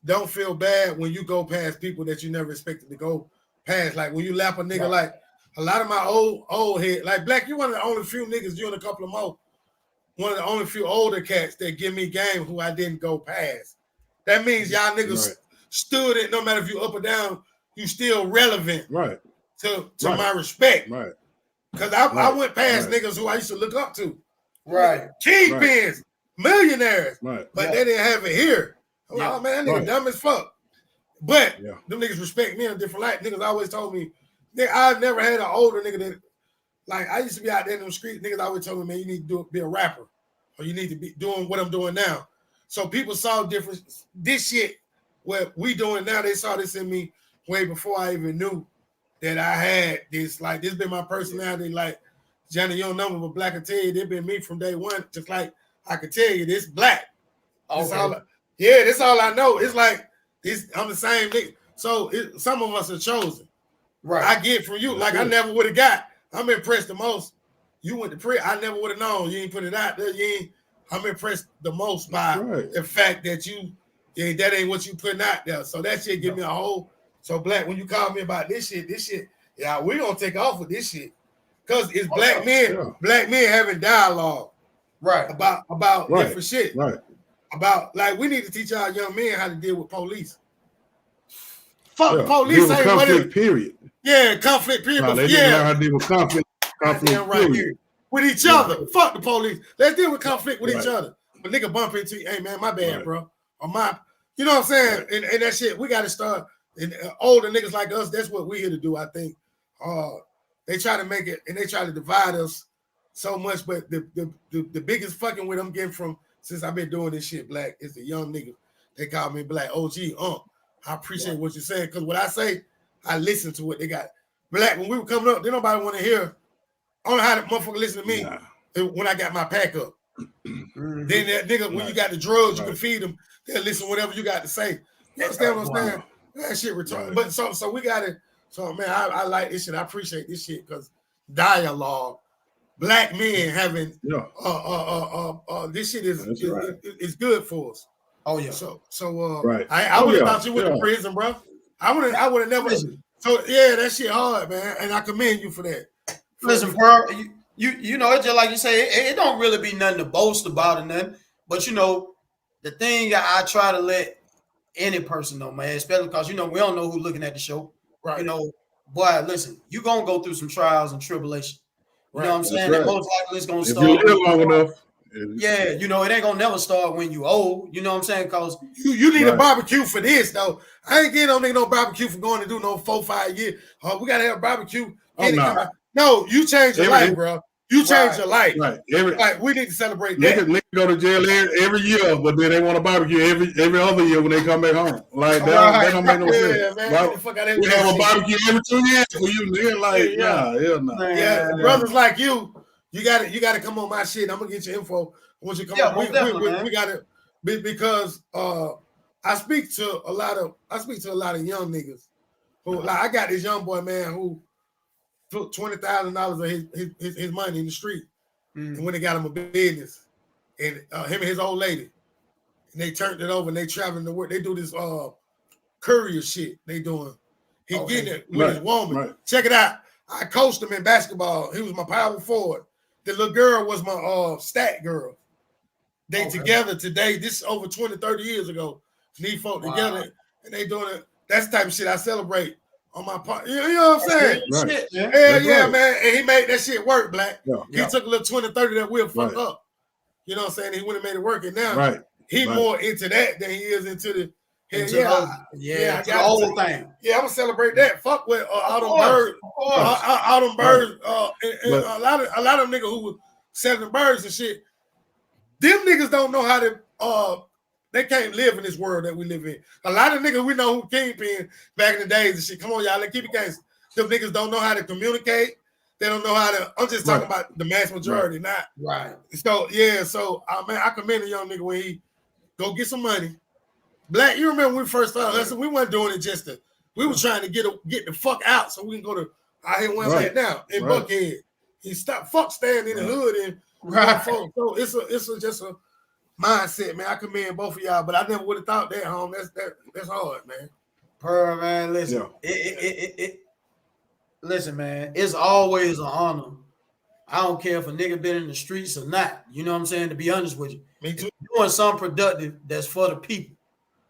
don't feel bad when you go past people that you never expected to go past. Like when you lap a nigga, like a lot of my old head, like Black, you one of the only few niggas, you and a couple of more, one of the only few older cats that give me game who I didn't go past. That means y'all niggas stood it, no matter if you up or down, you still relevant to my respect. Right. Because I went past niggas who I used to look up to. Right. Kingpins, millionaires. Right. But they didn't have it here. Oh man, that nigga dumb as fuck. But them niggas respect me in a different light. Niggas always told me, I never had an older nigga like I used to be out there in the street, niggas always told me, man, you need to be a rapper, or you need to be doing what I'm doing now. So people saw difference. This shit, what we doing now, they saw this in me way before I even knew that I had this. Like this been my personality. Like Johnny, you don't know me, but Black can tell you, this been me from day one. Just like I could tell you, this Black. That's all. That's all I know. It's like this. I'm the same nigga. So some of us are chosen. Right. I get from you. Like I never would have got. I'm impressed the most. You went to prison. I never would have known. You ain't put it out there. I'm impressed the most by the fact that that ain't what you putting out there. So that shit give me a whole. So Black, when you call me about this shit, yeah, we gonna take off with this shit. Cause it's black men having dialogue. Right. About different shit. Right. About like we need to teach our young men how to deal with police. Fuck the police ain't conflict, period. Yeah, conflict period. No, they didn't learn how to deal with conflict. Period. With each other. Fuck the police. Let's deal with conflict with each other. But nigga bump into you, hey man, my bad, bro. Or my, you know what I'm saying? And that shit, we gotta start. And older niggas like us, that's what we're here to do, I think. They try to make it and they try to divide us so much, but the biggest fucking with I'm getting from since I've been doing this shit, Black, is the young niggas. They call me Black OG. I appreciate what you're saying because what I say, I listen to what they got. Black, when we were coming up, didn't nobody want to hear. I don't know how the motherfucker listen to me when I got my pack up. Then that nigga, when you got the drugs, you can feed them. They'll listen to whatever you got to say. You understand what I'm saying? That shit retarded. But so we got it. So man, I like this shit. I appreciate this shit because dialogue, black men having this shit is good for us. Oh yeah. So I would have thought you went to prison, bro. I would have never. So yeah, that shit hard, man, and I commend you for that. Listen, bro, you know, it's just like you say, it don't really be nothing to boast about or nothing. But you know, the thing I try to let any person know, man, especially because you know we don't know who's looking at the show. Right. You know, boy, listen, you gonna go through some trials and tribulation. You know what I'm saying? And most likely it's gonna start. If you live long enough. Yeah, you know, it ain't gonna never start when you old. You know what I'm saying? Because you need a barbecue for this, though. I ain't getting no barbecue for going to do no 4-5 years. We gotta have a barbecue. No, you change your life, bro. You change your life. Right. Like we need to celebrate that. Niggas go to jail every year, but then they want a barbecue every other year when they come back home. Like that don't make no sense. Man, we have a barbecue every 2 years for you, nigga. Like, hell no. Yeah, brothers like you gotta come on my shit. I'm gonna get your info. Once you come on, we gotta because I speak to a lot of young niggas who like I got this young boy, man, who took $20,000 of his money in the street, and when they got him a business, and him and his old lady, and they turned it over, and they traveling to work. They do this courier shit. They doing. He getting it with his woman. Right. Check it out. I coached him in basketball. He was my power forward. The little girl was my stat girl. They together today. This is over 20, 30 years ago. These folk together, and they doing it. That's the type of shit I celebrate. On my part, you know what I'm saying? Right. Yeah, man. And he made that shit work, Black. He took a little 20, 30 that we'll fuck up. You know what I'm saying? He would have made it work. And now he more into that than he is into the the whole thing. Yeah, I'm gonna celebrate that. Fuck with all them birds. All them birds. And a lot of niggas who was selling birds and shit. Them niggas don't know how to they can't live in this world that we live in. A lot of niggas we know who kingpin back in the days and shit. Come on, y'all, let's keep it case. Them niggas don't know how to communicate. They don't know how to. I'm just talking about the mass majority, not right. So man, I commend a young nigga when he go get some money. Black, you remember when we first started? Listen, we weren't doing it just to. We were trying to get the fuck out so we can go to out here one right now in Buckhead. He stopped staying in the hood and so it's just a mindset, man. I commend both of y'all, but I never would have thought that, home. That's hard, man. Per man, listen. Listen, man. It's always an honor. I don't care if a nigga been in the streets or not. You know what I'm saying? To be honest with you, me too. Doing something productive that's for the people.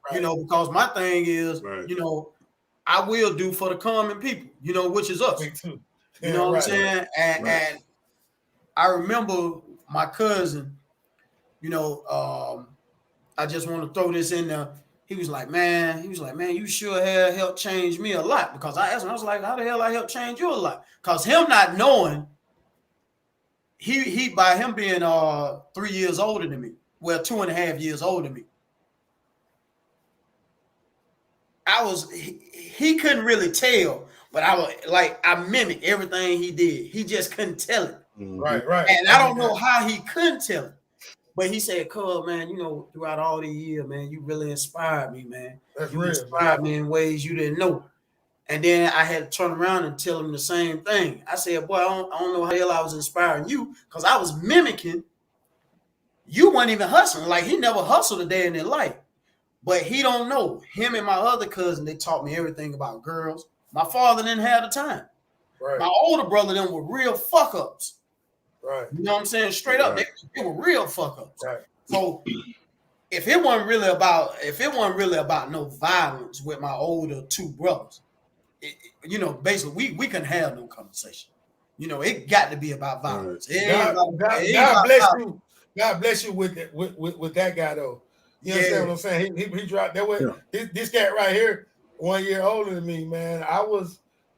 Right. You know, because my thing is, you know, I will do for the common people. You know, which is us. Me too. You know what I'm saying? And I remember my cousin. You know, I just want to throw this in there. He was like, man, you sure have helped change me a lot. Because I asked him, I was like, how the hell I helped change you a lot? Because him not knowing he by him being 3 years older than me, well, 2.5 years older than me, he couldn't really tell, but I mimicked everything he did. He just couldn't tell it. Right. And I don't know how he couldn't tell it. But he said, "Cub, man, throughout all the years, man, you really inspired me, man. That's you real, inspired me in ways you didn't know." And then I had to turn around and tell him the same thing. I said, "Boy, I don't know how the hell I was inspiring you, because I was mimicking. You weren't even hustling. Like, he never hustled a day in his life. But he don't know. Him and my other cousin, they taught me everything about girls. My father didn't have the time. Right. My older brother, them were real fuck-ups. Right. You know what I'm saying? Straight up, they were real fuck-ups. Right. So if it wasn't really about no violence with my older two brothers, basically we couldn't have no conversation. It got to be about violence. God bless you. God bless you with that guy though. You understand what I'm saying? He dropped that way. Yeah. This cat right here, 1 year older than me, man. You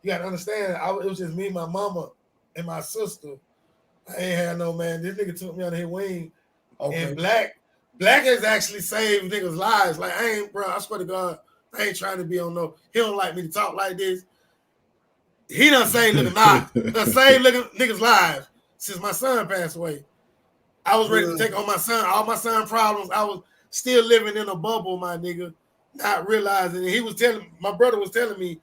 got to understand, it was just me, my mama, and my sister. I ain't had no man. This nigga took me under his wing. Okay. And Black has actually saved niggas' lives. Like, I swear to God, I ain't trying to be on no. He don't like me to talk like this. He done saved niggas' lives since my son passed away. I was ready to take on all my son problems. I was still living in a bubble, my nigga, not realizing it. My brother was telling me,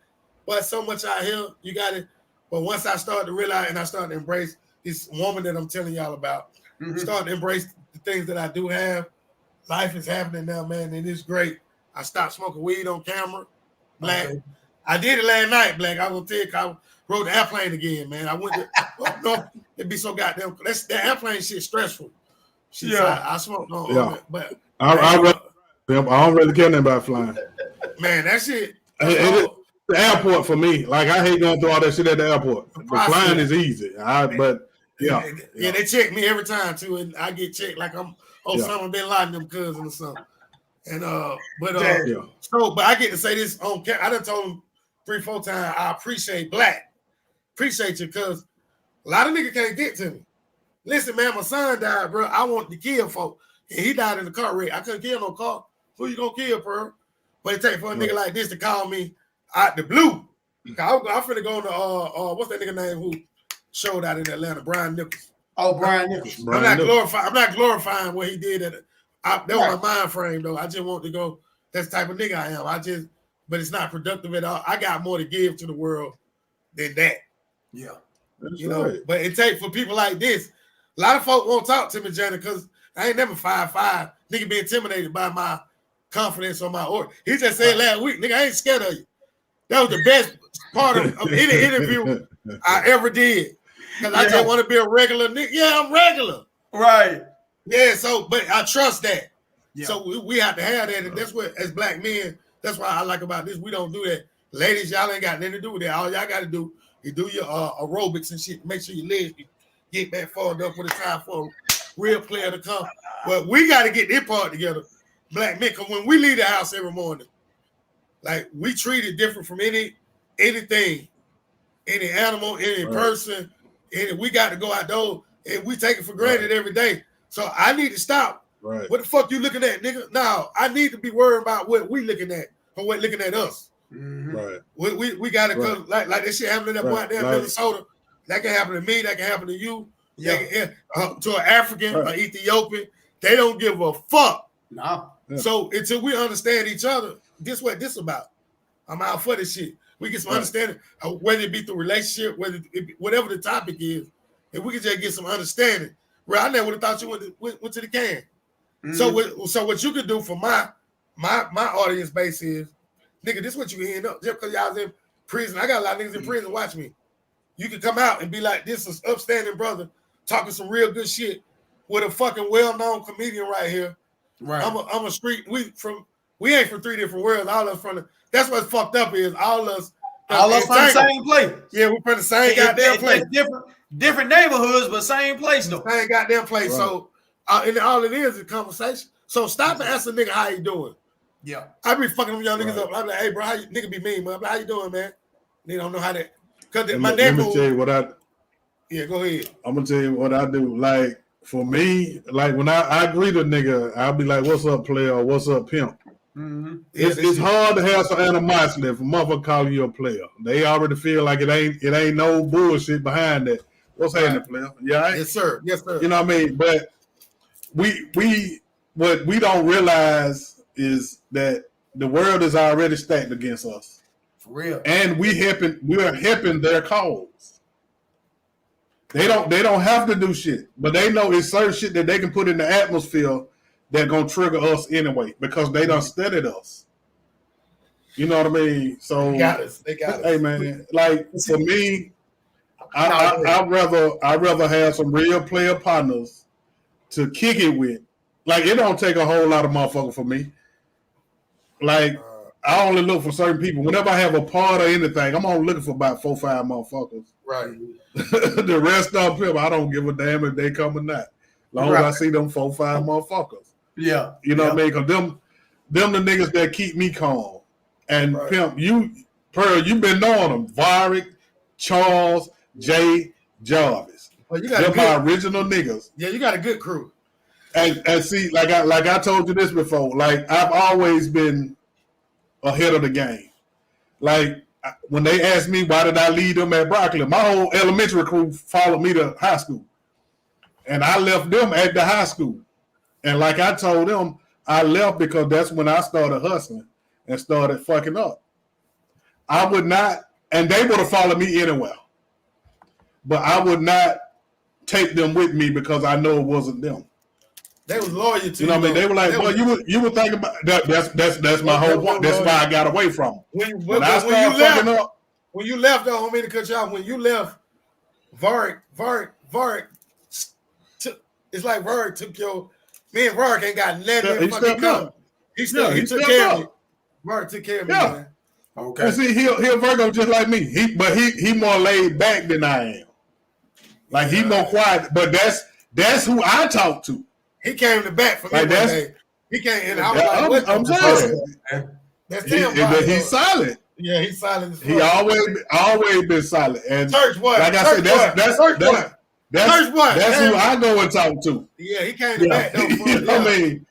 but so much out here, you got it. But once I started to realize and I started to embrace this woman that I'm telling y'all about, started to embrace the things that I do have, life is happening now, man, and it's great. I stopped smoking weed on camera. Black. Okay. I did it last night, Black. I will tell you, I rode the airplane again, man. I went to up north. It'd be so goddamn. That airplane shit stressful. I smoked on it, but I don't really care nothing about flying. Man, that shit. The airport for me. Like, I hate going through all that shit at the airport. The flying is easy. They check me every time too, and I get checked like I'm Osama bin Laden, them cousins or something. And but I get to say this on camera. I done told him 3-4 times. I appreciate Black, appreciate you, because a lot of niggas can't get to me. Listen, man, my son died, bro. I want to kill folk, and he died in a car wreck. I couldn't kill no car. Who you gonna kill, bro? But it take for a nigga like this to call me out the blue. I'm finna go to what's that nigga name who showed out in Atlanta? Brian Nichols. Oh, Brian Nichols. I'm not glorifying what he did. That was my mind frame though. I just want to go. That's the type of nigga I am. But it's not productive at all. I got more to give to the world than that. Yeah, But it take for people like this. A lot of folk won't talk to me, Jenna, because I ain't never 5'5". Nigga be intimidated by my confidence on my order. He just said last week, nigga, I ain't scared of you. That was the best part of any interview I ever did. Because I just want to be a regular nigga. Yeah, I'm regular. Right. Yeah, but I trust that. Yeah. So we have to have that. And that's what, as Black men, that's why I like about this. We don't do that. Ladies, y'all ain't got nothing to do with that. All y'all got to do is do your aerobics and shit. Make sure your legs get back forward up when it's time for a real player to come. But we got to get this part together, Black men, because when we leave the house every morning, like, we treat it different from anything, any animal, any person. And we got to go out there and we take it for granted every day. So I need to stop. Right. What the fuck you looking at, nigga? No, I need to be worried about what we looking at or what looking at us. Mm-hmm. Right. We got to go like that shit happening to that boy out there in Minnesota. That can happen to me. That can happen to you. Yeah. To an African, an Ethiopian. They don't give a fuck. No. Yeah. So until we understand each other, this what this about. I'm out for this shit. We get some understanding, whether it be through relationship, whatever the topic is, if we can just get some understanding. Right, I never would have thought you went to the can. Mm-hmm. So what you could do for my audience base is, nigga, this is what you end up. Just because y'all was in prison, I got a lot of niggas in prison. Watch me. You can come out and be like, this is upstanding brother talking some real good shit with a fucking well-known comedian right here. Right. I'm a street. We ain't from 3 different worlds. All of us from that's what's fucked up is all of us from the same place. Yeah, we from the same goddamn place. Different neighborhoods, but same place though. Same goddamn place. Right. So and all it is conversation. So stop and ask a nigga how you doing. Yeah. I be fucking them young niggas up. I be like, hey bro, nigga be mean, man. How you doing, man? They don't know how that. Cause my neighborhood. Let me tell you what Yeah, go ahead. I'm gonna tell you what I do. Like for me, like when I greet a nigga, I'll be like, "What's up, player? Or what's up, pimp?" Mm-hmm. It's hard to have some animosity if a motherfucker calling you a player. They already feel like it ain't no bullshit behind that. What's happening, player? Yeah, right? Yes, sir. Yes, sir. You know what I mean? But what we don't realize is that the world is already stacked against us. For real. And we are helping their cause. They don't have to do shit, but they know it's certain shit that they can put in the atmosphere that gonna trigger us anyway because they done studied us. You know what I mean? So They got us. Hey man, like for me, I'd rather have some real player partners to kick it with. Like it don't take a whole lot of motherfuckers for me. Like I only look for certain people. Whenever I have a part or anything, I'm only looking for about 4 or 5 motherfuckers. Right. The rest of them, I don't give a damn if they come or not. As long as I see them 4 or 5 motherfuckers. Yeah. You know what I mean? Because them the niggas that keep me calm. And Pimp, you've been knowing them. Varick, Charles, Jay, Jarvis. Well, They're my original niggas. Yeah, you got a good crew. And see, like I told you this before, like I've always been ahead of the game. Like when they asked me why did I lead them at Broccoli, my whole elementary crew followed me to high school. And I left them at the high school. And like I told them, I left because that's when I started hustling and started fucking up. I would not, and they would have followed me anywhere. But I would not take them with me because I know it wasn't them. They was loyal to you. You know what I mean? They were like, well, you were thinking about that. That's my whole point. That's why I got away from them. When I started fucking up. When you left, though, homie, to cut you off, when you left, Varick, it's like Varick took your, me and Varick ain't got nothing. He stepped up. He took care of me. Varick took care of me, man. Okay. And see, he a Virgo just like me. He more laid back than I am. Like he more quiet, but that's who I talk to. He came to bat for me one day. He came and I was like, I'm saying. That's him. He's silent. Yeah, he's silent. He always been silent. And Church what? Like I said, that's who I go and talk to. Yeah, he came to bat. You know what I mean?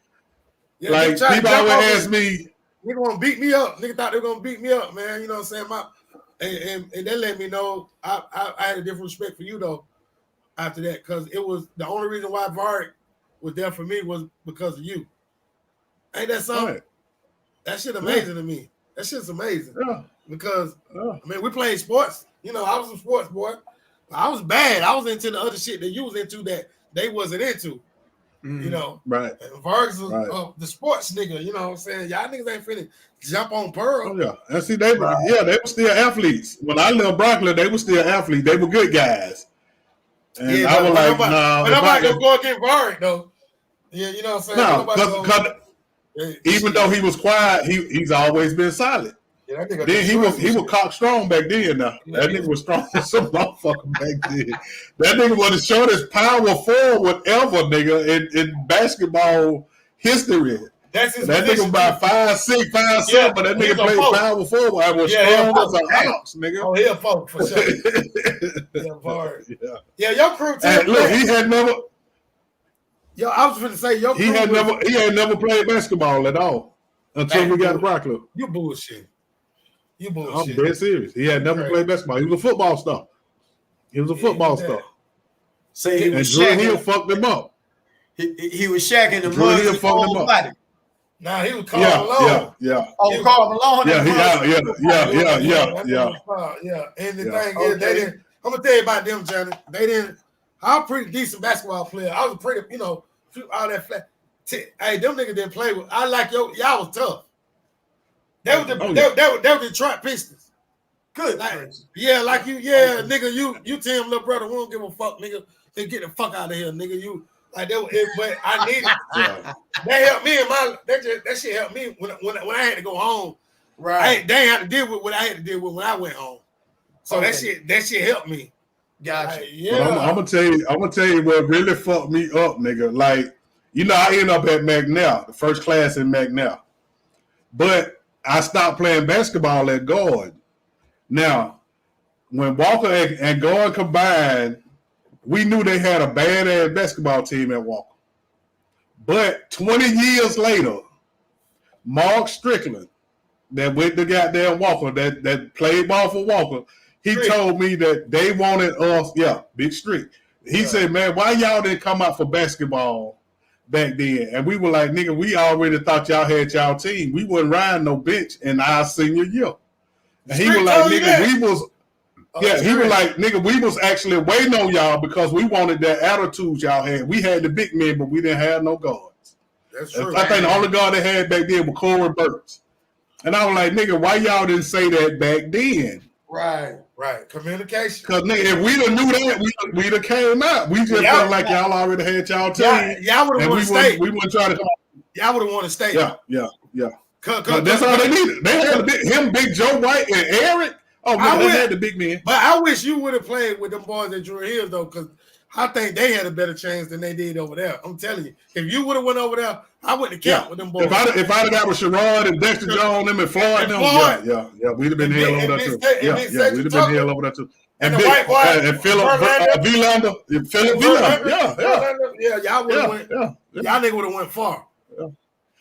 Yeah, like people always ask me, nigga gonna beat me up. Nigga thought they were gonna beat me up, man. You know what I'm saying? And they let me know I had a different respect for you though after that, because it was the only reason why Varick was there for me was because of you. Ain't that something? Right. That shit amazing to me. That shit's amazing. Yeah. Because I mean, we played sports. You know, I was a sports boy. I was bad. I was into the other shit that you was into that they wasn't into. You know, right? And Vargas was the sports nigga. You know what I'm saying? Y'all niggas ain't finna jump on Pearl. Oh yeah, and see they were still athletes. When I left Broccoli, they were still athletes. They were good guys. And I was like, nah. But nobody gonna go against Varick though. Yeah, you know what I'm saying? No, because even though he was quiet, he's always been silent. Yeah, then he was cock strong back then. Now that nigga was strong as some motherfucker back then. That nigga was the shortest power forward ever, nigga, in basketball history. That's his that nigga about 5'6", 5'7", but that nigga played power forward. I was strong as an ox, nigga. Oh, he'll folk for sure. Yeah, your crew too. And look, he had never. Yo, I was going to say your crew. He had never played basketball at all until we got to Broccoli. You bullshit. I'm dead serious. He had never played basketball. He was a football star. He was a football star. See, and Drew Hill fucked him up. He was shacking the Drew Hill fucked him up. Nah, he was Carl Malone. Yeah. Oh, Carl Malone. Yeah. And the thing is, they didn't. I'm gonna tell you about them, Johnny. They didn't. I was a pretty decent basketball player. I was a pretty, all that flat. Hey, them niggas didn't play with. I like y'all was tough. They were the Detroit Pistons. Good. Like you, nigga, you tell him, little brother, we don't give a fuck, nigga. Then get the fuck out of here, nigga. You like that, but I needed. That helped me that shit helped me when I had to go home. Right. They had to deal with what I had to deal with when I went home. So that shit helped me. Gotcha. I'm gonna tell you what really fucked me up, nigga. Like, I ended up at McNair, the first class in McNair. But I stopped playing basketball at guard. Now, when Walker and guard combined, we knew they had a badass basketball team at Walker. But 20 years later, Mark Strickland, that went to goddamn Walker, that played ball for Walker, he told me that they wanted us, Big Street. He said, man, why y'all didn't come out for basketball back then? And we were like, nigga, we already thought y'all had y'all team. We wasn't riding no bench in our senior year. And he was like, nigga, we was, he was like, nigga, we was actually waiting on y'all because we wanted that attitude y'all had. We had the big men, but we didn't have no guards. That's true. I think the only guard they had back then was Corey Burks. And I was like, nigga, why y'all didn't say that back then? Right. Communication. Because, nigga, if we'd have knew that, we'd have came out. We just felt like y'all already had y'all team. Y'all would have won a state. We wouldn't try to come out. Y'all would have won a state. Yeah. That's all they needed. They had Big Joe White, and Eric. Oh, man, they had the big men. But I wish you would have played with them boys at Drew Hill, though, because I think they had a better chance than they did over there. I'm telling you. If you would have went over there, I wouldn't have kept with them boys. If I'd have got with Sherrod and Dexter Jones, them and Floyd, we'd have been hell over there too. We'd have been hell over there too. And the white boy, and Philip Vilander, y'all would have went. Y'all nigga would have went far.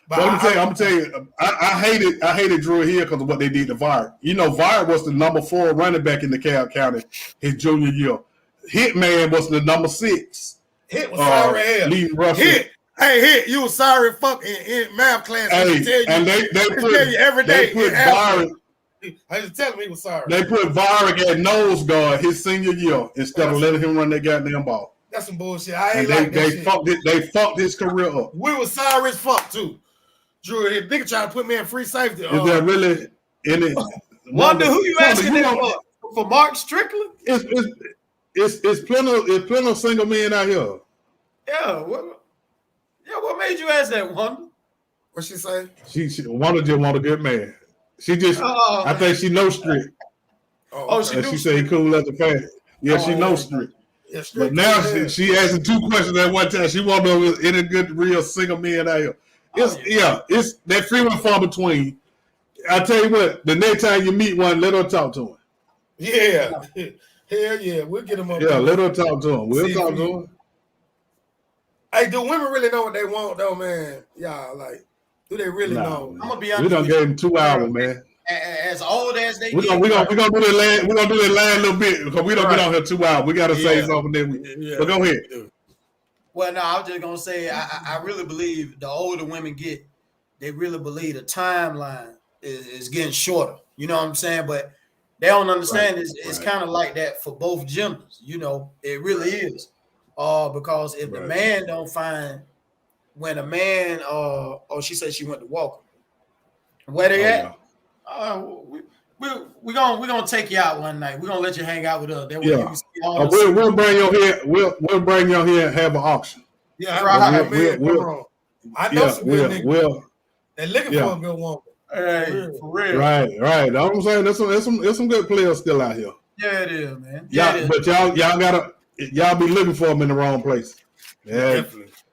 But I'm gonna tell you, I hated Drew Hill because of what they did to Vire. You know, Vire was the number 4 running back in the DeKalb County his junior year. Hitman was the number 6. Hit was sorry hell. Leading rusher. Hit, you was sorry fuck in math class. Hey, and they put you every day. They put Vire. I just tell him he was sorry. They put Vire at nose guard his senior year instead of letting him run that goddamn ball. That's some bullshit. I ain't like that shit. They fucked his career up. We was sorry as fuck too. Drew Hill, nigga trying to put me in free safety. Is that really in it? Wonder who you asking that for Mark Strickland? It's plenty of single men out here. Yeah, what made you ask that, Wanda? What she say? She Wanda just want a good man. She just, I think she knows strict. She said he cool as a fan. Yeah, she knows strict. Yeah, but now she asking 2 questions at one time. She want to know if any good real single men out here. It's that few and far between. I tell you what, the next time you meet one, let her talk to him. Yeah. Hell yeah, we'll get them up. Yeah, let her talk to him. We'll talk to him. Hey, do women really know what they want though, man? Yeah, like, do they really know? I'm gonna be honest. We done gave them 2 hours, man. As old as they we gonna do that last little bit because we don't get on here 2 hours. We gotta say something then. But go ahead. Well, no, I was just gonna say I really believe the older women get, they really believe the timeline is getting shorter. You know what I'm saying? But they don't understand it's kind of like that for both genders. You know, it really is. Because if the man don't find when a man she said she went to Walker. Where they at? We're gonna take you out one night. We're gonna let you hang out with us. That way you can see all we'll bring you here. We'll bring you here and have an auction. Yeah, right. I know some good niggas. They're looking for a good woman. Hey, for real. Right. That's what I'm saying. There's some good players still out here. Yeah, it is, man. But y'all be looking for them in the wrong place. Yeah.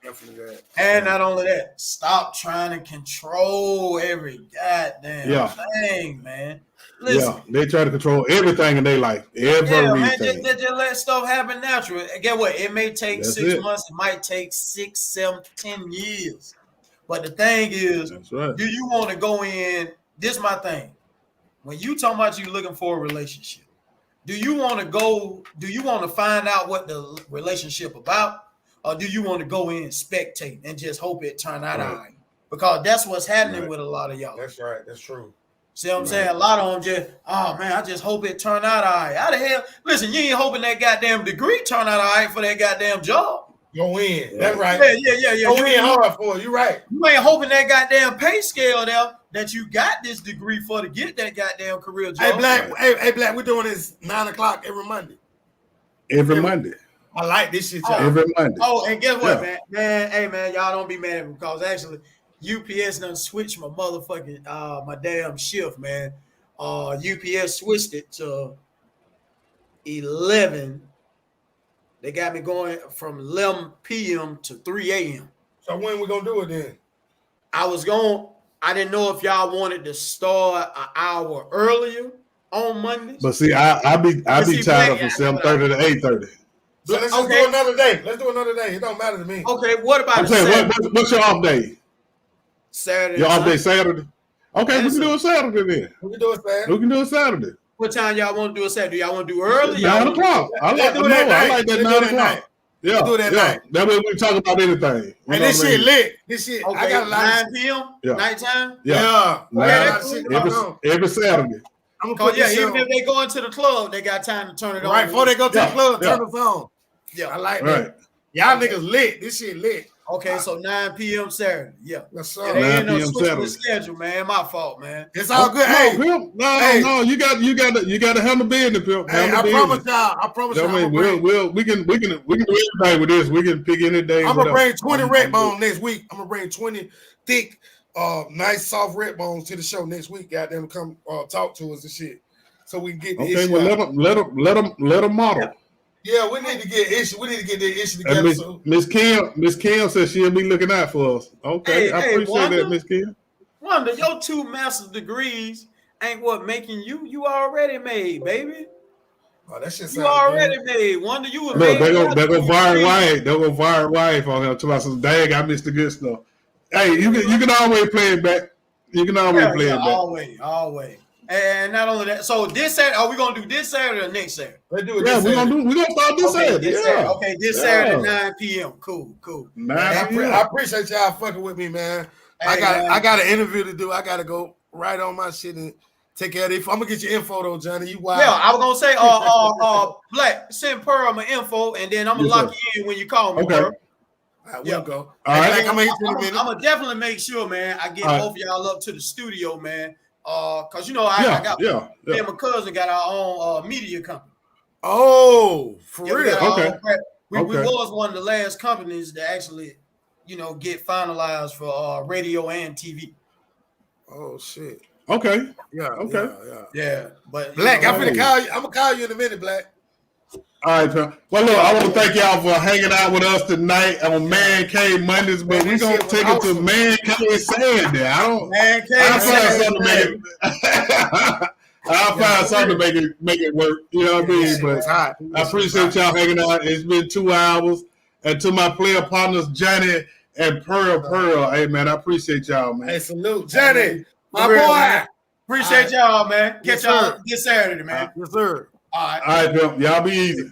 Definitely that. And not only that, stop trying to control every goddamn thing, man. Listen, they try to control everything in their life. Everything. Man, just let stuff happen naturally. Get what? It may take 6 months. It might take 6, 7, 10 years. But the thing is, do you want to go in? This is my thing. When you talking about you looking for a relationship, do you want to find out what the relationship about? Or do you want to go in and spectate and just hope it turn out all right? Because that's what's happening with a lot of y'all. That's right. That's true. See what I'm saying? A lot of them just, I just hope it turn out all right. How the hell? Listen, you ain't hoping that goddamn degree turn out all right for that goddamn job. Go in. That's right. Yeah. Go in hard for it. You're right. You ain't hoping that goddamn pay scale there that you got this degree for to get that goddamn career job. Hey, Black, we're doing this 9:00 every Monday. Every Monday. I like this shit, y'all. Every Monday. Oh, and guess what, man? Hey, man, y'all don't be mad at me because actually UPS done switched my motherfucking my damn shift, man. UPS switched it to 11. They got me going from 11 p.m. to 3 a.m. So when we gonna do it then? I didn't know if y'all wanted to start an hour earlier on Mondays. But see, I be tired of from 7:30 to 8:30. Let's just do another day. Let's do another day. It don't matter to me. Okay, what about I'm saying, what's your off day? Saturday? Your off day Saturday? Okay, we can do it Saturday then. We can do it Saturday. We can do it Saturday. What time y'all want to do it Saturday? Y'all want to do early? 9 o'clock. I like the more. I like that 9 o'clock. Yeah, do that night. That way we talk about anything. And this shit lit. This shit. Okay, I got a lot 9 p.m. Nighttime. Yeah. Every Saturday. Even if they go into the club, they got time to turn it on. Right before they go to the club, turn the phone. Yeah, I like that. Y'all niggas lit. This shit lit. Okay, so 9 p.m. Saturday. Yeah. Yes, sir. 9 p.m. Saturday. Schedule, man. My fault, man. It's all good. Hey, no, you got to handle business, Pimp. Hey, I promise y'all. We can do anything with this. We can pick any day. I'm gonna bring 20 red bones next week. I'm gonna bring 20 thick, nice soft red bones to the show next week. Got them to come talk to us and shit, so we can get the issue. Well, let them model. Yeah, we need to get issue. We need to get the issue together. Miss Kim says she'll be looking out for us. Okay, I appreciate that, Miss Kim. Wonder, your 2 master's degrees ain't what making you. You already made, baby. Oh, that shit. You already made. Wonder you was. Look, they go viral wife. They go viral wife on here. Talk about some dang. I missed the good stuff. Hey, you can always play it back. You can always play it back. Always. And not only that, so this Saturday, are we gonna do this Saturday or next Saturday? Let's do it. Yeah, we're gonna start this Saturday. Saturday. Okay, this Saturday, 9 p.m. Cool. 9 I appreciate y'all fucking with me, man. Hey, I got an interview to do. I gotta go right on my shit and take care of it. I'm gonna get your info though, Johnny. You wild. Yeah, I was gonna say, Black, send Pearl my info, and then I'm gonna lock you in when you call me. Okay. Pearl. We'll go. All right. I'm gonna definitely make sure, man. I get both of y'all up to the studio, man. Cause I got me and my cousin got our own media company. Oh, for real? Okay. We was one of the last companies that actually, get finalized for radio and TV. Oh shit. Okay. Yeah. Okay. Yeah. But Black, I'm gonna call you. I'm gonna call you in a minute, Black. All right, pal. Well, look, I want to thank y'all for hanging out with us tonight on Man Cave Mondays, but we're gonna take it to Man Cave Saturday. I'll find something to make it work. You know what I mean? But I appreciate y'all hanging out. It's been 2 hours, and to my player partners, Johnny and Pearl. Hey man, I appreciate y'all, man. Hey, salute, Johnny, my boy. Appreciate y'all, man. Catch y'all this Saturday, man. Yes, sir. All right. All right, Bill. Y'all be easy.